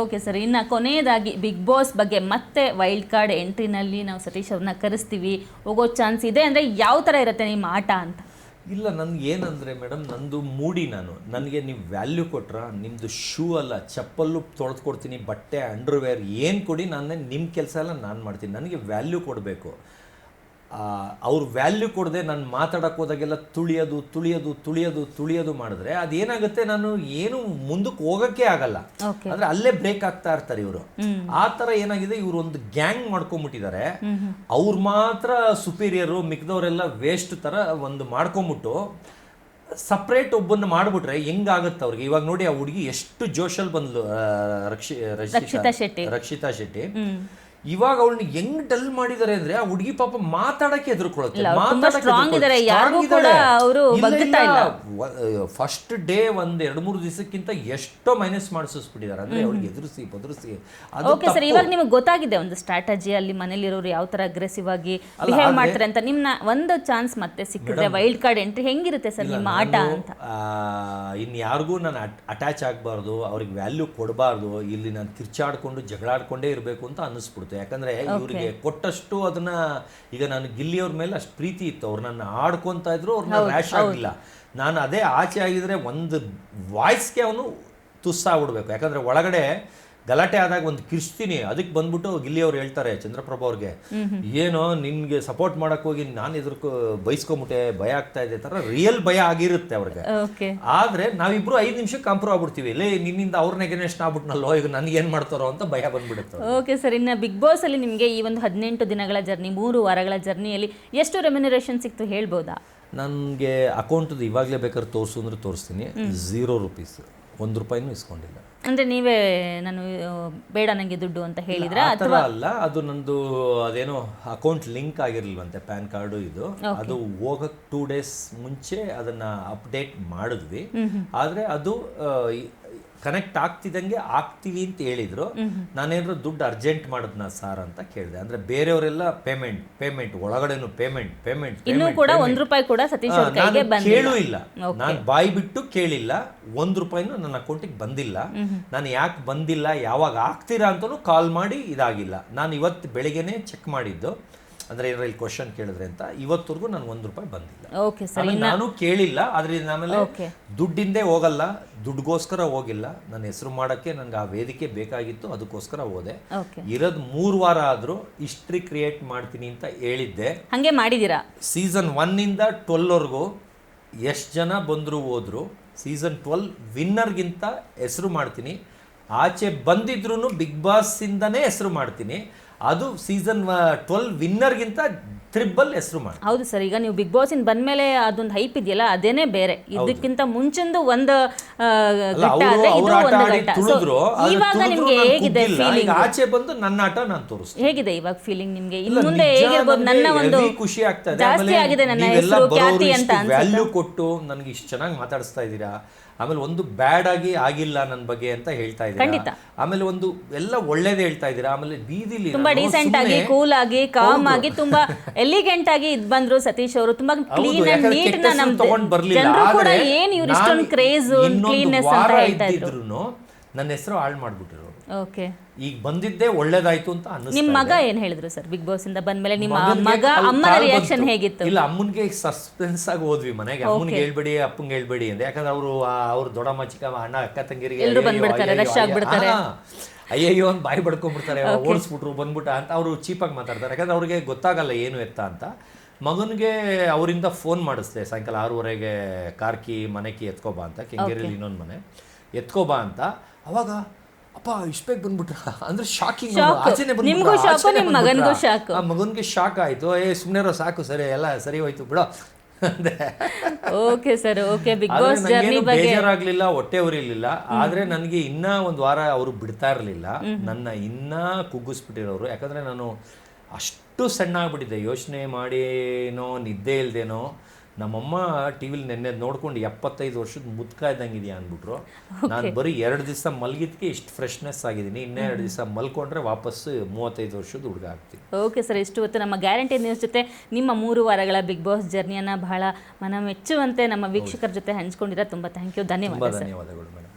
ಓಕೆ ಸರ್, ಇನ್ನು ಕೊನೆಯದಾಗಿ ಬಿಗ್ ಬಾಸ್ ಬಗ್ಗೆ, ಮತ್ತೆ ವೈಲ್ಡ್ ಕಾರ್ಡ್ ಎಂಟ್ರಿನಲ್ಲಿ ನಾವು ಸತೀಶ್ ಅವ್ರನ್ನ ಕರೆಸ್ತೀವಿ, ಹೋಗೋ ಚಾನ್ಸ್ ಇದೆ ಅಂದರೆ ಯಾವ ಥರ ಇರುತ್ತೆ ನಿಮ್ಮ ಆಟ ಅಂತ? ಇಲ್ಲ, ನನಗೆ ಏನಂದರೆ ಮೇಡಮ್, ನಂದು ಮೂಡಿ, ನನಗೆ ನೀವು ವ್ಯಾಲ್ಯೂ ಕೊಟ್ರ, ನಿಮ್ಮದು ಶೂ ಅಲ್ಲ ಚಪ್ಪಲ್ಲು ತೊಳೆದು ಕೊಡ್ತೀನಿ, ಬಟ್ಟೆ ಅಂಡರ್ವೇರ್ ಏನು ಕೊಡಿ, ನಿಮ್ಮ ಕೆಲಸ ಎಲ್ಲ ನಾನು ಮಾಡ್ತೀನಿ. ನನಗೆ ವ್ಯಾಲ್ಯೂ ಕೊಡಬೇಕು. ಅವ್ರು ವ್ಯಾಲ್ಯೂ ಕೊಡದೆ ನಾನು ಮಾತಾಡೋಕೆ ಹೋದಾಗೆಲ್ಲ ತುಳಿಯೋದು ಮಾಡಿದ್ರೆ ಅದೇನಾಗುತ್ತೆ, ನಾನು ಏನು ಮುಂದಕ್ಕೆ ಹೋಗೋಕ್ಕೆ ಆಗಲ್ಲ. ಅಂದರೆ ಅಲ್ಲೇ ಬ್ರೇಕ್ ಆಗ್ತಾ ಇರ್ತಾರೆ ಇವರು. ಆ ಥರ ಏನಾಗಿದೆ, ಇವರು ಒಂದು ಗ್ಯಾಂಗ್ ಮಾಡ್ಕೊಂಬಿಟ್ಟಿದ್ದಾರೆ. ಅವ್ರು ಮಾತ್ರ ಸುಪೀರಿಯರು, ಮಿಕ್ದವರೆಲ್ಲ ವೇಸ್ಟ್ ಥರ ಒಂದು ಮಾಡ್ಕೊಂಬಿಟ್ಟು ಸಪ್ರೇಟ್ ಒಬ್ಬನ್ನ ಮಾಡಿಬಿಟ್ರೆ ಹೆಂಗಾಗುತ್ತೆ ಅವ್ರಿಗೆ. ಇವಾಗ ನೋಡಿ, ಆ ಹುಡುಗಿ ಎಷ್ಟು ಜೋಶಲ್ಲಿ ಬಂದ್ಲು, ರಕ್ಷಿತಾ ಶೆಟ್ಟಿ. ಇವಾಗ ಅವಳನ್ನ ಹೆಂಗ್ ಡಲ್ ಮಾಡಿದ್ದಾರೆ ಅಂದ್ರೆ, ಆ ಹುಡುಗಿ ಪಾಪ ಮಾತಾಡಕ್ಕೆ ಹೆದರ್ಕೊಳ್ಳುತ್ತೆ. ಫಸ್ಟ್ ಡೇ 1-2-3 ದಿವಸಕ್ಕಿಂತ ಎಷ್ಟೋ ಮೈನಸ್ ಮಾಡಿಸ್ಬಿಟ್ಟಿದ್ದಾರೆ. ಅಂದ್ರೆ ಅವಳಿಗೆ ಎದುರಿಸಿ ಬದುರಿಸಿ. ಓಕೆ ಸರ್, ಇವಾಗ ನಿಮಗೆ ಗೊತ್ತಾಗಿದೆ ಒಂದು ಸ್ಟ್ರಾಟಜಿ, ಅಲ್ಲಿ ಮನೇಲಿರೋರು ಯಾವ ತರ ಅಗ್ರೆಸಿವ್ ಆಗಿ ಬಿಹೇವ್ ಮಾಡ್ತಾರೆ ಅಂತ. ನಿಮ್ನ ಒಂದು ಚಾನ್ಸ್ ಮತ್ತೆ ಸಿಕ್ಕಿದ್ರೆ ವೈಲ್ಡ್ ಕಾರ್ಡ್ ಎಂಟ್ರಿ ಹೆಂಗಿರುತ್ತೆ ಸರ್ ನಿಮ್ಮ ಆಟ ಅಂತ? ಇನ್ಯಾರಿಗೂ ನಾನು ಅಟ್ಯಾಚ್ ಆಗಬಾರ್ದು, ಅವ್ರಿಗೆ ವ್ಯಾಲ್ಯೂ ಕೊಡಬಾರ್ದು, ಇಲ್ಲಿ ನಾನು ಕಿರ್ಚಾಡ್ಕೊಂಡು ಜಗಳಾಡ್ಕೊಂಡೇ ಇರಬೇಕು ಅಂತ ಅನ್ನಿಸ್ಬಿಡುತ್ತೆ. ಯಾಕಂದ್ರೆ ಇವರಿಗೆ ಕೊಟ್ಟಷ್ಟು ಅದನ್ನ, ಈಗ ನಾನು ಗಿಲ್ಲಿಯವ್ರ ಮೇಲೆ ಅಷ್ಟು ಪ್ರೀತಿ ಇತ್ತು, ಅವ್ರು ನನ್ನ ಆಡ್ಕೊತಾ ಇದ್ರು, ಅವ್ರನ್ನ ರ್ಯಾಶ್ ಆಗಿಲ್ಲ. ನಾನು ಅದೇ ಆಚೆ ಆಗಿದ್ರೆ ಒಂದು ವಾಯ್ಸ್ಗೆ ಅವನು ತುಸ್ಸಾಗ್ಬಿಡ್ಬೇಕು. ಯಾಕಂದ್ರೆ ಒಳಗಡೆ ಗಲಾಟೆ ಆದಾಗ ಒಂದು ಕಿರ್ಸ್ತೀನಿ, ಅದಕ್ಕೆ ಬಂದ್ಬಿಟ್ಟು ಗಿಲ್ಲಿಯವ್ರು ಹೇಳ್ತಾರೆ ಚಂದ್ರಪ್ರಭಾ ಅವ್ರಿಗೆ, ಏನೋ ನಿನ್ಗೆ ಸಪೋರ್ಟ್ ಮಾಡಕ್ ಹೋಗಿ ನಾನು ಬೈಸ್ಕೊಂಬಿಟ್ಟೆ, ಭಯ ಆಗ್ತಾ ಇದೆ ತರ ರಿಯಲ್ ಭಯ ಆಗಿರುತ್ತೆ ಅವ್ರಿಗೆ. ಆದ್ರೆ ನಾವಿಬ್ರು 5 ನಿಮಿಷಕ್ಕೆ ಕಾಂಪ್ರೂವ್ ಆಗ್ಬಿಡ್ತೀವಿ, ಲೇ ನಿನ್ನಿಂದ ಅವ್ರನ್ನ ಎಗನೆಸ್ಟ್ ಆಗ್ಬಿಟ್ನಲ್ಲೋ, ಈಗ ನನ್ಗೆ ಏನ್ ಮಾಡ್ತಾರೋ ಅಂತ ಭಯ ಬಂದ್ಬಿಡುತ್ತೆ. ಓಕೆ ಸರ್, ಇನ್ನು ಬಿಗ್ ಬಾಸ್ ಅಲ್ಲಿ ನಿಮಗೆ ಈ ಒಂದು 18 ದಿನಗಳ ಜರ್ನಿ, 3 ವಾರಗಳ ಜರ್ನಿಯಲ್ಲಿ ಎಷ್ಟು ರೆಮ್ಯುನರೇಷನ್ ಸಿಕ್ತು ಹೇಳ್ಬೋದಾ? ನನಗೆ ಅಕೌಂಟ್ದು ಇವಾಗಲೇ ಬೇಕಾದ್ರೆ ತೋರಿಸು ಅಂದ್ರೆ ತೋರಿಸ್ತೀನಿ. 0 ರೂಪೀಸ್, 1 ರೂಪಾಯಿನೂ ಇಸ್ಕೊಂಡಿಲ್ಲ. ಅಂದ್ರೆ ನೀವೇ ನಾನು ಬೇಡ ನನಗೆ ದುಡ್ಡು ಅಂತ ಹೇಳಿದ್ರೆ? ಅಥವಾ ಅಲ್ಲ, ಅದು ನಂದು ಅದೇನೋ ಅಕೌಂಟ್ ಲಿಂಕ್ ಆಗಿರ್ಲಿಲ್ವಂತೆ, ಪ್ಯಾನ್ ಕಾರ್ಡು ಇದು. ಅದು ಹೋಗಕ್ಕೆ 2 ಡೇಸ್ ಮುಂಚೆ ಅದನ್ನ ಅಪ್ಡೇಟ್ ಮಾಡಿದ್ವಿ. ಆದ್ರೆ ಅದು ಕನೆಕ್ಟ್ ಆಗ್ತಿದ್ದಂಗೆ ಆಗ್ತೀವಿ ಅಂತ ಹೇಳಿದ್ರು. ನಾನೇನಾದ್ರು ದುಡ್ಡು ಅರ್ಜೆಂಟ್ ಮಾಡಿದ್ನ ಸಾರ್ ಅಂತ ಕೇಳಿದೆ. ಅಂದ್ರೆ ಬೇರೆಯವರೆಲ್ಲ ಪೇಮೆಂಟ್ ಒಳಗಡೆನು ಪೇಮೆಂಟ್ ಇನ್ನೂ ಕೂಡ ₹1 ಕೂಡ ಸತೀಶ್ ಅವ್ರ ಕೈಗೆ ಬಂದಿಲ್ಲ. ಕೇಳೂ ಇಲ್ಲ, ನಾನು ಬಾಯಿ ಬಿಟ್ಟು ಕೇಳಿಲ್ಲ, ₹1 ನನ್ನ ಅಕೌಂಟಿಗೆ ಬಂದಿಲ್ಲ. ನಾನು ಯಾಕೆ ಬಂದಿಲ್ಲ, ಯಾವಾಗ ಆಗ್ತೀರಾ ಅಂತಲೂ ಕಾಲ್ ಮಾಡಿ ಇದಾಗಿಲ್ಲ. ನಾನು ಇವತ್ತು ಬೆಳಿಗ್ಗೆನೆ ಚೆಕ್ ಮಾಡಿದ್ದು, ಅಂದ್ರೆ ಏನಾದ್ರು ಕ್ವಶನ್ ಕೇಳಿದ್ರೆ ಅಂತ. ಇವತ್ತವರೆಗೂ ನಾನು ₹1 ಬಂದಿಲ್ಲ. ಆಮೇಲೆ ನಾನು ಕೇಳಿಲ್ಲ, ಆದ್ರೆ ಆಮೇಲೆ ದುಡ್ಡಿಂದೇ ಹೋಗಲ್ಲ, ದುಡ್ಗೋಸ್ಕರ ಹೋಗಿಲ್ಲ. ನನ್ನ ಹೆಸರು ಮಾಡಕ್ಕೆ ನನ್ಗೆ ಆ ವೇದಿಕೆ ಬೇಕಾಗಿತ್ತು, ಅದಕ್ಕೋಸ್ಕರ ಹೋದೆ. ಇರೋದು 3 ವಾರ ಆದ್ರೂ ಹಿಸ್ಟ್ರಿ ಕ್ರಿಯೇಟ್ ಮಾಡ್ತೀನಿ ಅಂತ ಹೇಳಿದ್ದೆ. ಹಂಗೆ ಮಾಡಿದೀರಾ? ಸೀಸನ್ 1 ಇಂದ 12 ಎಷ್ಟು ಜನ ಬಂದ್ರು ಹೋದ್ರು, ಸೀಸನ್ 12 ವಿನ್ನರ್ಗಿಂತ ಹೆಸರು ಮಾಡ್ತೀನಿ. ಆಚೆ ಬಂದಿದ್ರು ಬಿಗ್ ಬಾಸ್ ಇಂದನೇ ಹೆಸರು ಮಾಡ್ತೀನಿ. ಅದು ಸೀಸನ್ 12 ವಿನ್ನರ್ಗಿಂತ ಟ್ರಿಬಲ್ ಹೆಸರು ಮಾಡಿ. ಹೌದು ಸರ್, ಈಗ ನೀವು ಬಿಗ್ ಬಾಸ್ ಇಂದ ಬಂದ್ಮೇಲೆ ಅದೊಂದು ಹೈಪ್ ಇದೆಯಲ್ಲ, ಅದೇನೇ ಬೇರೆ. ಇದಕ್ಕಿಂತ ಮುಂಚೆಂದು ಒಂದು ಇವಾಗ ನಿಮ್ಗೆ ಹೇಗಿದೆ ಫೀಲಿಂಗ್? ಆಚೆ ಬಂದು ನನ್ನ ಆಟ ನಾನು ತೋರಿಸ್ತೀನಿ. ಹೇಗಿದೆ ಇವಾಗ ಫೀಲಿಂಗ್ ನಿಮ್ಗೆ? ಇನ್ನು ಮುಂದೆ ಹೇಗಿರ್ಬೋದು? ನನ್ನ ಒಂದು ಖುಷಿ ಆಗ್ತದೆ. ಜಾಸ್ತಿ ಆಗಿದೆ ನನ್ನ ಹೆಸರು, ಖ್ಯಾತಿ ಅಂತ ವ್ಯಾಲ್ಯೂ ಕೊಟ್ಟು ನನಗೆ ಇಷ್ಟು ಚೆನ್ನಾಗಿ ಮಾತಾಡಿಸ್ತಾ ಇದ್ದೀರಾ. ಆಮೇಲೆ ಒಂದು ಬ್ಯಾಡ್ ಆಗಿ ಆಗಿಲ್ಲ ನನ್ನ ಬಗ್ಗೆ ಅಂತ ಹೇಳ್ತಾ ಇದ್ದೀರಾ. ಆಮೇಲೆ ಒಂದು ಎಲ್ಲ ಒಳ್ಳೇದೇ ಹೇಳ್ತಾ ಇದ್ದೀರಾ. ಆಮೇಲೆ ಬೀದಿಲಿ ತುಂಬಾ ಡೀಸೆಂಟ್ ಆಗಿ, ಕೂಲ್ ಆಗಿ, ಕಾಮ್ ಆಗಿ, ತುಂಬಾ ಎಲಿಗೆಂಟ್ ಆಗಿ ಇದ್ ಬಂದ್ರು ಸತೀಶ್ ಅವರು. ತುಂಬಾ ಕ್ಲೀನ್ ಅಂಡ್ ನೀಟ್ ನ ನಮ್ ತಗೊಂಡ್ ಬರ್ಲಿಲ್ಲ. ಜನರು ಕೂಡ ಏನ್ ಇವ್ರು ಇಷ್ಟೊಂದು ಕ್ರೇಜ್ ಕ್ಲೀನ್ನೆಸ್ ಅಂತ ಹೇಳ್ತಾ ಇದ್ರು. ನನ್ನ ಹೆಸರು ಹಾಳು ಮಾಡ್ಬಿಟ್ರು. ಓಕೆ, ಈಗ ಬಂದಿದ್ದೇ ಒಳ್ಳೇದಾಯ್ತು ಅಂತ ಅನ್ನಿಸ್ತು. ನಿಮ್ ಮಗ ಏನ್ ಹೇಳಿದ್ರು ಸರ್ ಬಿಗ್ ಬಾಸ್ ಇಂದ ಬಂದ್ಮೇಲೆ? ನಿಮ್ಮ ಮಗ ಅಮ್ಮನ ರಿಯಾಕ್ಷನ್ ಹೇಗಿತ್ತು? ಇಲ್ಲ, ಅಮ್ಮನ್ಗೆ ಸಸ್ಪೆನ್ಸ್ ಆಗಿ ಹೋದ್ವಿ ಮನೆಗೆ. ಅಮ್ಮನ್ಗೆ ಹೇಳ್ಬೇಡಿ, ಅಪ್ಪಂಗೆ ಹೇಳ್ಬೇಡಿ ಅಂತ. ಯಾಕಂದ್ರೆ ಅವ್ರು ದೊಡ್ಡಮ್ಮ ಚಿಕ್ಕಮ್ಮ ಅಣ್ಣ ಅಕ್ಕ ತಂಗಿರಿಗೆ ಅಯ್ಯಯ್ಯೋ ಅಂತ ಬಾಯಿ ಬಡ್ಕೊಂಡ್ಬಿಡ್ತಾರೆ, ಓಡಿಸ್ಬಿಟ್ರು ಬಂದ್ಬಿಟ್ಟ ಅಂತ ಅವ್ರು ಚೀಪಾಗಿ ಮಾತಾಡ್ತಾರೆ. ಯಾಕಂದ್ರೆ ಅವ್ರಿಗೆ ಗೊತ್ತಾಗಲ್ಲ ಏನು ಎತ್ತ ಅಂತ. ಮಗನಿಗೆ ಅವರಿಂದ ಫೋನ್ ಮಾಡಿಸ್ದೆ ಸಾಯಂಕಾಲ 6:30ಗೆ, ಕಾರ್ಕಿ ಮನೆಗೆ ಎತ್ಕೋಬಾ ಅಂತ, ಕೆಂಗೇರಿಯಲ್ಲಿ ಇನ್ನೊಂದು ಮನೆ ಎತ್ಕೋಬಾ ಅಂತ. ಅವಾಗ ಅಪ್ಪ ಇಷ್ಟು ಬೇಗ ಬಂದ್ಬಿಟ್ರ ಅಂದ್ರೆ ಶಾಕಿಂಗ್. ಆಚೆನೆ ಬಂದ್ಬಿಟ್ಟ. ಮಗನ್ಗೆ ಶಾಕ್ ಆಯ್ತು. ಸುಮ್ಮನೆ ಸಾಕು, ಸರಿ ಎಲ್ಲ ಸರಿ ಹೋಯ್ತು ಬಿಡೋ. Okay sir, okay. Bigg Boss journey ಬಗ್ಗೆ ಬೇಜಾರಾಗ್ಲಿಲ್ಲ, ಹೊಟ್ಟೆ ಉರಿಲಿಲ್ಲ. ಆದ್ರೆ ನನಗೆ ಇನ್ನ ಒಂದು ವಾರ ಅವರು ಬಿಡ್ತಾ ಇರಲಿಲ್ಲ, ನನ್ನ ಇನ್ನ ಕುಗ್ಗಿಸ್ಬಿಟ್ಟಿರೋರು. ಯಾಕಂದ್ರೆ ನಾನು ಅಷ್ಟು ಸಣ್ಣ ಆಗ್ಬಿಟ್ಟಿದ್ದೆ, ಯೋಚನೆ ಮಾಡಿನೋ ನಿದ್ದೆ ಇಲ್ದೇನೋ. ನಮ್ಮಮ್ಮ ಟಿವಿಲಿ ನೆನ್ನೆ ನೋಡ್ಕೊಂಡು 75 ವರ್ಷದ ಮುದ್ಕ ಇದ್ದಂಗಿದೆಯಾ ಅಂದ್ಬಿಟ್ರು. ನಾನು ಬರೀ 2 ದಿವಸ ಮಲಗಿದ್ಕೆ ಇಷ್ಟು ಫ್ರೆಶ್ನೆಸ್ ಆಗಿದ್ದೀನಿ. ಇನ್ನೇ 2 ದಿವಸ ಮಲ್ಕೊಂಡ್ರೆ ವಾಪಸ್ 35 ವರ್ಷದ ಹುಡುಗ ಆಗ್ತೀನಿ. ಓಕೆ ಸರ್, ಇಷ್ಟು ಹೊತ್ತು ನಮ್ಮ ಗ್ಯಾರಂಟಿ ನ್ಯೂಸ್ ಜೊತೆ ನಿಮ್ಮ 3 ವಾರಗಳ ಬಿಗ್ ಬಾಸ್ ಜರ್ನಿಯನ್ನು ಬಹಳ ಮನಮೆಚ್ಚುವಂತೆ ನಮ್ಮ ವೀಕ್ಷಕರ ಜೊತೆ ಹಂಚ್ಕೊಂಡಿರೋ ತುಂಬ ಥ್ಯಾಂಕ್ ಯು, ಧನ್ಯವಾದಗಳು ಮೇಡಮ್.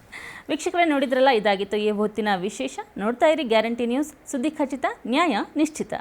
ವೀಕ್ಷಕರೇ, ನೋಡಿದ್ರಲ್ಲ, ಇದಾಗಿತ್ತು ಈ ಹೊತ್ತಿನ ವಿಶೇಷ. ನೋಡ್ತಾ ಇರಿ ಗ್ಯಾರಂಟಿ ನ್ಯೂಸ್, ಸುದ್ದಿ ಖಚಿತ, ನ್ಯಾಯ ನಿಶ್ಚಿತ.